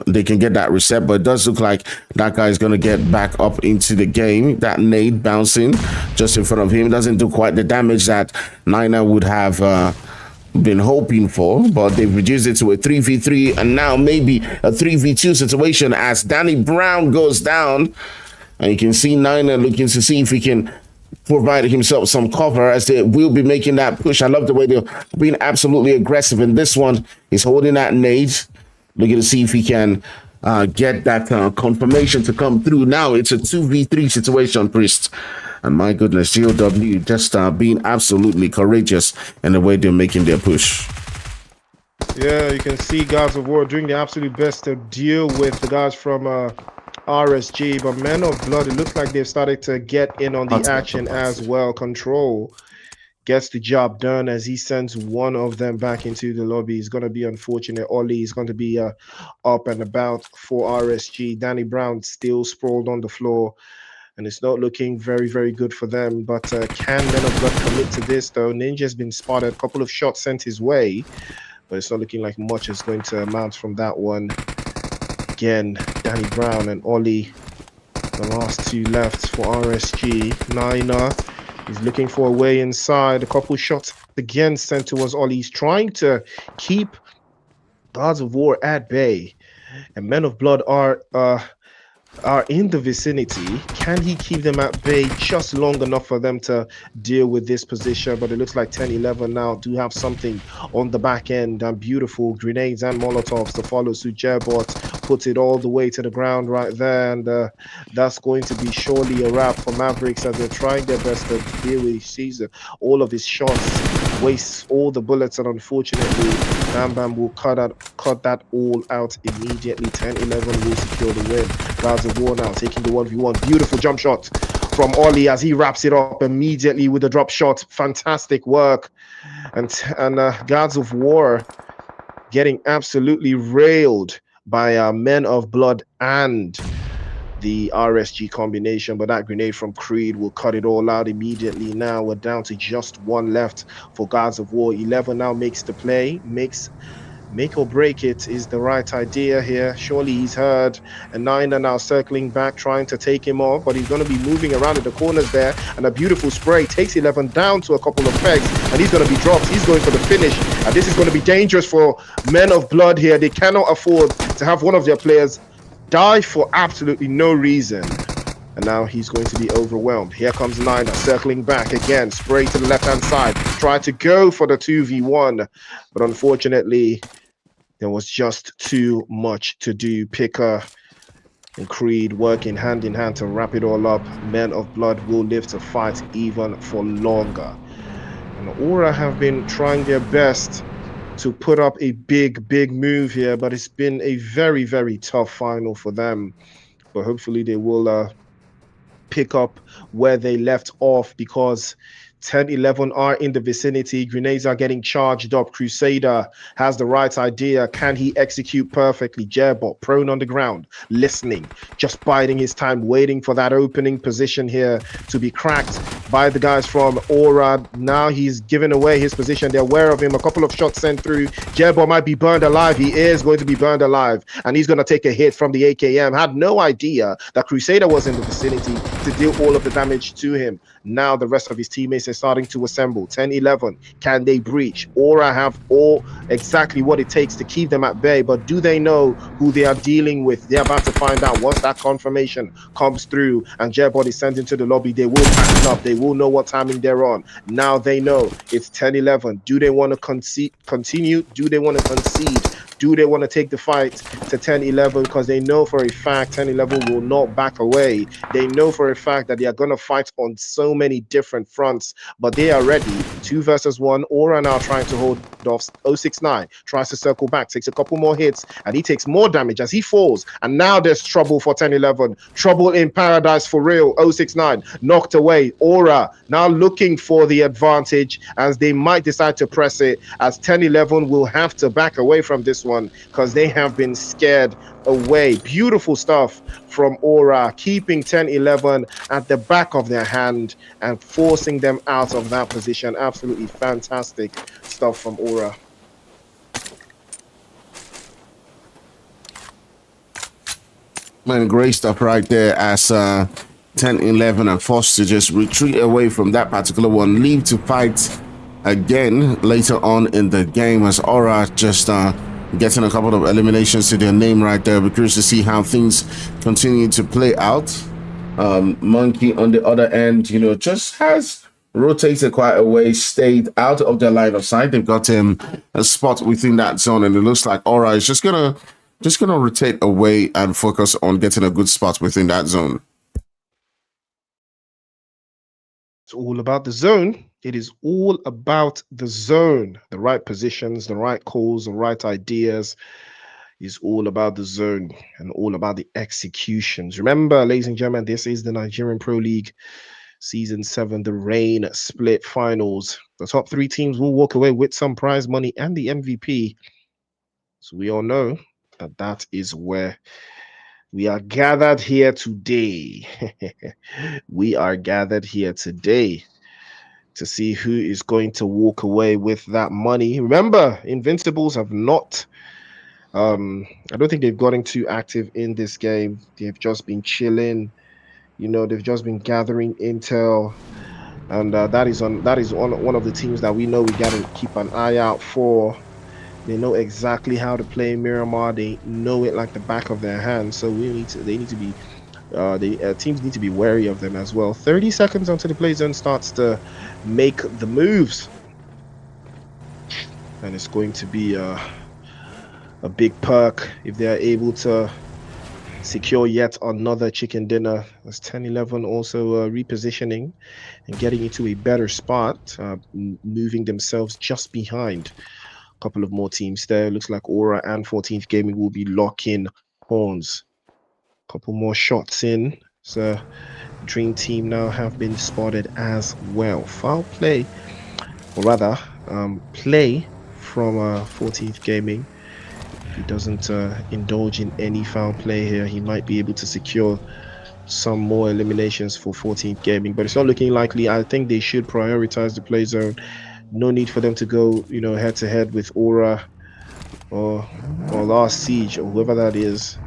they can get that reset. But it does look like that guy is going to get back up into the game. That nade bouncing just in front of him doesn't do quite the damage that Nina would have been hoping for, but they've reduced it to a 3v3 and now maybe a 3v2 situation as Danny Brown goes down. And you can see Nina looking to see if he can provide himself some cover as they will be making that push. I love the way they're being absolutely aggressive in this one. He's holding that nade, looking to see if he can get that confirmation to come through. Now it's a 2v3 situation, Priest. And my goodness, GOW just being absolutely courageous in the way they're making their push. Yeah, you can see Gods of War doing the absolute best to deal with the guys from RSG, but Men of Blood, it looks like they've started to get in on the action as well. Control gets the job done as he sends one of them back into the lobby. It's going to be unfortunate. Oli is going to be up and about for RSG. Danny Brown still sprawled on the floor, and it's not looking very, very good for them. But can Men of Blood commit to this, though? Ninja's been spotted. A couple of shots sent his way, but it's not looking like much is going to amount from that one. Again, Danny Brown and Oli, the last two left for RSG. Nina is looking for a way inside. A couple shots again sent towards Oli. He's trying to keep Gods of War at bay. And Men of Blood are in the vicinity. Can he keep them at bay just long enough for them to deal with this position? But it looks like 10-11 now do have something on the back end, and beautiful grenades and molotovs to follow suit. Jerbot puts it all the way to the ground right there, and that's going to be surely a wrap for Mavericks as they're trying their best to deal with Caesar. All of his shots wastes all the bullets, and unfortunately Bam Bam will cut that all out immediately. 10-11 will secure the win. Gods of War now taking the 1v1. Beautiful jump shot from Oli as he wraps it up immediately with a drop shot. Fantastic work. And Gods of War getting absolutely railed by Men of Blood and the RSG combination, but that grenade from Creed will cut it all out immediately. Now we're down to just one left for Gods of War. 11 now makes the play. Make or break it is the right idea here. Surely he's heard. And Nina now circling back, trying to take him off, but he's going to be moving around in the corners there. And a beautiful spray takes 11 down to a couple of pegs, and he's going to be dropped. He's going for the finish, and this is going to be dangerous for Men of Blood here. They cannot afford to have one of their players die for absolutely no reason. And now he's going to be overwhelmed. Here comes Nina circling back again. Spray to the left-hand side. Try to go for the 2v1, but unfortunately there was just too much to do. Picker and Creed working hand in hand to wrap it all up. Men of Blood will live to fight even for longer. And Aura have been trying their best to put up a big move here, but it's been a very, very tough final for them. But hopefully they will pick up where they left off, because 10-11 are in the vicinity. Grenades are getting charged up. Crusader has the right idea. Can he execute perfectly? Jerbot prone on the ground, listening, just biding his time, waiting for that opening position here to be cracked by the guys from Aura. Now he's giving away his position. They're aware of him. A couple of shots sent through. Jerbot might be burned alive. He is going to be burned alive, and he's going to take a hit from the AKM. Had no idea that Crusader was in the vicinity to deal all of the damage to him. Now the rest of his teammates are starting to assemble. 10-11, can they breach? Aura have all exactly what it takes to keep them at bay, but do they know who they are dealing with? They're about to find out once that confirmation comes through and Jerbot is sent into the lobby. They will pattern up. They will know what timing they're on. Now they know it's 10-11. Do they want to continue? Do they want to concede? Do they want to take the fight to 10-11? Because they know for a fact 10-11 will not back away. They know for a fact that they are going to fight on so many different fronts, but they are ready. 2 versus 1. Aura now trying to hold off. 069 tries to circle back, takes a couple more hits, and he takes more damage as he falls. And now there's trouble for 10-11. Trouble in paradise for real. 069 knocked away. Aura now looking for the advantage as they might decide to press it, as 10-11 will have to back away from this one because they have been scared away. Beautiful stuff from Aura, keeping 10-11 at the back of their hand and forcing them out of that position. Absolutely fantastic stuff from Aura. Man, great stuff right there as 10-11 are forced to just retreat away from that particular one, leave to fight again later on in the game, as Aura just getting a couple of eliminations to their name right there. We're curious to see how things continue to play out. Monkey on the other end, you know, just has rotated quite a way, stayed out of their line of sight. They've got him a spot within that zone, and it looks like Aura is just gonna rotate away and focus on getting a good spot within that zone. It's all about the zone. It is all about the zone. The right positions, the right calls, the right ideas is all about the zone and all about the executions. Remember, ladies and gentlemen, this is the Nigerian Pro League Season 7, the Rain Split Finals. The top 3 teams will walk away with some prize money and the MVP. So we all know that that is where we are gathered here today. We are gathered here today to see who is going to walk away with that money. Remember, Invincibles have not, I don't think they've gotten too active in this game. They've just been chilling. You know, they've just been gathering intel. And that is one of the teams that we know we got to keep an eye out for. They know exactly how to play Miramar. They know it like the back of their hand. So teams need to be wary of them as well. 30 seconds until the play zone starts to make the moves, and it's going to be a big perk if they are able to secure yet another chicken dinner. As 10-11 also repositioning and getting into a better spot, moving themselves just behind a couple of more teams there. Looks like Aura and 14th Gaming will be locking horns. Couple more shots in. So Dream Team now have been spotted as well. Foul play, or rather play from 14th Gaming. If he doesn't indulge in any foul play here, he might be able to secure some more eliminations for 14th Gaming, but it's not looking likely. I think they should prioritize the play zone. No need for them to go, you know, head to head with Aura or Last Siege or whoever that is.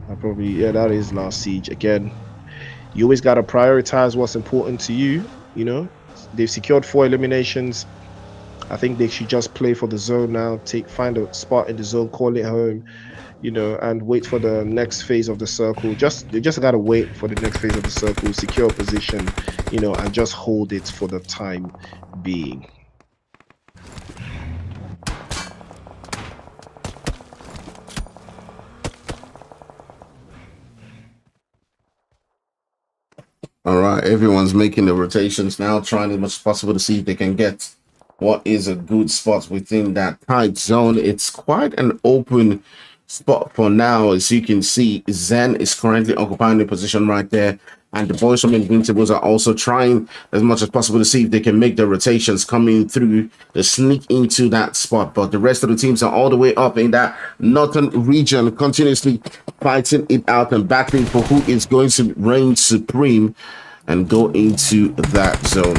That is Last Siege. Again, you always got to prioritize what's important to you. You know, they've secured 4 eliminations. I think they should just play for the zone now. Find a spot in the zone, call it home, you know, and wait for the next phase of the circle. They just got to wait for the next phase of the circle, secure a position, you know, and just hold it for the time being. All right, everyone's making the rotations now, trying as much as possible to see if they can get what is a good spot within that tight zone. It's quite an open spot for now. As you can see, Zen is currently occupying the position right there, and the boys from Invincibles are also trying as much as possible to see if they can make the rotations coming through to sneak into that spot. But the rest of the teams are all the way up in that northern region, continuously fighting it out and battling for who is going to reign supreme and go into that zone.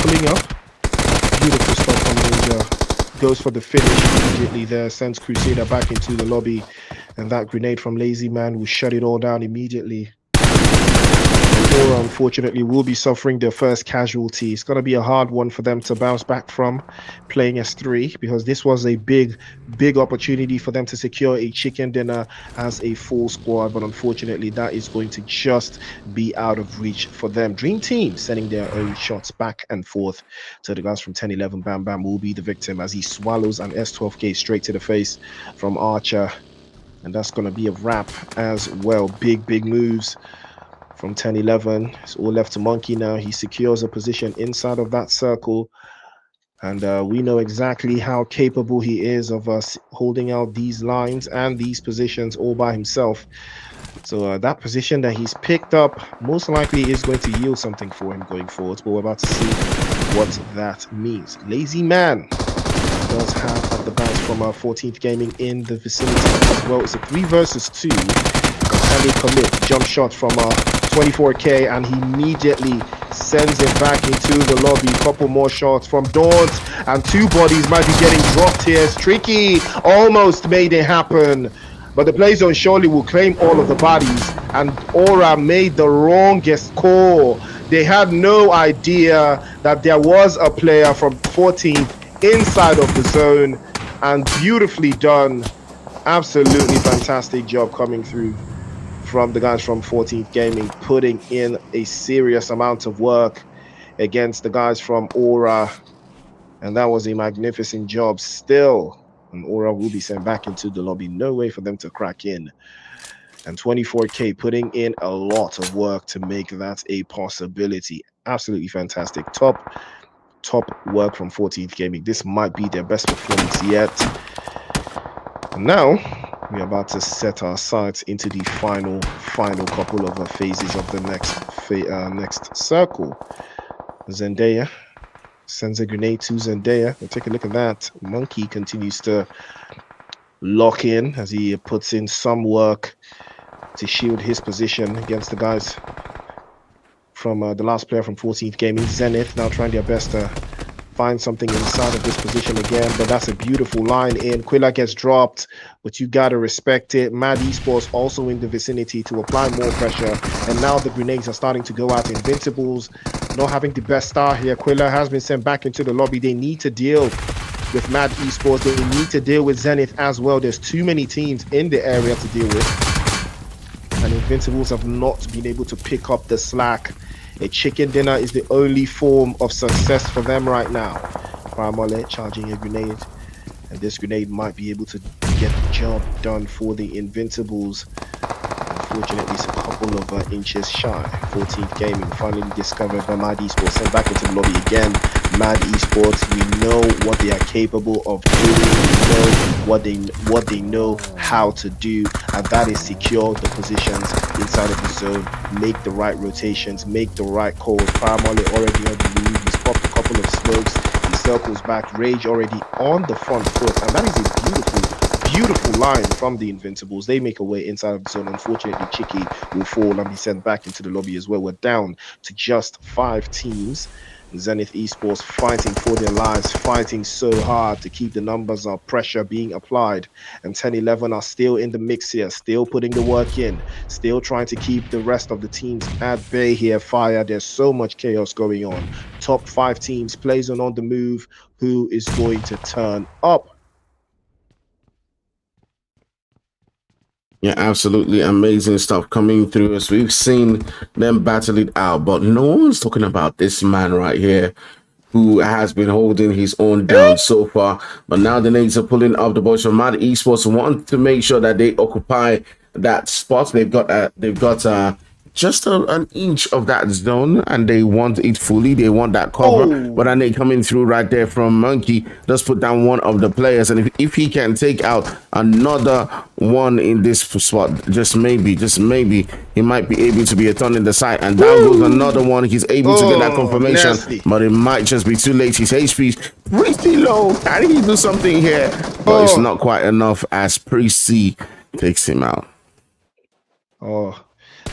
Pulling up, beautiful spot from Ninja, goes for the finish immediately there, sends Crusader back into the lobby, and that grenade from Lazy Man will shut it all down immediately. Aura, unfortunately, will be suffering their first casualty. It's going to be a hard one for them to bounce back from playing S3 because this was a big opportunity for them to secure a chicken dinner as a full squad. But unfortunately, that is going to just be out of reach for them. Dream Team sending their own shots back and forth to the guys from 10-11. Bam Bam will be the victim as he swallows an S12K straight to the face from Archer. And that's going to be a wrap as well. Big moves from 10-11. It's all left to Monkey now. He secures a position inside of that circle. And we know exactly how capable he is of us holding out these lines and these positions all by himself. So that position that he's picked up most likely is going to yield something for him going forward. But we're about to see what that means. Lazy Man does have at the bounce from 14th Gaming in the vicinity as well. It's a 3 versus 2. Can they commit? Jump shot from 24K, and he immediately sends it back into the lobby. Couple more shots from Daunt, and 2 bodies might be getting dropped here. It's tricky, almost made it happen, but the play zone surely will claim all of the bodies, and Aura made the wrongest call. They had no idea that there was a player from 14th inside of the zone, and beautifully done. Absolutely fantastic job coming through from the guys from 14th Gaming, putting in a serious amount of work against the guys from Aura, and that was a magnificent job still. And Aura will be sent back into the lobby. No way for them to crack in. And 24K putting in a lot of work to make that a possibility. Absolutely fantastic. Top work from 14th Gaming. This might be their best performance yet. And now we're about to set our sights into the final couple of phases of the next circle. Zendaya sends a grenade to Zendaya. We'll take a look at that. Monkey continues to lock in as he puts in some work to shield his position against the guys from the last player from 14th Gaming. Zenith now trying their best to find something inside of this position again, but that's a beautiful line in. Quilla gets dropped, but you gotta respect it. Mad Esports also in the vicinity to apply more pressure, and now the grenades are starting to go out. Invincibles not having the best start here. Quilla has been sent back into the lobby. They need to deal with Mad Esports. They need to deal with Zenith as well. There's too many teams in the area to deal with, and Invincibles have not been able to pick up the slack. A chicken dinner is the only form of success for them right now. Paramole charging a grenade, and this grenade might be able to get the job done for the Invincibles. Unfortunately, it's a couple of inches shy. 14th Gaming finally discovered by Mad Esports, sent back into the lobby again. Mad Esports, we know what they are capable of doing. We know what they know how to do, and that is secure the positions inside of the zone, make the right rotations, make the right calls. Paramole already on the move. He's popped a couple of smokes. He circles back. Rage already on the front foot, and that is a beautiful line from the Invincibles. They make a way inside of the zone. Unfortunately, Chicky will fall and be sent back into the lobby as well. We're down to just 5 teams. Zenith Esports fighting for their lives, fighting so hard to keep the numbers up, pressure being applied, and 10-11 are still in the mix here, still putting the work in, still trying to keep the rest of the teams at bay here. Fire, there's so much chaos going on. Top 5 teams, plays on the move. Who is going to turn up? Yeah, absolutely amazing stuff coming through as we've seen them battle it out, but no one's talking about this man right here who has been holding his own down so far. But now the nades are pulling up. The boys from Mad Esports want to make sure that they occupy that spot. They've got just an inch of that zone, and they want it fully. They want that cover, but then they coming through right there from Monkey. Just put down one of the players, and if he can take out another one in this spot, just maybe he might be able to be a thorn in the side. And down goes another one. He's able to get that confirmation, nasty. But it might just be too late. His HP's pretty low. Can he do something here? But it's not quite enough as Pre-C takes him out.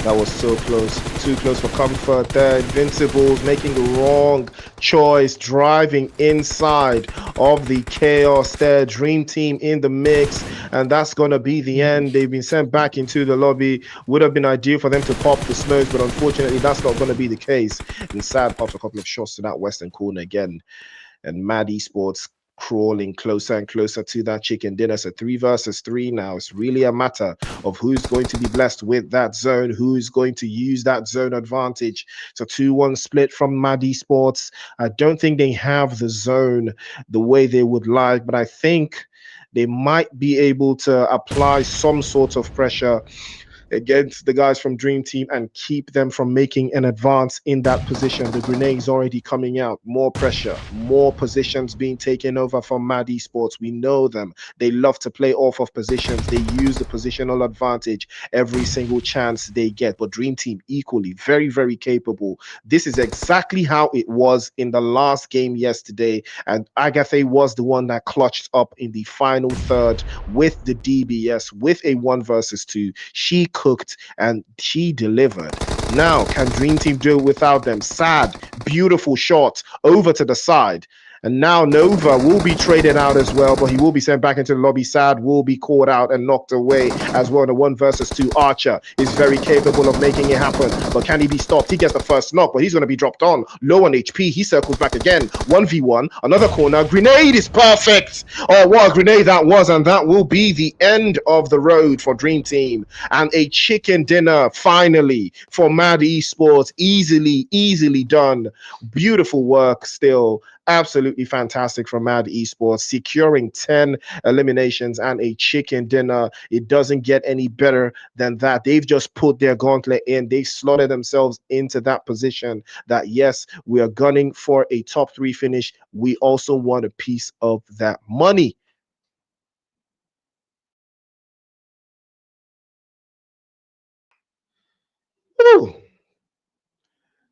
That was so close. Too close for comfort there. Invincibles making the wrong choice, driving inside of the chaos there. Dream Team in the mix, and that's going to be the end. They've been sent back into the lobby. Would have been ideal for them to pop the smokes, but unfortunately, that's not going to be the case. And Sad pops a couple of shots to that western corner again. And Mad Esports crawling closer and closer to that chicken dinner. So 3 versus 3 now. It's really a matter of who's going to be blessed with that zone, who's going to use that zone advantage. So 2-1 split from Mad Esports. I don't think they have the zone the way they would like, but I think they might be able to apply some sort of pressure against the guys from Dream Team and keep them from making an advance in that position. The grenade's already coming out. More pressure, more positions being taken over from Mad Esports. We know them. They love to play off of positions. They use the positional advantage every single chance they get. But Dream Team equally very, very capable. This is exactly how it was in the last game yesterday. And Agathe was the one that clutched up in the final third with the DBS, with a 1 versus 2. She cooked and she delivered. Now, can Dream Team do it without them? Sad, beautiful shot over to the side. And now Nova will be traded out as well, but he will be sent back into the lobby. Sad will be caught out and knocked away as well. The 1 versus 2 Archer is very capable of making it happen, but can he be stopped? He gets the first knock, but he's going to be dropped on. Low on HP. He circles back again. 1v1. Another corner. Grenade is perfect. Oh, what a grenade that was. And that will be the end of the road for Dream Team. And a chicken dinner finally for Mad Esports. Easily done. Beautiful work still. Absolutely fantastic from Mad Esports, securing 10 eliminations and a chicken dinner. It doesn't get any better than that. They've just put their gauntlet in. They slotted themselves into that position that, yes, we are gunning for a top 3 finish. We also want a piece of that money. Woo.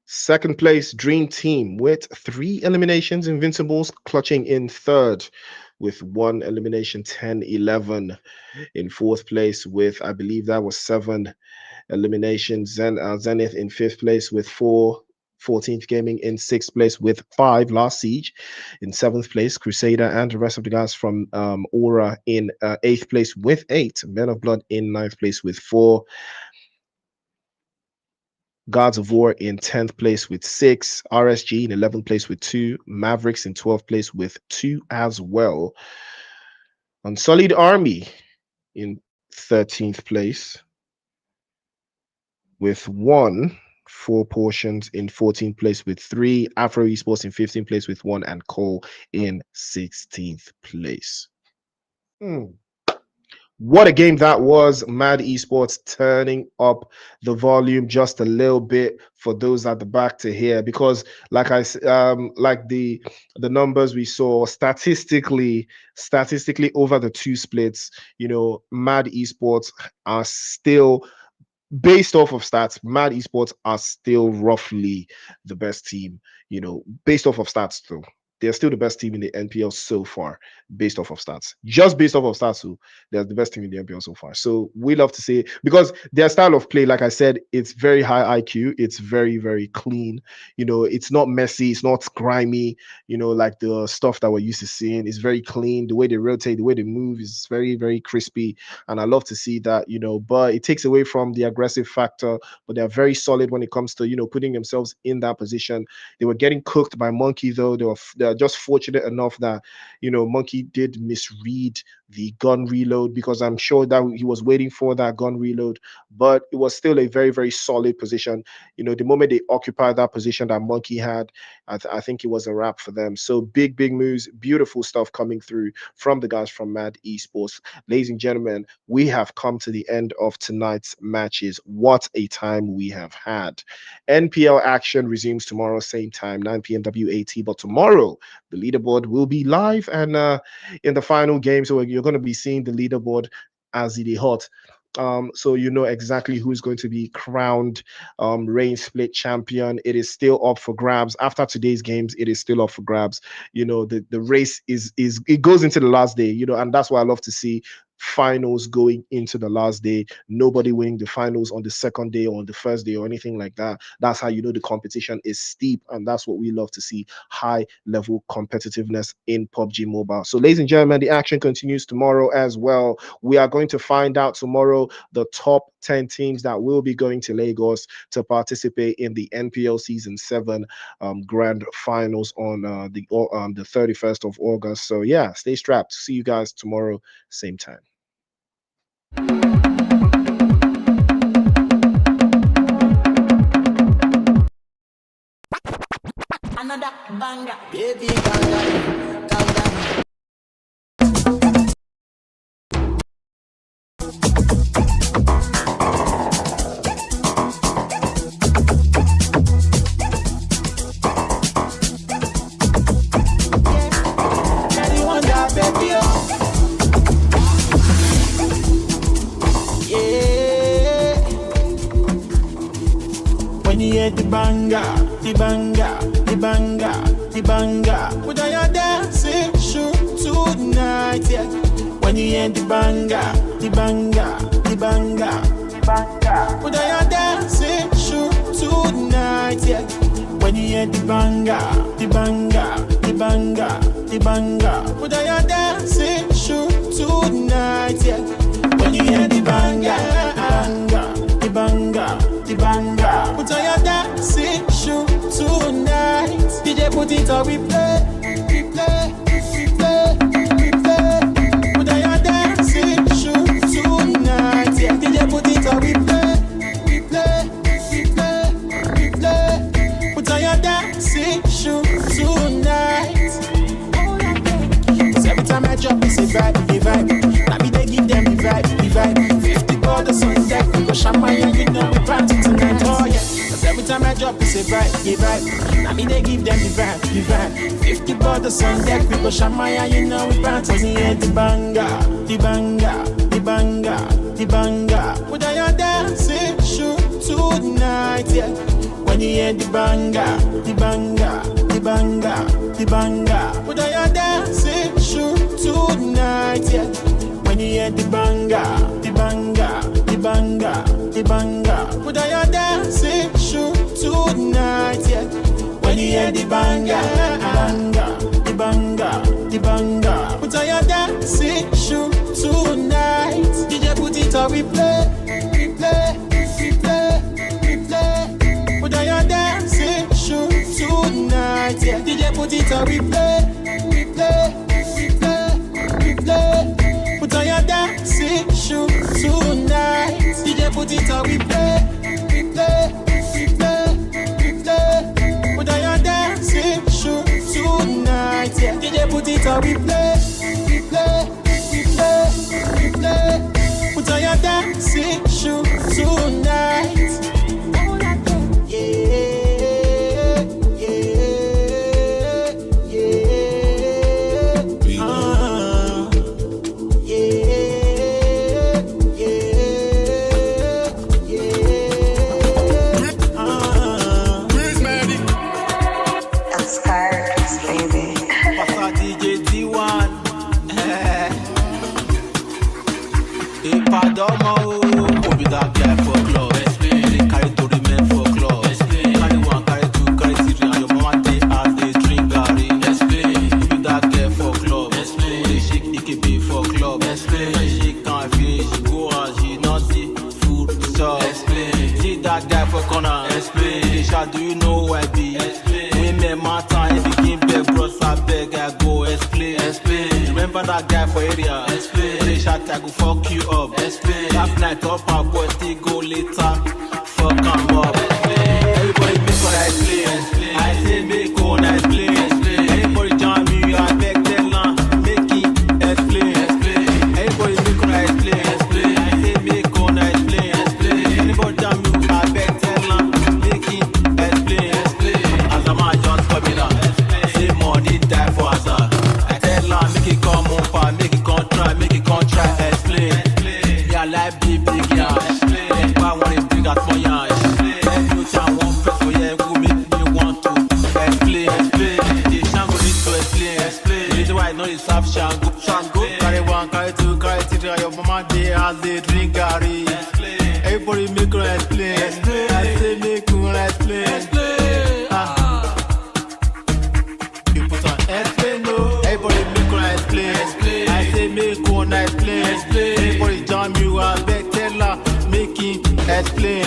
Second place, Dream Team with 3 eliminations. Invincibles clutching in third with 1 elimination, 10-11. In fourth place with, I believe that was 7 eliminations. Zenith in fifth place with 4. 14th Gaming in sixth place with 5. Last Siege in seventh place. Crusader and the rest of the guys from Aura in eighth place with 8. Men of Blood in ninth place with 4. Gods of War in 10th place with 6, RSG in 11th place with 2, Mavericks in 12th place with 2 as well. Unsullied Army in 13th place with 1, 4 portions in 14th place with 3, Afro Esports in 15th place with 1, and Cole in 16th place. What a game that was. Mad Esports turning up the volume just a little bit for those at the back to hear, because like the numbers we saw statistically over the 2 splits, Mad Esports are still, based off of stats, Mad Esports are still roughly the best team, based off of stats though. They're still the best team in the NPL so far, based off of stats. Just based off of stats, so they're the best team in the NPL so far. So we love to see, because their style of play, like I said, it's very high IQ. It's very, very clean. It's not messy. It's not grimy. Like the stuff that we're used to seeing. It's very clean. The way they rotate, the way they move is very, very crispy. And I love to see that, but it takes away from the aggressive factor. But they're very solid when it comes to, putting themselves in that position. They were getting cooked by Monkey, though. They're just fortunate enough that Monkey did misread the gun reload, because I'm sure that he was waiting for that gun reload, but it was still a very, very solid position. The moment they occupied that position that Monkey had, I think it was a wrap for them. So big moves, beautiful stuff coming through from the guys from Mad Esports. Ladies and gentlemen, we have come to the end of tonight's matches. What a time we have had. NPL action resumes tomorrow, same time, 9 p.m. WAT, but tomorrow the leaderboard will be live, and in the final game, so you're going to be seeing the leaderboard as it is hot. So exactly who's going to be crowned reign split champion. It is still up for grabs. After today's games, it is still up for grabs. The race is it goes into the last day, and that's what I love to see. finals going into the last day. Nobody winning the finals on the second day or on the first day or anything like that. That's how you know the competition is steep, and that's what we love to see, high level competitiveness in PUBG Mobile. So ladies and gentlemen, the action continues tomorrow as well. We are going to find out tomorrow the top 10 teams that will be going to Lagos to participate in the NPL Season 7 grand finals on the 31st of August. So yeah, stay strapped. See you guys tomorrow, same time. Another banger, baby, calm down, calm down. The banger, the banger, the banger, the banger. Put on your dancing shoe tonight, yeah. When you hear the banger, the banger, the banger, the banger. Put on your dancing shoe tonight, yeah. When you hear the banger, the banger, the banger, the banger. Put on your dancing shoe tonight, yeah. When you hear the banger, the banger, the banger. Put on your dancing shoe tonight. DJ put it on replay, replay, replay, replay. Put on your dancing shoe tonight. Yeah. DJ put it on replay, replay, replay, replay. Put on your dancing shoe tonight. Cause every time I drop, it's a vibe, a vibe. Now me they give them the vibe, the vibe. 50 bottles on deck, we go champagne and you know we party tonight, oh yeah. Cause every time I drop, it's a vibe, a vibe. Now me they give them the vibe, the vibe. 50 bottles on deck, we go champagne and you know we party. When you hear the banger, the banger, the banger, the banger. Put on your dancing shoe tonight, yeah. When you hear the banger, the banger, the banger, the banger. Put on your dancing shoe tonight, yeah. When you hear the banger, the banger, the banger, the banger. Put on your dancing shoe tonight, yeah. When you hear the banger, the banger, the banger. Put on your dancing shoe tonight. DJ put it on replay, replay, replay, replay. Put on your dancing shoe tonight, yeah. DJ put it on replay, replay, replay, replay. Put on your dancing shoe tonight. DJ put it on replay, replay, replay, replay. Put on your dancing shoe tonight, yeah. DJ put it on replay, replay, replay, replay. Put on your dancing shoe tonight. Yeah. Do you know who I be? Women matter, if you give them bros, I beg, I go explain. Remember that guy for area? When they shot, I go fuck you up. Last night up, our boy still go later. Fuck him up. Everybody make what I play. I say make all nice play. Anybody join me, I beg them now. Make it explain. Everybody make what I play. I say make all nice play. Anybody join me, I beg them now. Make it explain. As a man just coming up. Say money die for us. I tell her make it come on, make it come try, explain. Yeah, like big, yeah. Mama day as they drink Gary. Everybody make her explain. I say make her explain. You put on explain, no. Everybody make her explain. I say make one explain. Everybody jam you and beg tell her make him explain.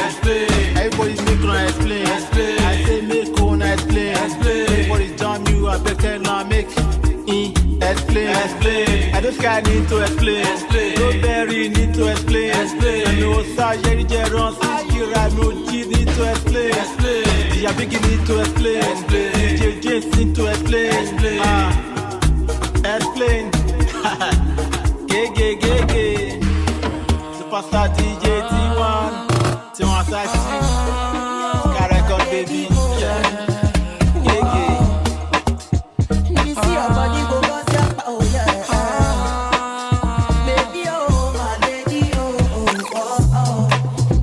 Everybody make her explain. I say make one explain. Everybody jam you and beg tell her make him explain. I just can't need to explain. No berry need to explain. I know Jerry Jeron, Kira Muji need to explain. The Abigi need to explain. DJ James need to explain. Explain. Gay. Superstar DJ T1. T1 Sashi. Sky Record baby. Gay. You see your body go bust your oh yeah. Baby oh my lady oh.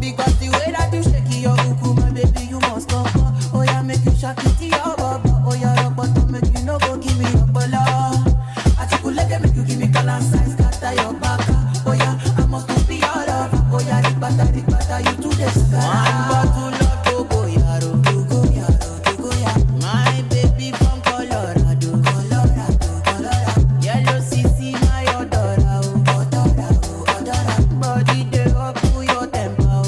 Because the way that you shake your uku my baby you must come. Oh yeah make you shake it to your baba. Oh yeah rock bottom make you no go give me your bala. Atikuleke make you give me balance size scatter your back. Oh yeah I must be all over. Oh yeah rikbata you to the sky. One bottle of Togo yaro. My baby from Colorado. Yellow CC my odora. Body dey up to your temper.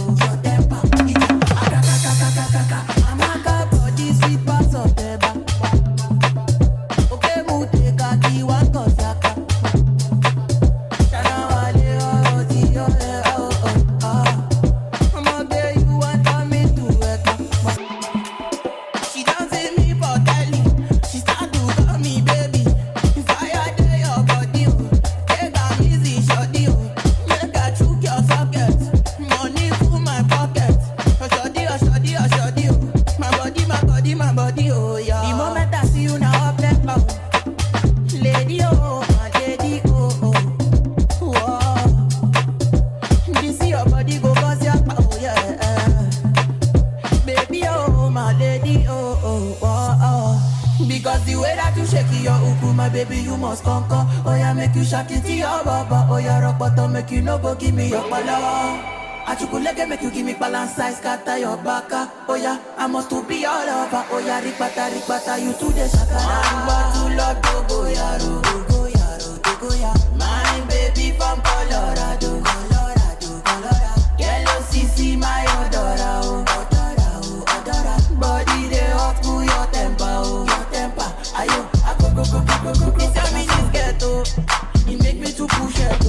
Amaka body sweet pass of the back. Okay, muteka kiwa kosaka. Shana wale I'ma get you want me to work. She don't see me for telly. She start to call me baby. Fire day your body, oh. Take am easy, shorty, oh. Make I chook your socket. Money full my pocket. Shorty, oh. My body, oh yeah. The moment I see you now, up left out. Lady, oh, my lady, oh. Whoa. This your body go bust your oh yeah. Baby, oh, my lady, oh. Because the way that you shake your uku, my baby, you must conquer. Oh yeah, make you shake it to your baba. Oh yeah, rock bottom, make you no go give me your pala. Achukuleke make you give me balance size, scatter your baka. Oh yeah, I must to be all over. Oh yeah, rikbata, you to the shakara. Bottle of Togo yaro. My baby from Colorado. Yellow CC my odora. Body dey up to your temper. Ayo, go. This your me this ghetto. It make me to push it.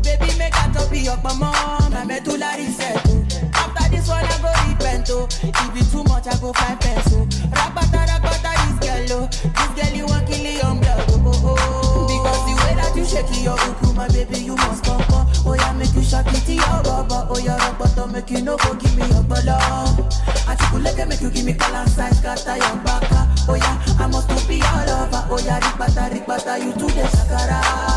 Baby make a top be up my mom. My medulla reset. After this one I go repent. If it too much I go fly pencil. Rakbata this girl. This girl you want kill your blood. Because the way that you shake your uku, my baby you must come. Oh yeah make you shake it to your baba. Oh yeah rock bottom make you no go give me your bala. Achukuleke make you give me balance size scatter your baka. Oh yeah I must be all over. Oh yeah rikbata you to the shakara.